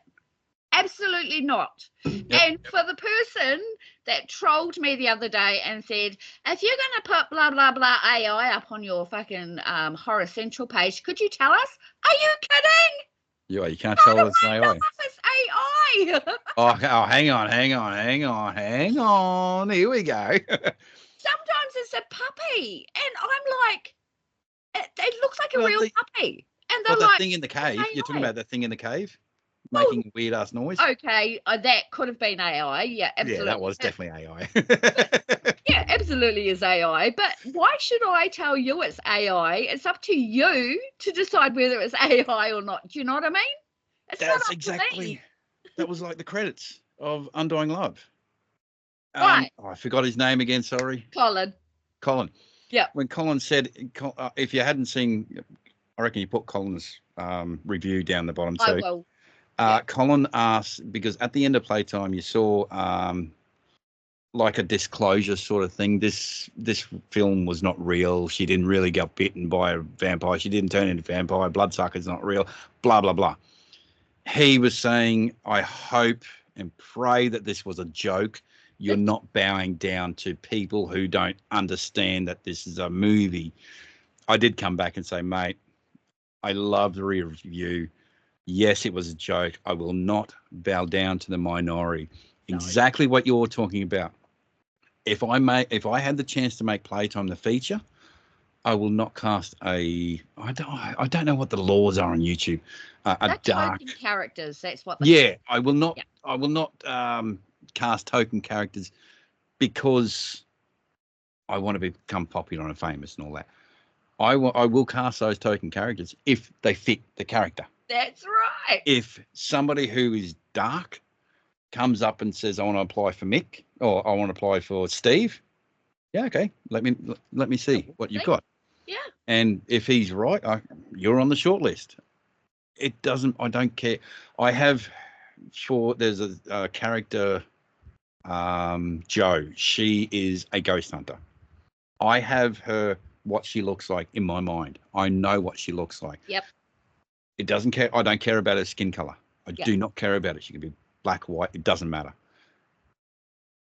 absolutely not. And for the person that trolled me the other day and said, if you're going to put blah, blah, blah AI up on your fucking Horror Central page, could you tell us? Are you kidding? Yeah, you can't tell it's AI. It's AI. Oh, hang on. Here we go. Sometimes it's a puppy, and I'm like, it looks like a real puppy. And they're that thing in the cave. You're talking about that thing in the cave making weird ass noise. Okay, that could have been AI. Yeah, absolutely. Yeah, that was definitely AI. Yeah, absolutely is AI. But why should I tell you it's AI? It's up to you to decide whether it's AI or not. Do you know what I mean? That's exactly. That was like the credits of Undying Love. Right. I forgot his name again. Sorry. Colin. Yeah. When Colin said, if you hadn't seen, I reckon you put Colin's review down the bottom too. I will. Colin asked, because at the end of playtime you saw like a disclosure sort of thing. This film was not real. She didn't really get bitten by a vampire. She didn't turn into a vampire. Bloodsucker's not real. Blah, blah, blah. He was saying, I hope and pray that this was a joke. You're not bowing down to people who don't understand that this is a movie. I did come back and say, mate, I love the review. Yes, it was a joke. I will not bow down to the minority. No. Exactly what you're talking about. If I had the chance to make Playtime the feature, I will not cast I don't know what the laws are on YouTube. A dark characters. That's what. I will not. Yeah. I will not cast token characters because I want to become popular and famous and all that. I will cast those token characters if they fit the character. That's right. If somebody who is dark comes up and says, I want to apply for Mick or I want to apply for Steve. Yeah, okay. Let me see what you've got. Yeah. And if he's right, you're on the short list. I don't care. I have there's a character, Jo. She is a ghost hunter. I have what she looks like in my mind. I know what she looks like. Yep. It doesn't care. I don't care about her skin color. I do not care about it. She can be black, white. It doesn't matter.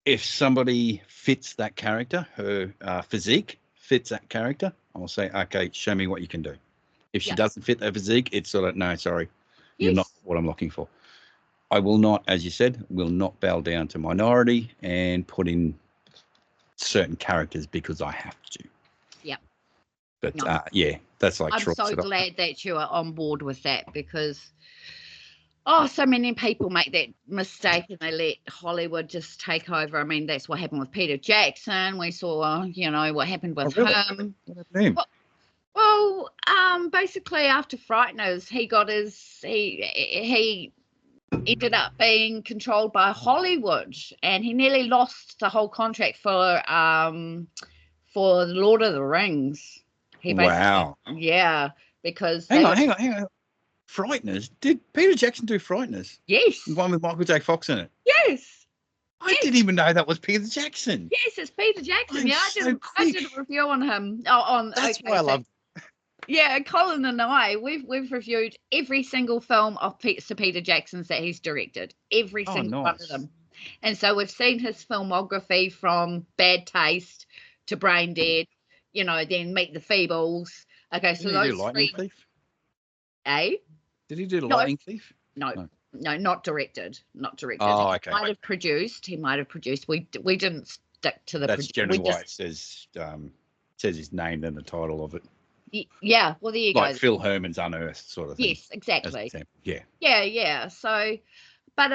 If somebody fits that character, her physique fits that character, I'll say, okay, show me what you can do. If she doesn't fit that physique, it's sort of, no, sorry, you're not what I'm looking for. I will not, as you said, will not bow down to minority and put in certain characters because I have to. Yep. But that's like. I'm so glad that you are on board with that because, so many people make that mistake and they let Hollywood just take over. I mean, that's what happened with Peter Jackson. We saw, what happened with him. Well, basically after Frighteners, he ended up being controlled by Hollywood, and he nearly lost the whole contract for Lord of the Rings. Wow. Yeah, because hang on. Frighteners? Did Peter Jackson do Frighteners? Yes. The one with Michael J. Fox in it? Yes. I didn't even know that was Peter Jackson. Yes, it's Peter Jackson. I did a review on him. That's why I love. Yeah, Colin and I, we've reviewed every single film of Sir Peter Jackson's that he's directed. Every single one of them. And so we've seen his filmography from Bad Taste to Brain Dead, then Meet the Feebles. Okay, so those do Lightning Thief? Did he do Lightning Thief? No, not directed. Not directed. Oh, okay. He might have produced. We didn't stick to the. That's generally why it says his name in the title of it. Yeah, well, there you go. Like Phil Herman's Unearthed sort of thing. Yes, exactly. Yeah. Yeah. So, but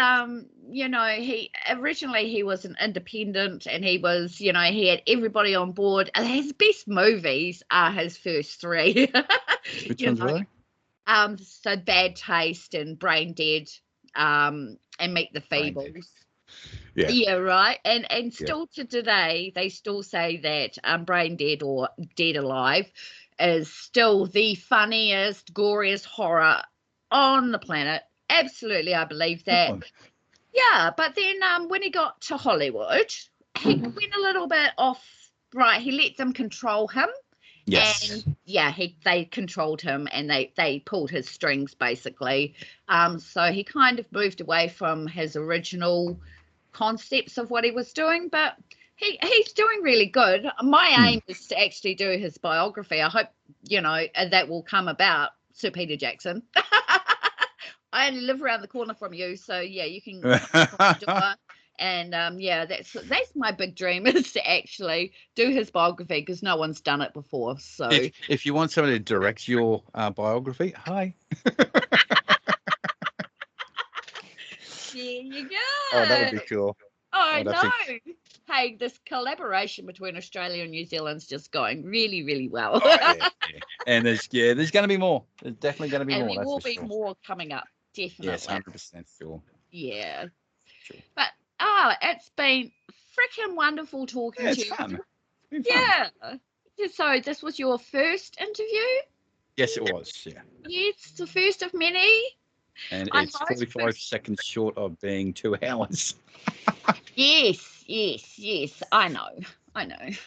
he originally was an independent, and he was, he had everybody on board. And his best movies are his first three. Which ones were they? So Bad Taste and Brain Dead, and Meet the Feebles. Yeah, right. And still to today, they still say that Brain Dead or Dead Alive is still the funniest, goriest horror on the planet. Absolutely, I believe that. Yeah, but then when he got to Hollywood, he went a little bit off. Right, he let them control him. Yes. And they controlled him, and they pulled his strings basically. So he kind of moved away from his original concepts of what he was doing, but he's doing really good. My aim is to actually do his biography. I hope that will come about, Sir Peter Jackson. I only live around the corner from you, so you can and that's my big dream, is to actually do his biography, because no one's done it before. So if you want somebody to direct your biography, hi. There you go. Oh, that would be cool. I know. Hey, this collaboration between Australia and New Zealand's just going really, really well. Yeah. And there's going to be more. There's definitely going to be more. And there will be more coming up. Definitely. Yes, 100% sure. Yeah. Sure. But it's been freaking wonderful talking to you. Fun. Yeah. So this was your first interview? Yes, it was. Yeah. Yes, the first of many. And I it's hope 45 seconds short of being 2 hours. Yes. I know.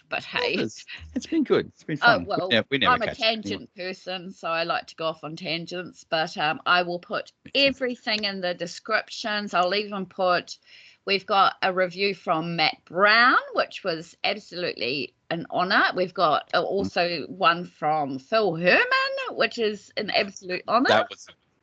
But hey. It's been good. It's been Oh, fun. well, We never I'm a catch up anyway. tangent person, so I like to go off on tangents, but I will put everything in the descriptions. I'll even put, we've got a review from Matt Brown, which was absolutely an honour. We've got also one from Phil Herman, which is an absolute honour.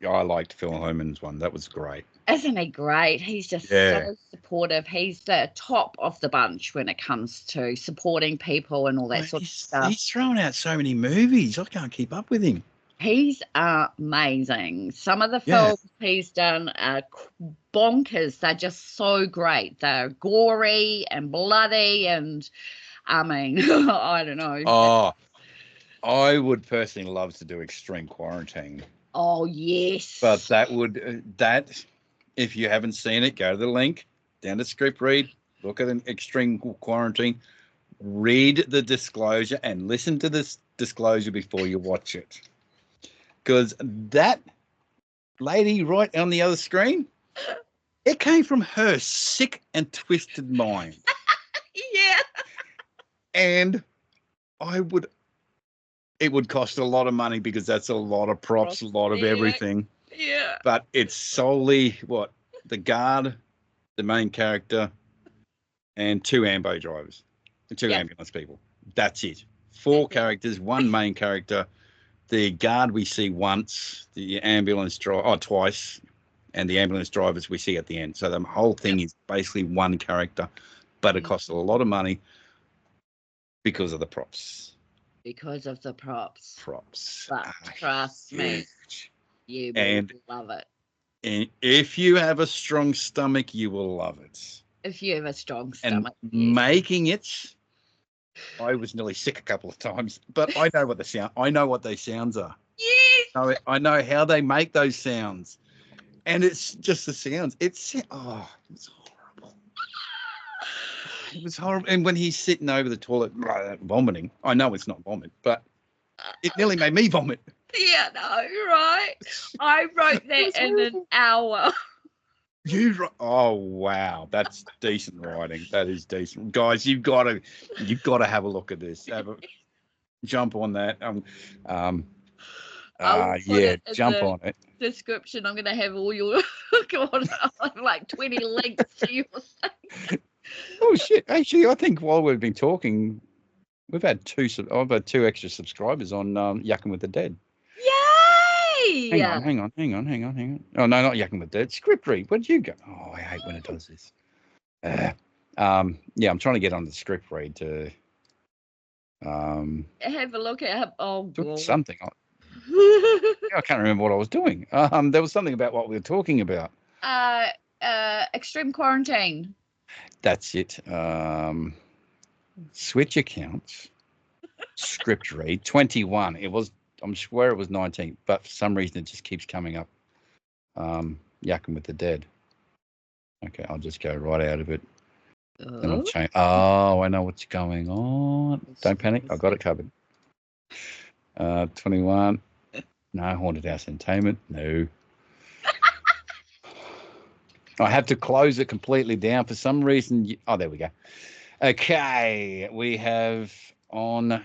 I liked Phil Herman's one. That was great. Isn't he great? He's just so supportive. He's the top of the bunch when it comes to supporting people and all that sort of stuff. He's thrown out so many movies. I can't keep up with him. He's amazing. Some of the films he's done are bonkers. They're just so great. They're gory and bloody, and I mean, I don't know. Oh, I would personally love to do Extreme Quarantine. Oh, yes. But that if you haven't seen it, go to the link down the script read, look at an Extreme Quarantine, read the disclosure and listen to this disclosure before you watch it. Because that lady right on the other screen, it came from her sick and twisted mind. Yeah. And it would cost a lot of money because that's a lot of props, a lot of everything. Yeah. But it's solely the guard, the main character, and 2 ambo drivers, 2 ambulance people. That's it. 4 characters, 1 main character. The guard we see once, the ambulance driver twice, and the ambulance drivers we see at the end. So the whole thing is basically 1 character, but it costs a lot of money because of the props. Because of the props. But trust me, you will love it. And if you have a strong stomach, you will love it. If you have a strong stomach. And making it, I was nearly sick a couple of times, but I know what those sounds are. Yes. I know how they make those sounds. And it's just the sounds. It's horrible. It was horrible. And when he's sitting over the toilet vomiting, I know it's not vomit, but it nearly made me vomit. Yeah, no, right. I wrote that in an hour. Oh wow, that's decent writing. That is decent, guys. You've got to have a look at this. Jump on that. Jump on it. Description. I'm gonna have all your like 20 links to your thing. Oh shit! Actually, I think while we've been talking, I've had 2 extra subscribers on Yakkin with the Dead. Yay! Hang on. Oh no, not Yakkin with the Dead. Script read. Where'd you go? Oh, I hate when it does this. I'm trying to get on the script read to have a look at. Oh, God. Something. I can't remember what I was doing. There was something about what we were talking about. Extreme Quarantine. That's it. Switch accounts. Script read 21. I'm sure it was 19, but for some reason it just keeps coming up. Yakkin with the Dead. Okay, I'll just go right out of it. Then I'll change. Oh, I know what's going on. Don't panic. I got it covered. 21. No, Haunted House Entertainment. No. I have to close it completely down for some reason. Oh, there we go. Okay, we have on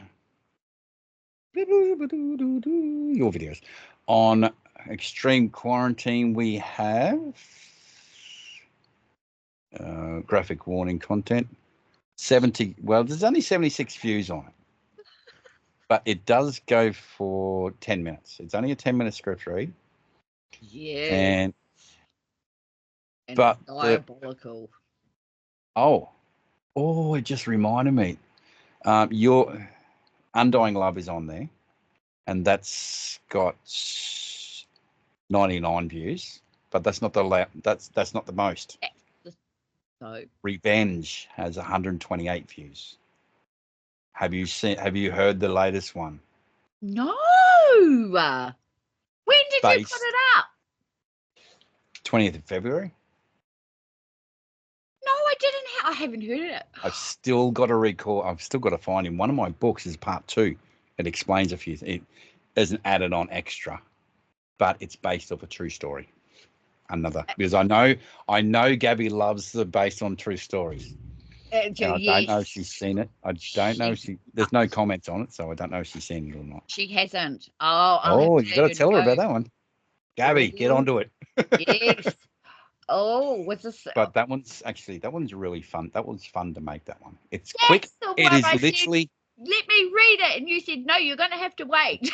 your videos on Extreme Quarantine. We have graphic warning content 70. Well, there's only 76 views on it, but it does go for 10 minutes. It's only a 10-minute script read. Yeah. But diabolical. It just reminded me. Your Undying Love is on there, and that's got 99 views, but that's not that's not the most. So Revenge has 128 views. Have you heard the latest one? No. When did you put it up? 20th of February. No, I didn't. I haven't heard it. I've still got to find in one of my books is part 2. It explains a few things. It isn't added on extra, but it's based off a true story. another, because I know Gabby loves the based on true stories. And I don't know if she's seen it. I don't know if there's no comments on it, so I don't know if she's seen it or not. She hasn't. Oh, you got to tell her about that one. Gabby, get onto it. Yes. Oh, what's this? But that one's really fun. That was fun to make that one. It's quick. It is literally. Let me read it. And you said, no, you're going to have to wait.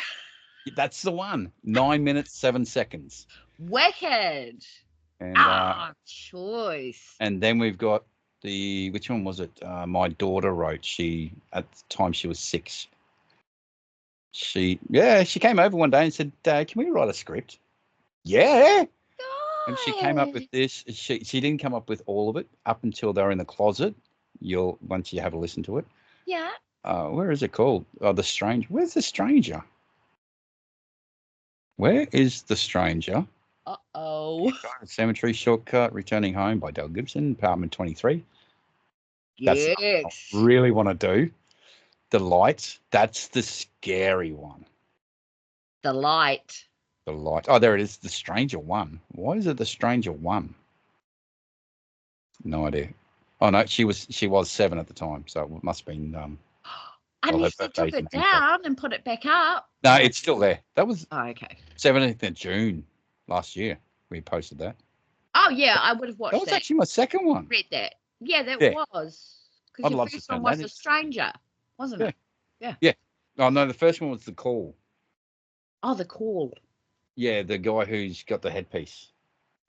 That's the one. 9 minutes, 7 seconds. Wicked. And choice. And then we've got which one was it? My daughter wrote. At the time she was 6. She came over one day and said, "Dad, can we write a script?" Yeah. And she came up with this. She didn't come up with all of it up until they're in the closet. Once you have a listen to it. Yeah. Where is it called? Oh, The Stranger. Where's the stranger? Where is the stranger? Cemetery Shortcut, Returning Home by Del Gibson, Apartment 23. That's what I really want to do. The Light. That's the scary one. The Light. The Light. Oh, there it is. The Stranger One. Why is it The Stranger One? No idea. Oh no, she was 7 at the time, so it must have been. Unless they took it down and put it back up. No, it's still there. That was okay. 17th of June last year. We posted that. Oh yeah, I would have watched that. That was actually my second one. Read that. Yeah, that was. I'd love to see that. Was The Stranger, wasn't it? Yeah. Yeah. Oh no, the first one was The Call. Oh, The Call. Yeah, the guy who's got the headpiece,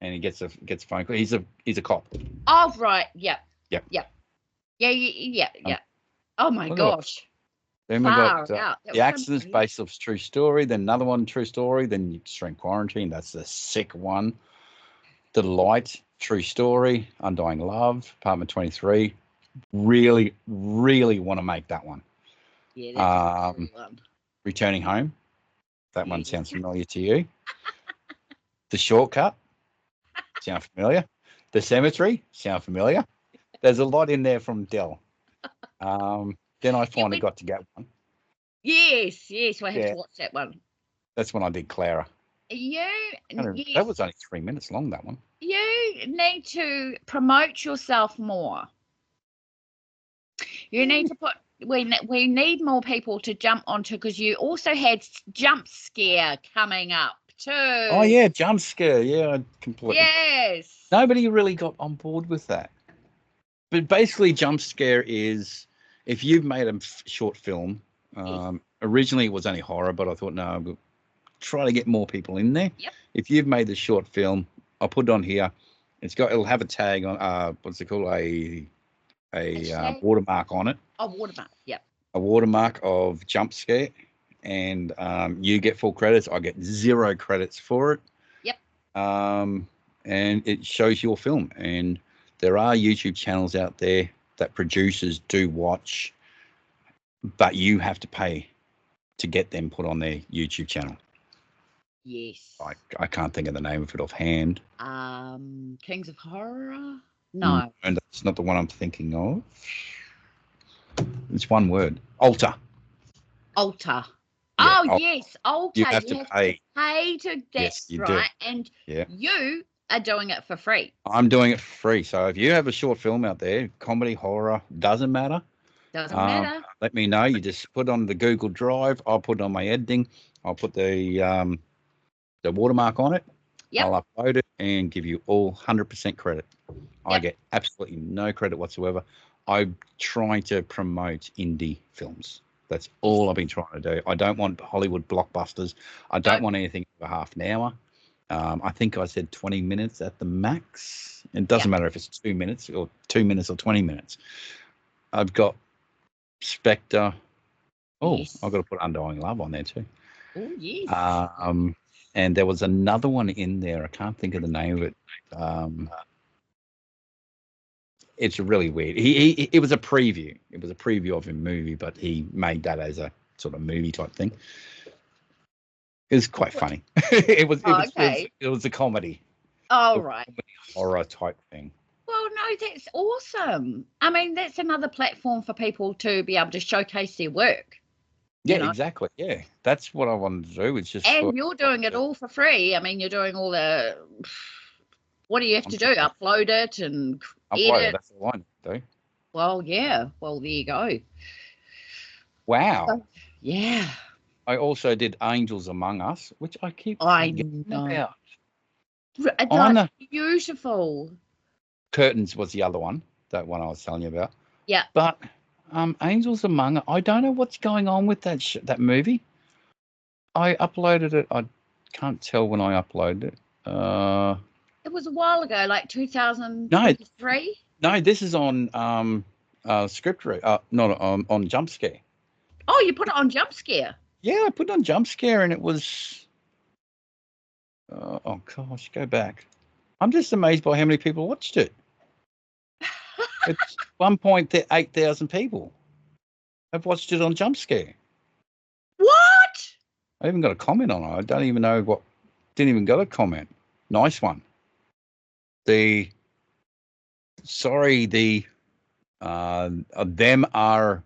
and he gets a phone call. He's a cop. Oh right. Yeah. Yep. Yeah. Yeah. Oh my gosh. Then we got The Accidents based off true story. Then another one, true story. Then Extreme Quarantine. That's the sick one. The Light, true story. Undying Love, Apartment 23. Really, really want to make that one. Yeah, that's a one. Returning Home. That one sounds familiar to you. The Shortcut. Sound familiar? The Cemetery. Sound familiar? There's a lot in there from Del. Then I finally got to get one. Yes. I have to watch that one. That's when I did Clara. That was only 3 minutes long, that one. You need to promote yourself more. You need to we need more people to jump onto, because you also had Jump Scare coming up too. Oh yeah, Jump Scare. Yeah, completely. Yes. Nobody really got on board with that. But basically, Jump Scare is, if you've made a short film, originally it was only horror, but I thought, no, we'll try to get more people in there. Yep. If you've made the short film, I'll put it on here. It'll have a tag on, what's it called? A watermark on it. A watermark, yep. A watermark of Jump Scare. And you get full credits. I get 0 credits for it. Yep. And it shows your film. And there are YouTube channels out there that producers do watch, but you have to pay to get them put on their YouTube channel. Yes. I can't think of the name of it offhand. Kings of Horror? No. And that's not the one I'm thinking of. It's one word. Altar. Yeah, yes, Altar. You have to pay. To get, yes, you right? Do. And you are doing it for free. I'm doing it for free. So if you have a short film out there, comedy, horror, doesn't matter. Doesn't matter. Let me know. You just put it on the Google Drive. I'll put it on my editing. I'll put the watermark on it. Yep. I'll upload it and give you all 100% credit. Yep. I get absolutely no credit whatsoever. I'm trying to promote indie films. That's all I've been trying to do. I don't want Hollywood blockbusters. I don't want anything over half an hour. I think I said 20 minutes at the max. It doesn't matter if it's 2 minutes or 2 minutes or 20 minutes. I've got Spectre. Oh, yes. I've got to put Undying Love on there too. Oh, yes. And there was another one in there. I can't think of the name of it. It's really weird. It was a preview. It was a preview of a movie, but he made that as a sort of movie type thing. It was quite funny. It was a comedy. Oh, right. Horror type thing. Well, no, that's awesome. I mean, that's another platform for people to be able to showcase their work. Yeah, exactly. Yeah, that's what I wanted to do. It's just, and you're doing it all for free. I mean, you're doing all the What do you have to do? Upload it and Upload edit? it. That's all I need to do. Well, yeah. Well, there you go. Wow. So, yeah. I also did Angels Among Us, which I keep forgetting about. Like, beautiful. Curtains was the other one, that one I was telling you about. Yeah. But Angels Among Us, I don't know what's going on with that movie. I uploaded it. I can't tell when I uploaded it. It was a while ago, like 2023. No, this is on script, not on Jump Scare. Oh, you put it on Jump Scare? Yeah, I put it on Jump Scare, and it was. Oh gosh, go back. I'm just amazed by how many people watched it. It's 1.8 thousand people have watched it on Jump Scare. What? I even got a comment on it. I don't even know what. Didn't even got a comment. Nice one. Them are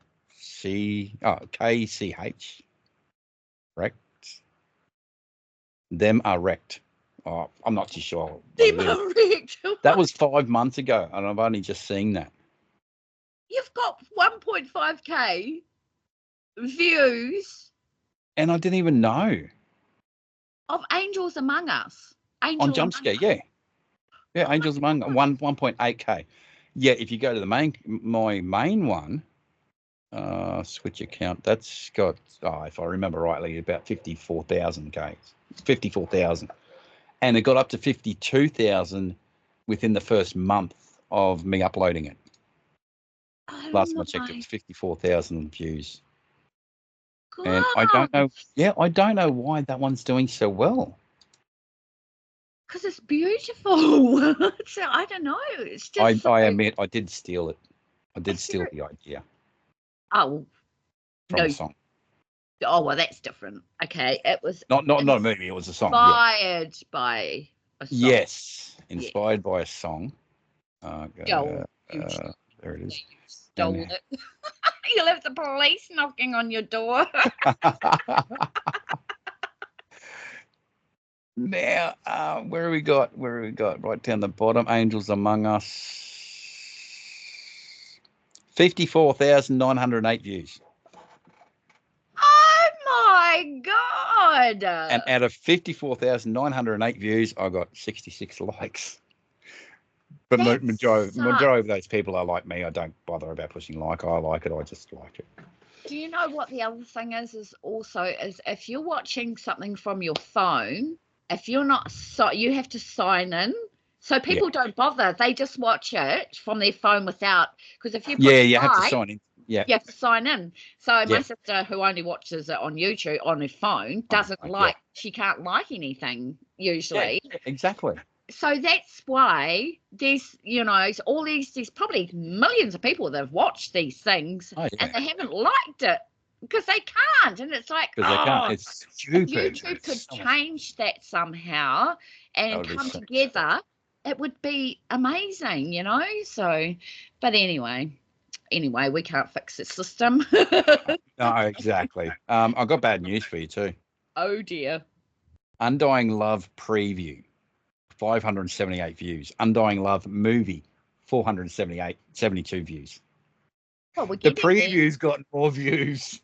KCH. Wrecked. Them are wrecked. Oh, I'm not too sure. Them are wrecked. That was 5 months ago, and I've only just seen that. You've got 1.5k views. And I didn't even know. Of Angels Among Us. On Jump Scare, yeah. Yeah, Angels Among Us, 1.8k. Yeah, if you go to my main one, switch account, that's got, if I remember rightly, about 54,000 Ks. 54,000. And it got up to 52,000 within the first month of me uploading it. Last time I checked, it was 54,000 views. God. And I don't know why that one's doing so well. Because it's beautiful. So I don't know. It's just. I admit I did steal it. I did steal the idea. Oh. From a song. Oh well, that's different. Okay, it was not a movie. It was a song. Inspired by a song. Yes, inspired by a song. There it is. You stole it. You'll have the police knocking on your door. Now, where have we got? Right down the bottom, Angels Among Us. 54,908 views. Oh my God. And out of 54,908 views, I got 66 likes. But majority of those people are like me. I don't bother about pushing like. I like it. I just like it. Do you know what the other thing is if you're watching something from your phone, if you're not, you have to sign in. So people don't bother. They just watch it from their phone without, because if you have to sign in. Yeah. You have to sign in. So my sister, who only watches it on YouTube on her phone, she can't like anything usually. Yeah, exactly. So that's why there's probably millions of people that have watched these things and they haven't liked it because they can't. And it's like, because they can't. It's stupid. If YouTube could change that somehow and come together, it would be amazing, So, but anyway, we can't fix the system. No, exactly. I've got bad news for you too. Oh dear. Undying Love preview, 578 views. Undying Love movie, 472 views. Well, the preview's got more views.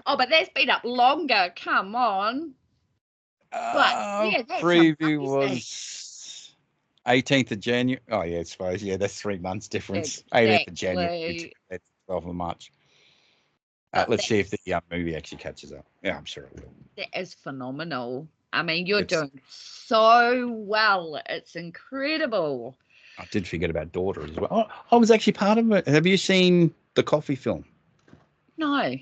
Oh, but that's been up longer. Come on. But preview was 18th of January. Oh yeah, I suppose. Yeah, that's 3 months difference. Exactly. 18th of January, 12th of March. Let's see if the movie actually catches up. Yeah, I'm sure it will. That is phenomenal. I mean, you're doing so well. It's incredible. I did forget about Daughter as well. Oh, I was actually part of it. Have you seen the Coffee film? No.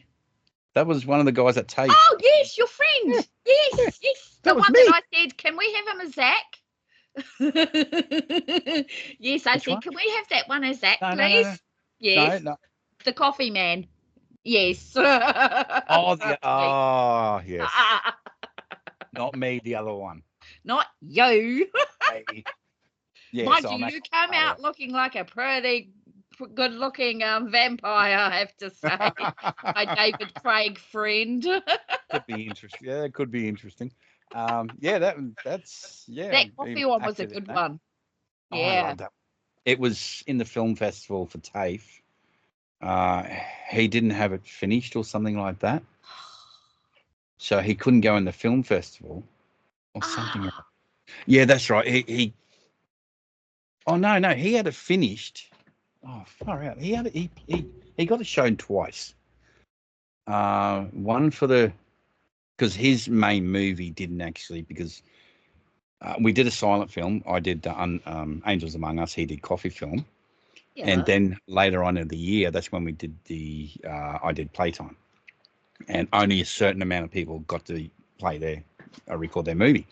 That was one of the guys at Tate. Oh, yes, your friend. Yes. The one that I said, can we have him as Zach? Yes, I said, can we have that one as Zach, please? No. Yes. No. The coffee man. Yes. Yes. Not me, the other one. Not you. Yes, mind you come out looking like a pretty good-looking vampire, I have to say. My David Craig friend. could be interesting. Yeah, it could be interesting. Yeah, that's That I'm coffee even one was a active in good that. one. Oh, I Yeah. love that. It was in the film festival for TAFE. He didn't have it finished or something like that, so he couldn't go in the film festival or something. Ah. Yeah, that's right. Oh no, he had it finished. Oh, far out. He had it. He got it shown twice. One for because his main movie didn't actually, because we did a silent film. I did Angels Among Us. He did Coffee Film. Yeah. And then later on in the year, that's when we did I did Playtime. And only a certain amount of people got to play record their movie.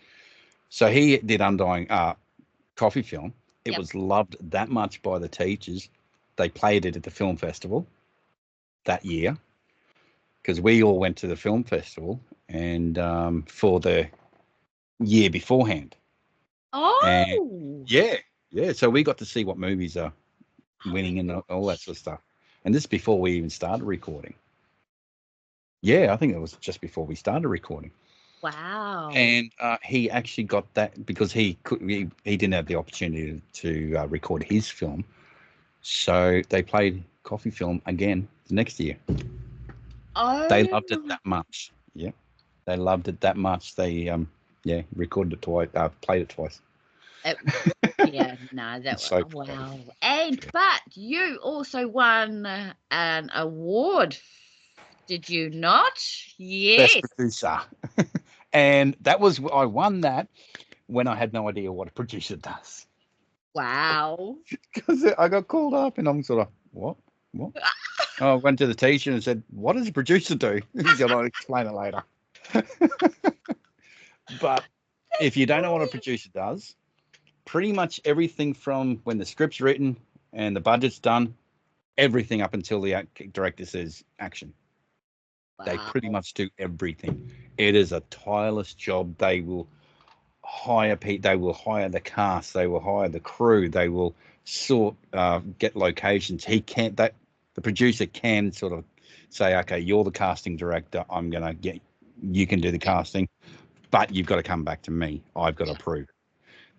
So he did Undying Coffee Film. It was loved that much by the teachers. They played it at the film festival that year, because we all went to the film festival and for the year beforehand. Oh. And yeah. So we got to see what movies are winning and all that sort of stuff. And this is before we even started recording. Yeah, I think it was just before we started recording. Wow. And he actually got that because he didn't have the opportunity to record his film. So they played Coffee Film again the next year. Oh. They loved it that much. Yeah. They loved it that much. They recorded it twice, played it twice. Yeah, no, that was So wow. But you also won an award, did you not? Yes. Best producer. And I won that when I had no idea what a producer does. Wow. Because I got called up and I'm sort of, what? I went to the teacher and said, what does a producer do? He said, I'll explain it later. But if you don't know what a producer does, pretty much everything from when the script's written and the budget's done, everything up until the director says action. Wow. They pretty much do everything. It is a tireless job. They will hire people. They will hire the cast. They will hire the crew. They will get locations. The producer can sort of say, okay, you're the casting director. I'm going to you can do the casting, but you've got to come back to me. I've got to approve.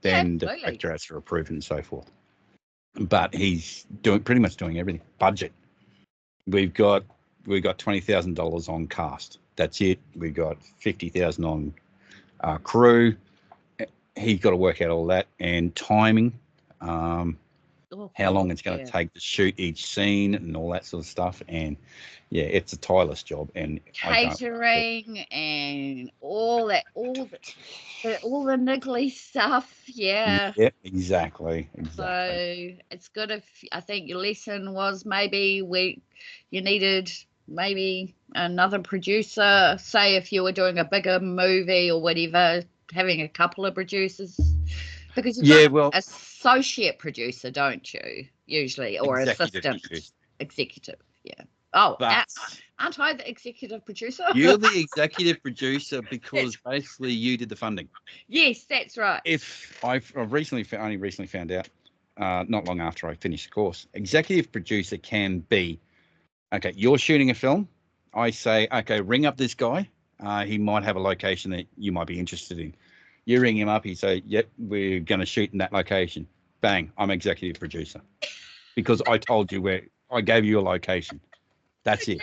Then the director has to approve it and so forth. But he's pretty much doing everything. Budget. We've got $20,000 on cast. That's it. We've got $50,000 on crew. He's got to work out all that, and timing. How long it's going to take to shoot each scene and all that sort of stuff. And yeah, it's a tireless job. And catering and all the niggly stuff. Yeah. Yeah, exactly. So it's good if I think your lesson was maybe you needed maybe another producer. Say if you were doing a bigger movie or whatever, having a couple of producers. Because you've got associate producer, don't you? Usually, or assistant executive. Yeah. Oh, aren't I the executive producer? You're the executive producer because basically you did the funding. Yes, that's right. If I've only recently found out, not long after I finished the course, executive producer can be, okay, you're shooting a film. I say, okay, ring up this guy. He might have a location that you might be interested in. You ring him up, he say, yep, we're going to shoot in that location. Bang, I'm executive producer. Because I told you I gave you a location. That's it.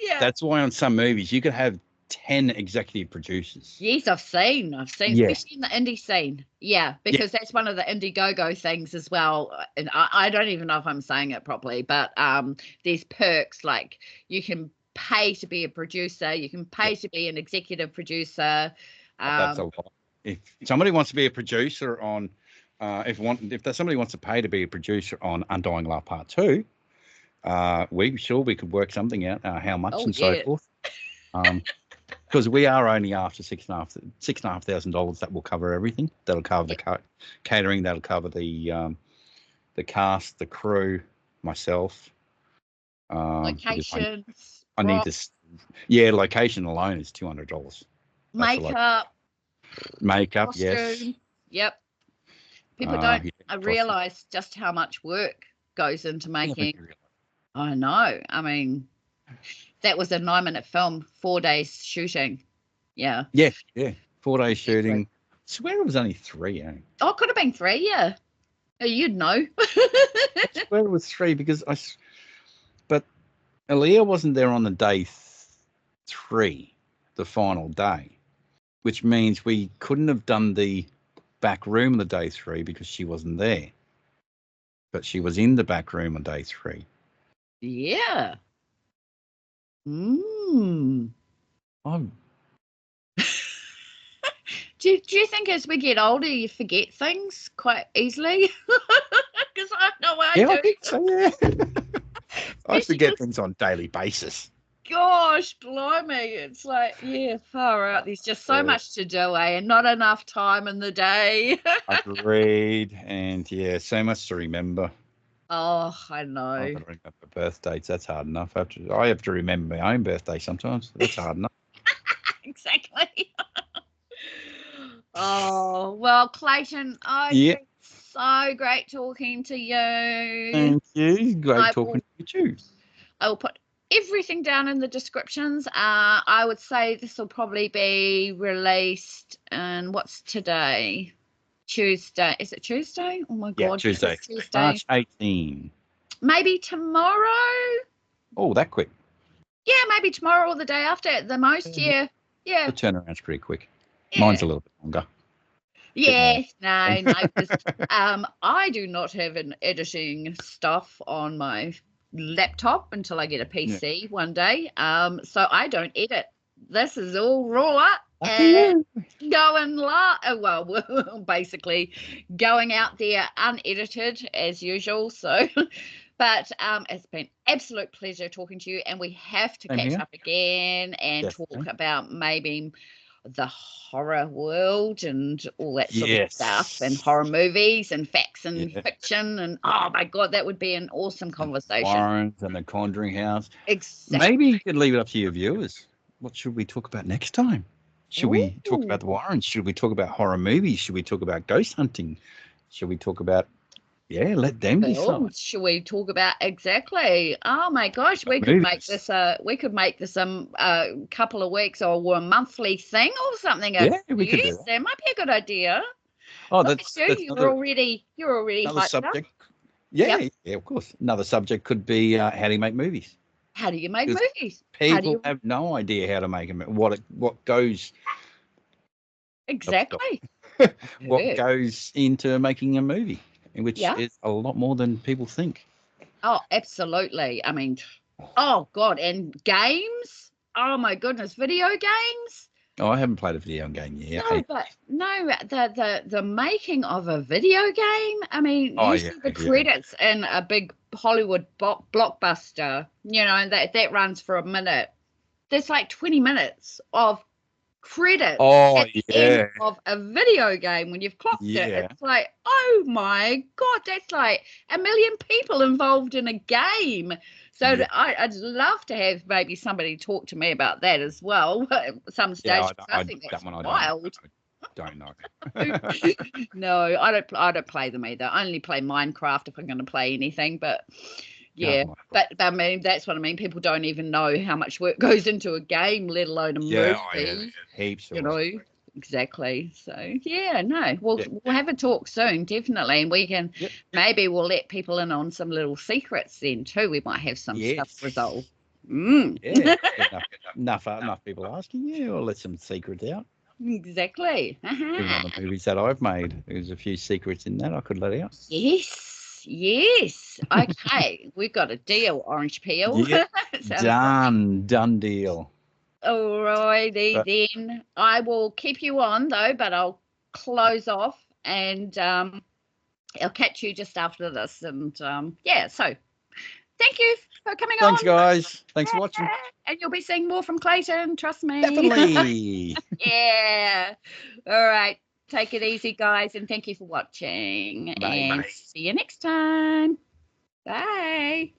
Yeah. That's why on some movies you could have 10 executive producers. Yes, I've seen, especially in the indie scene. Yeah, because that's one of the Indiegogo things as well. And I don't even know if I'm saying it properly, but there's perks like you can pay to be a producer, you can pay to be an executive producer. That's a lot. If somebody wants to be a producer on, if somebody wants to pay to be a producer on Undying Love Part 2, we could work something out, how much so forth. Because we are only after $6,500 that will cover everything. That'll cover the catering. That'll cover the cast, the crew, myself. Locations. I need to. Location alone is $200. Makeup, costume. Yes. Yep. People don't realize just how much work goes into making. I know. I mean, that was a 9-minute film, 4 days shooting. Yeah. Yeah. 4 days shooting. I swear it was only 3, eh? Oh, it could have been 3, yeah. You'd know. I swear it was 3 because but Aaliyah wasn't there on the day 3, the final day, which means we couldn't have done the back room the day 3 because she wasn't there. But she was in the back room on day 3. Yeah. Do you think as we get older you forget things quite easily? Because I know I do. I think so, yeah. I forget things on a daily basis. Gosh, blimey. It's like, yeah, far out. There's just so much to do, and not enough time in the day. Agreed. And, yeah, so much to remember. Oh, I know. I don't remember birth dates. That's hard enough. I have to remember my own birthday sometimes. That's hard enough. Exactly. Oh, well, Clayton, it's been so great talking to you. Thank you. Great talking to you too. I will put everything down in the descriptions. I would say this will probably be released, and what's today? Tuesday. Is it Tuesday? Oh my God. Tuesday. March 18. Maybe tomorrow. Oh, that quick. Yeah, maybe tomorrow or the day after at the most. Yeah. The turnaround's pretty quick. Yeah. Mine's a little bit longer. Yeah, no. I do not have an editing stuff on my laptop until I get a PC one day. So I don't edit. This is all raw and going basically going out there unedited as usual. So but it's been absolute pleasure talking to you, and we have to catch up again and talk about maybe the horror world and all that sort of stuff, and horror movies and facts and fiction, and oh my God, that would be an awesome conversation. Warrens and the Conjuring House. Exactly. Maybe you could leave it up to your viewers. What should we talk about next time? Should we talk about the Warrens? Should we talk about horror movies? Should we talk about ghost hunting? Should we talk about let them decide. Should we talk about exactly? Oh my gosh, we could make this a couple of weeks or a monthly thing or something. Yeah, we could do that. That might be a good idea. Oh, that's you're already hyped subject. Up. Yeah, of course. Another subject could be how do you make movies? How do you make movies? People have no idea how to make them. What goes exactly. What goes into making a movie, which is a lot more than people think. Oh, absolutely. I mean, oh God, and games. Oh my goodness, video games. Oh, I haven't played a video game yet. The making of a video game. I mean, usually the credits in a big Hollywood blockbuster, and that runs for a minute. There's like 20 minutes of credits at the end of a video game when you've clocked it. It's like, oh my God, that's like 1 million people involved in a game. So I'd love to have maybe somebody talk to me about that as well at some stage. I think that's wild. Don't know. No, I don't play them either. I only play Minecraft if I'm going to play anything, but but I mean, that's what I mean. People don't even know how much work goes into a game, let alone a movie. Heaps. Exactly. So we'll have a talk soon, definitely, and we can maybe we'll let people in on some little secrets then too. We might have some stuff resolved. Enough people asking. We'll let some secrets out. Exactly. Even on the movies that I've made, there's a few secrets in that I could let out. Yes. Okay. We've got a deal, Orange Peel. Done deal. All righty then. I will keep you on though, but I'll close off and I'll catch you just after this. And so thank you for coming on. Thanks, guys. Thanks for watching. And you'll be seeing more from Clayton, trust me. Definitely. All right. Take it easy, guys, and thank you for watching. Bye. See you next time. Bye.